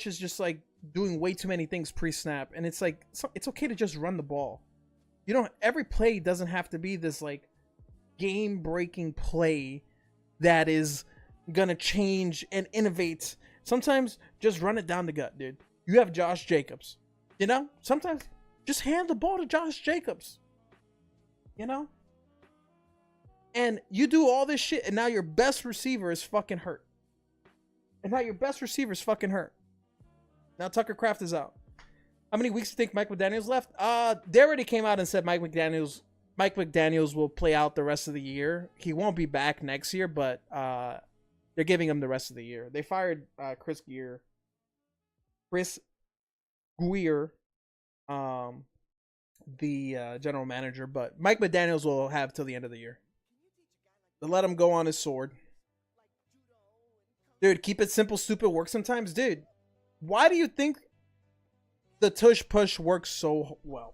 is just like doing way too many things pre-snap, and it's like it's okay to just run the ball. You don't every play doesn't have to be this like game-breaking play that is gonna change and innovate. Sometimes just run it down the gut, dude. You have Josh Jacobs. You know? Sometimes just hand the ball to Josh Jacobs. You know? And you do all this shit, and now your best receiver is fucking hurt. Now Tucker Kraft is out. How many weeks do you think Mike McDaniels left? They already came out and said Mike McDaniels will play out the rest of the year. He won't be back next year, but they're giving him the rest of the year. They fired Chris Greer, the general manager, but Mike McDaniels will have till the end of the year. To let him go on his sword. Dude, keep it simple, stupid works sometimes. Dude, why do you think the tush push works so well?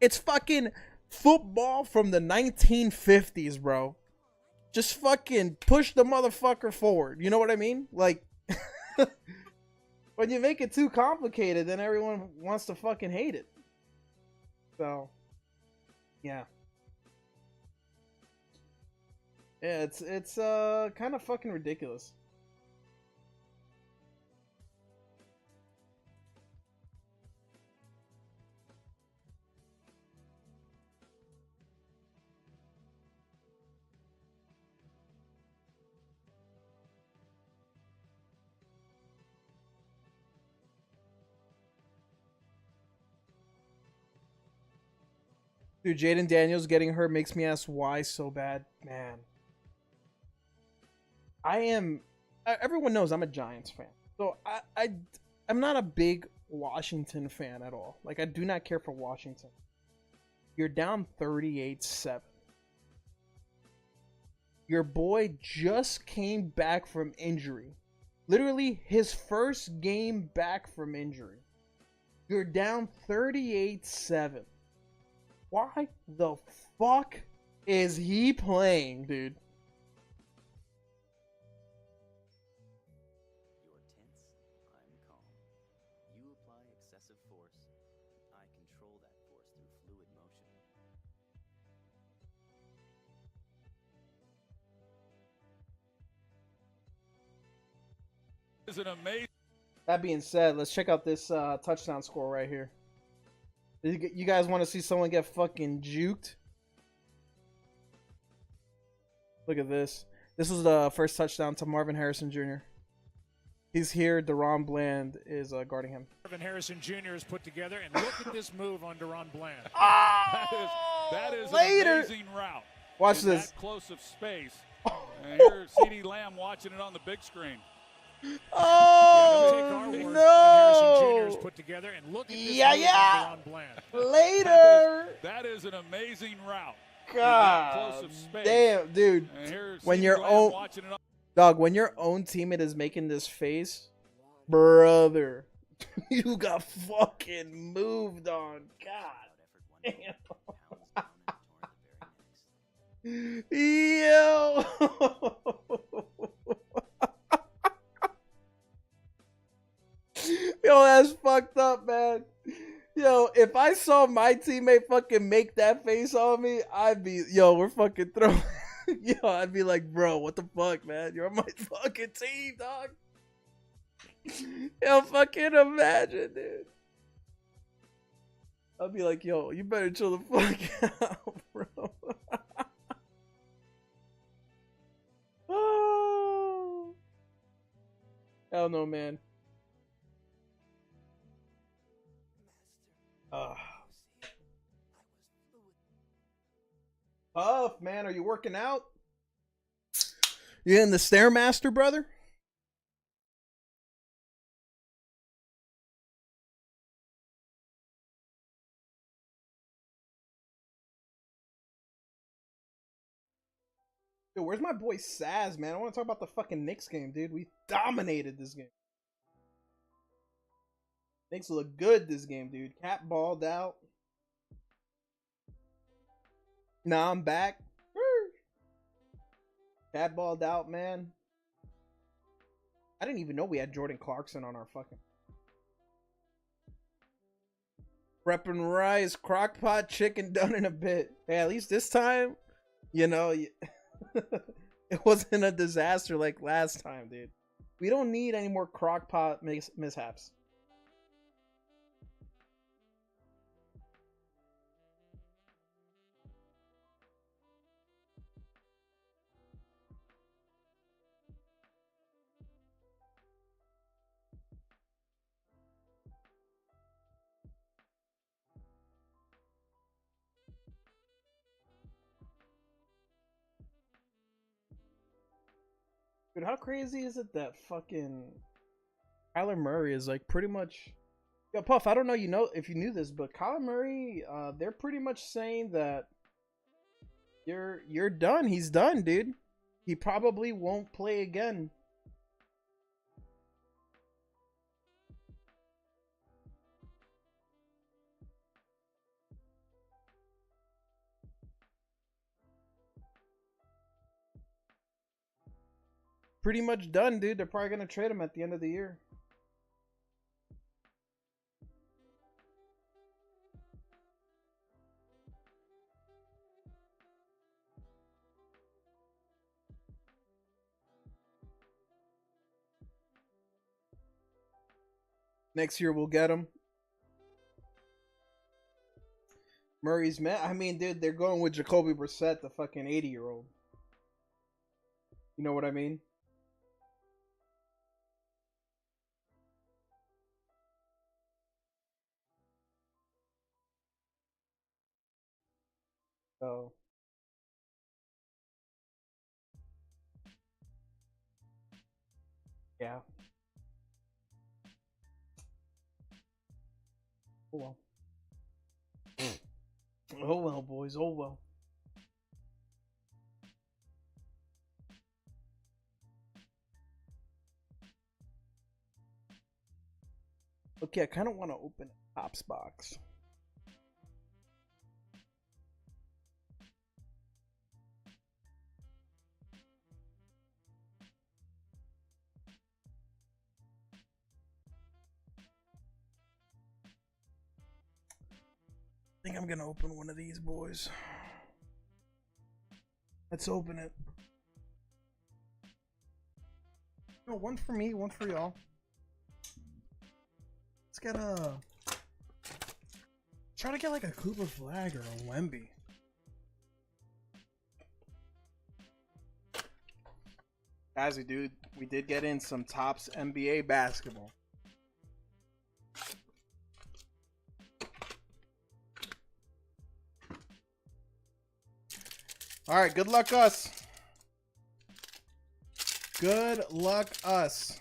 It's fucking football from the 1950s, bro. Just fucking push the motherfucker forward. You know what I mean? Like, when you make it too complicated, then everyone wants to fucking hate it. So, yeah. Yeah, it's kind of fucking ridiculous. Dude, Jaden Daniels getting hurt makes me ask why so bad, man. Everyone knows I'm a Giants fan. So I'm not a big Washington fan at all. Like, I do not care for Washington. You're down 38-7. Your boy just came back from injury. Literally his first game back from injury. You're down 38-7. Why the fuck is he playing, dude? You're tense, I'm calm. You apply excessive force. I control that force through fluid motion. Is an amazing. That being said, let's check out this touchdown score right here. You guys want to see someone get fucking juked? Look at this. This was the first touchdown to Marvin Harrison Jr. He's here. Deron Bland is guarding him. Marvin Harrison Jr. is put together, and look at this move on Deron Bland. That is later. An amazing route. Watch in this. That close of space. And here's CeeDee Lamb watching it on the big screen. Oh no! Harrison Jr. is put together, and look at this Yeah, move yeah. on Deron Bland. Later. That is an amazing route. God Close of space. damn, dude. And here's When CeeDee your Lamb own watching it on. dog, when your own teammate is making this face, brother, you got fucking moved on. God damn. Yo. Yo, that's fucked up, man. Yo, if I saw my teammate fucking make that face on me, I'd be, yo, we're fucking throwing. Yo, I'd be like, bro, what the fuck, man? You're on my fucking team, dog. Yo, fucking imagine, dude. I'd be like, yo, you better chill the fuck out, bro. Oh. Hell no, man. Tough, man. Are you working out? You in the Stairmaster, brother? Dude, where's my boy Saz, man? I want to talk about the fucking Knicks game, dude. We dominated this game. Knicks look good this game, dude. Cat balled out. Nah, I'm back. Cat balled out, man. I didn't even know we had Jordan Clarkson on our fucking... Prep and rice, crockpot chicken done in a bit. Hey, at least this time, you know, it wasn't a disaster like last time, dude. We don't need any more crockpot mishaps. Dude, how crazy is it that fucking Kyler Murray is like pretty much... Yo, Puff, I don't know, if you knew this, but Kyler Murray, they're pretty much saying that, You're done. He's done, dude. He probably won't play again. Pretty much done, dude. They're probably gonna trade him at the end of the year. Next year we'll get him. Murray's man. I mean, dude, they're going with Jacoby Brissett, the fucking 80-year-old. You know what I mean? So yeah. Oh well. Oh well, boys. Oh well. Okay, I kind of want to open a Topps box. I think I'm gonna open one of these boys. Let's open it. No, one for me, one for y'all. Let's get a. Try to get like a Cooper Flag or a Wemby. Guys, we did get in some Topps NBA basketball. All right, good luck us. Good luck us.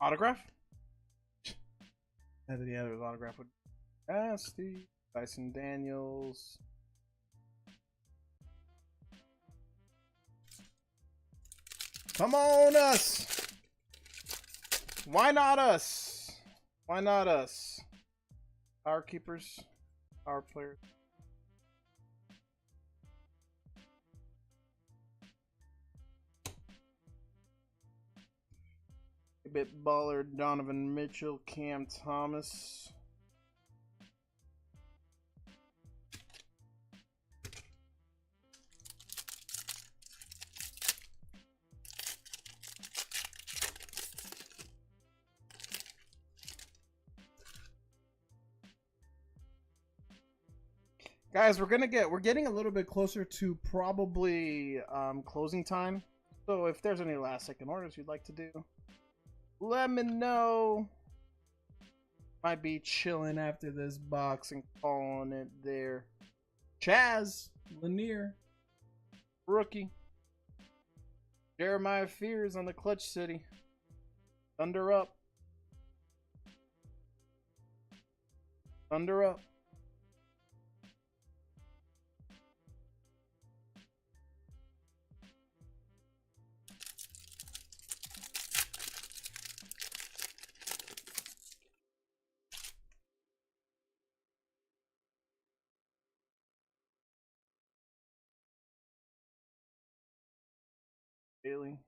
Autograph? Yeah, the other autograph would be nasty. Dyson Daniels. Come on, us. Why not us? Why not us? Our keepers, our players. A bit baller, Donovan Mitchell, Cam Thomas. Guys, we're getting a little bit closer to probably closing time. So if there's any last second orders you'd like to do, let me know. Might be chilling after this box and calling it there. Chaz, Lanier, rookie. Jeremiah Fears on the Clutch City. Thunder up. Thunder up. Daily.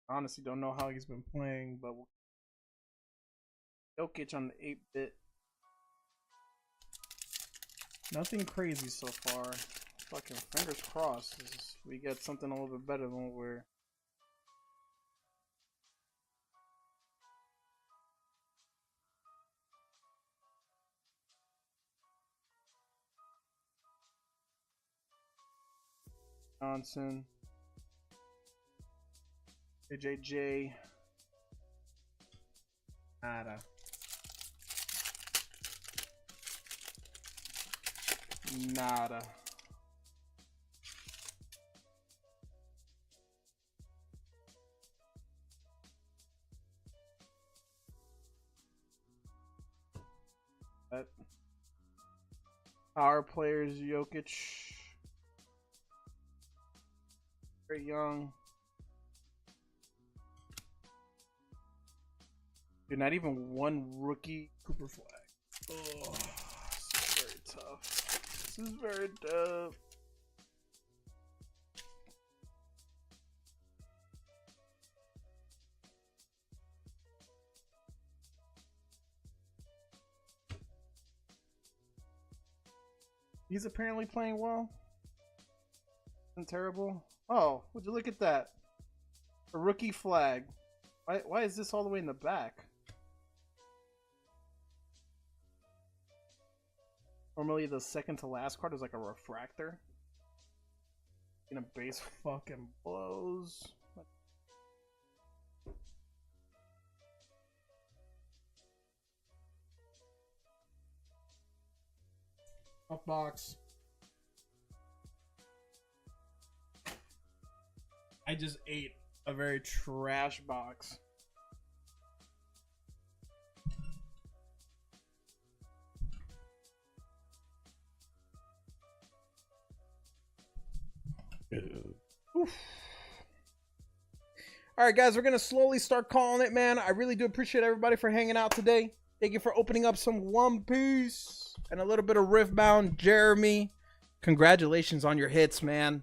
Honestly, don't know how he's been playing, but Jokic on the 8-bit. Nothing crazy so far. Fucking fingers crossed. We get something a little bit better than what we're. Johnson. JJJ. Nada. Nada. That power players, Jokic, very young. Dude, not even one rookie Cooper flag. Oh, this is very tough. This is very tough. He's apparently playing well. Isn't terrible. Oh, would you look at that? A rookie flag. Why is this all the way in the back? Normally the second to last card is like a refractor. And a base fucking blows. Up box. I just ate a very trash box. Oof. All right, guys, we're gonna slowly start calling it, man. I really do appreciate everybody for hanging out today. Thank you for opening up some One Piece and a little bit of Riftbound. Jeremy, congratulations on your hits, man.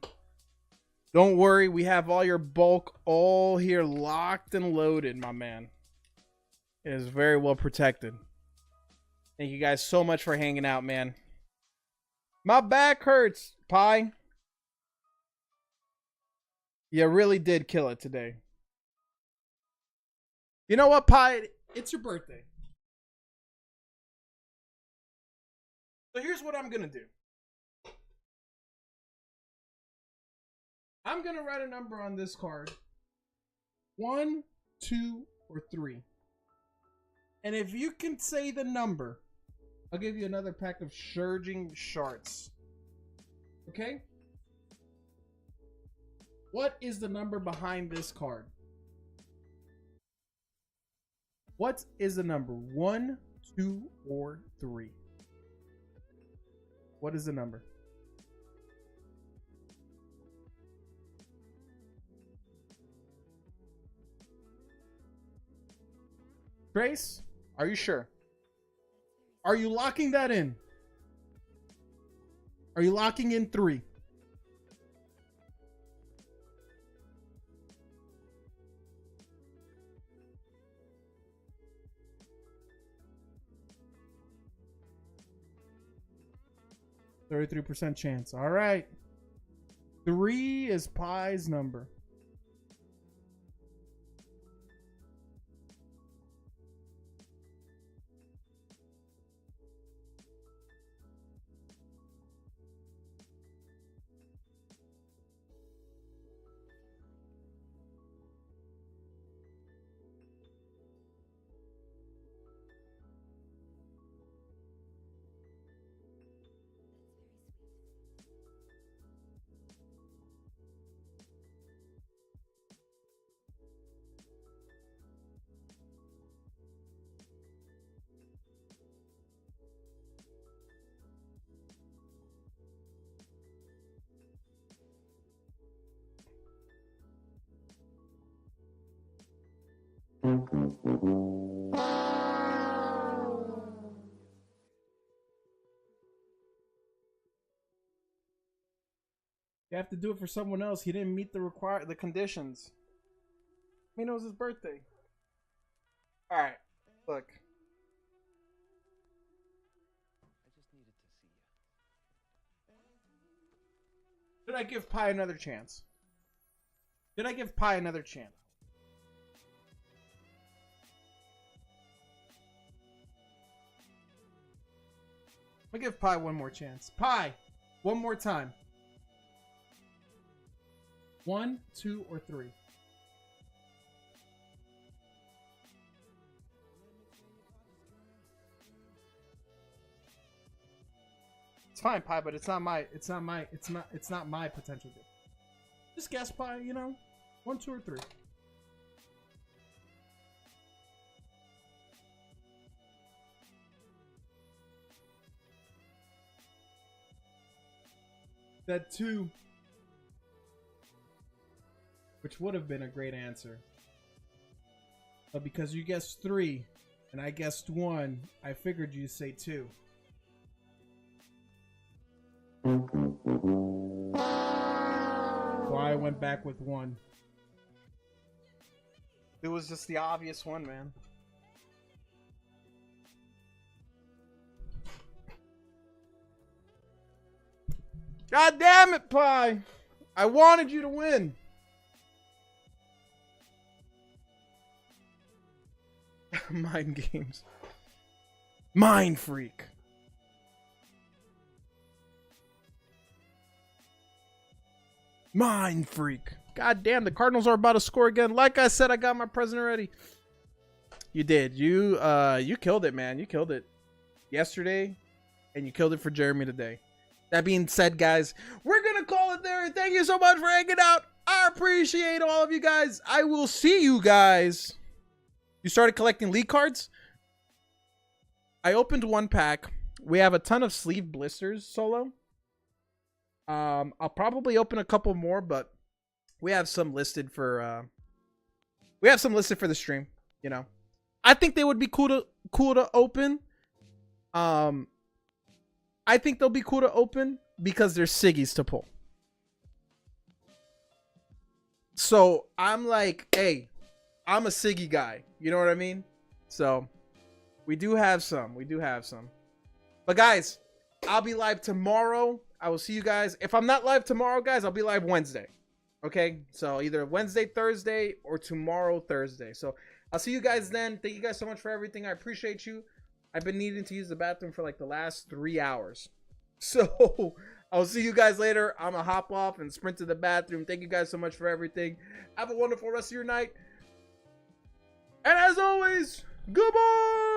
Don't worry, we have all your bulk all here locked and loaded, my man. It is very well protected. Thank you guys so much for hanging out, man. My back hurts, Pie. You really did kill it today. You know what, Pie? It's your birthday. So here's what I'm gonna do. I'm gonna write a number on this card. 1, 2, or 3. And if you can say the number, I'll give you another pack of Surging Shards. Okay? What is the number behind this card? What is the number? 1, 2, or 3? What is the number? Trace, are you sure? Are you locking that in? Are you locking in 3? %33% chance. All right. 3 is Pie's number. You have to do it for someone else. He didn't meet the conditions. I mean, it was his birthday. All right, look. Did I give Pie another chance? Did I give Pie another chance? I'm gonna give Pie one more chance. Pie, one more time. 1, 2, or 3. fine, Pie, but it's not my potential gift. Just guess, Pie, you know? 1, 2, or 3. That 2. Which would have been a great answer. But because you guessed 3 and I guessed 1, I figured you'd say 2. So I went back with 1. It was just the obvious one, man. God damn it, Pie! I wanted you to win. Mind games. Mind freak. Mind freak. God damn, the Cardinals are about to score again. Like I said, I got my present already. You did. You killed it, man. You killed it yesterday, and you killed it for Jeremy today. That being said, guys, we're gonna call it there. Thank you so much for hanging out. I appreciate all of you guys. I will see you guys. You started collecting league cards? I opened 1 pack. We have a ton of sleeve blisters solo. I'll probably open a couple more, but we have some listed for the stream, you know. I think they would be cool to open. I think they'll be cool to open because they're Siggies to pull. So I'm like, hey, I'm a Siggy guy. You know what I mean? So we do have some. But guys, I'll be live tomorrow. I will see you guys. If I'm not live tomorrow, guys, I'll be live Wednesday. Okay? So either Wednesday, Thursday, or tomorrow, Thursday. So I'll see you guys then. Thank you guys so much for everything. I appreciate you. I've been needing to use the bathroom for like the last 3 hours. So I'll see you guys later. I'm going to hop off and sprint to the bathroom. Thank you guys so much for everything. Have a wonderful rest of your night. And as always, goodbye.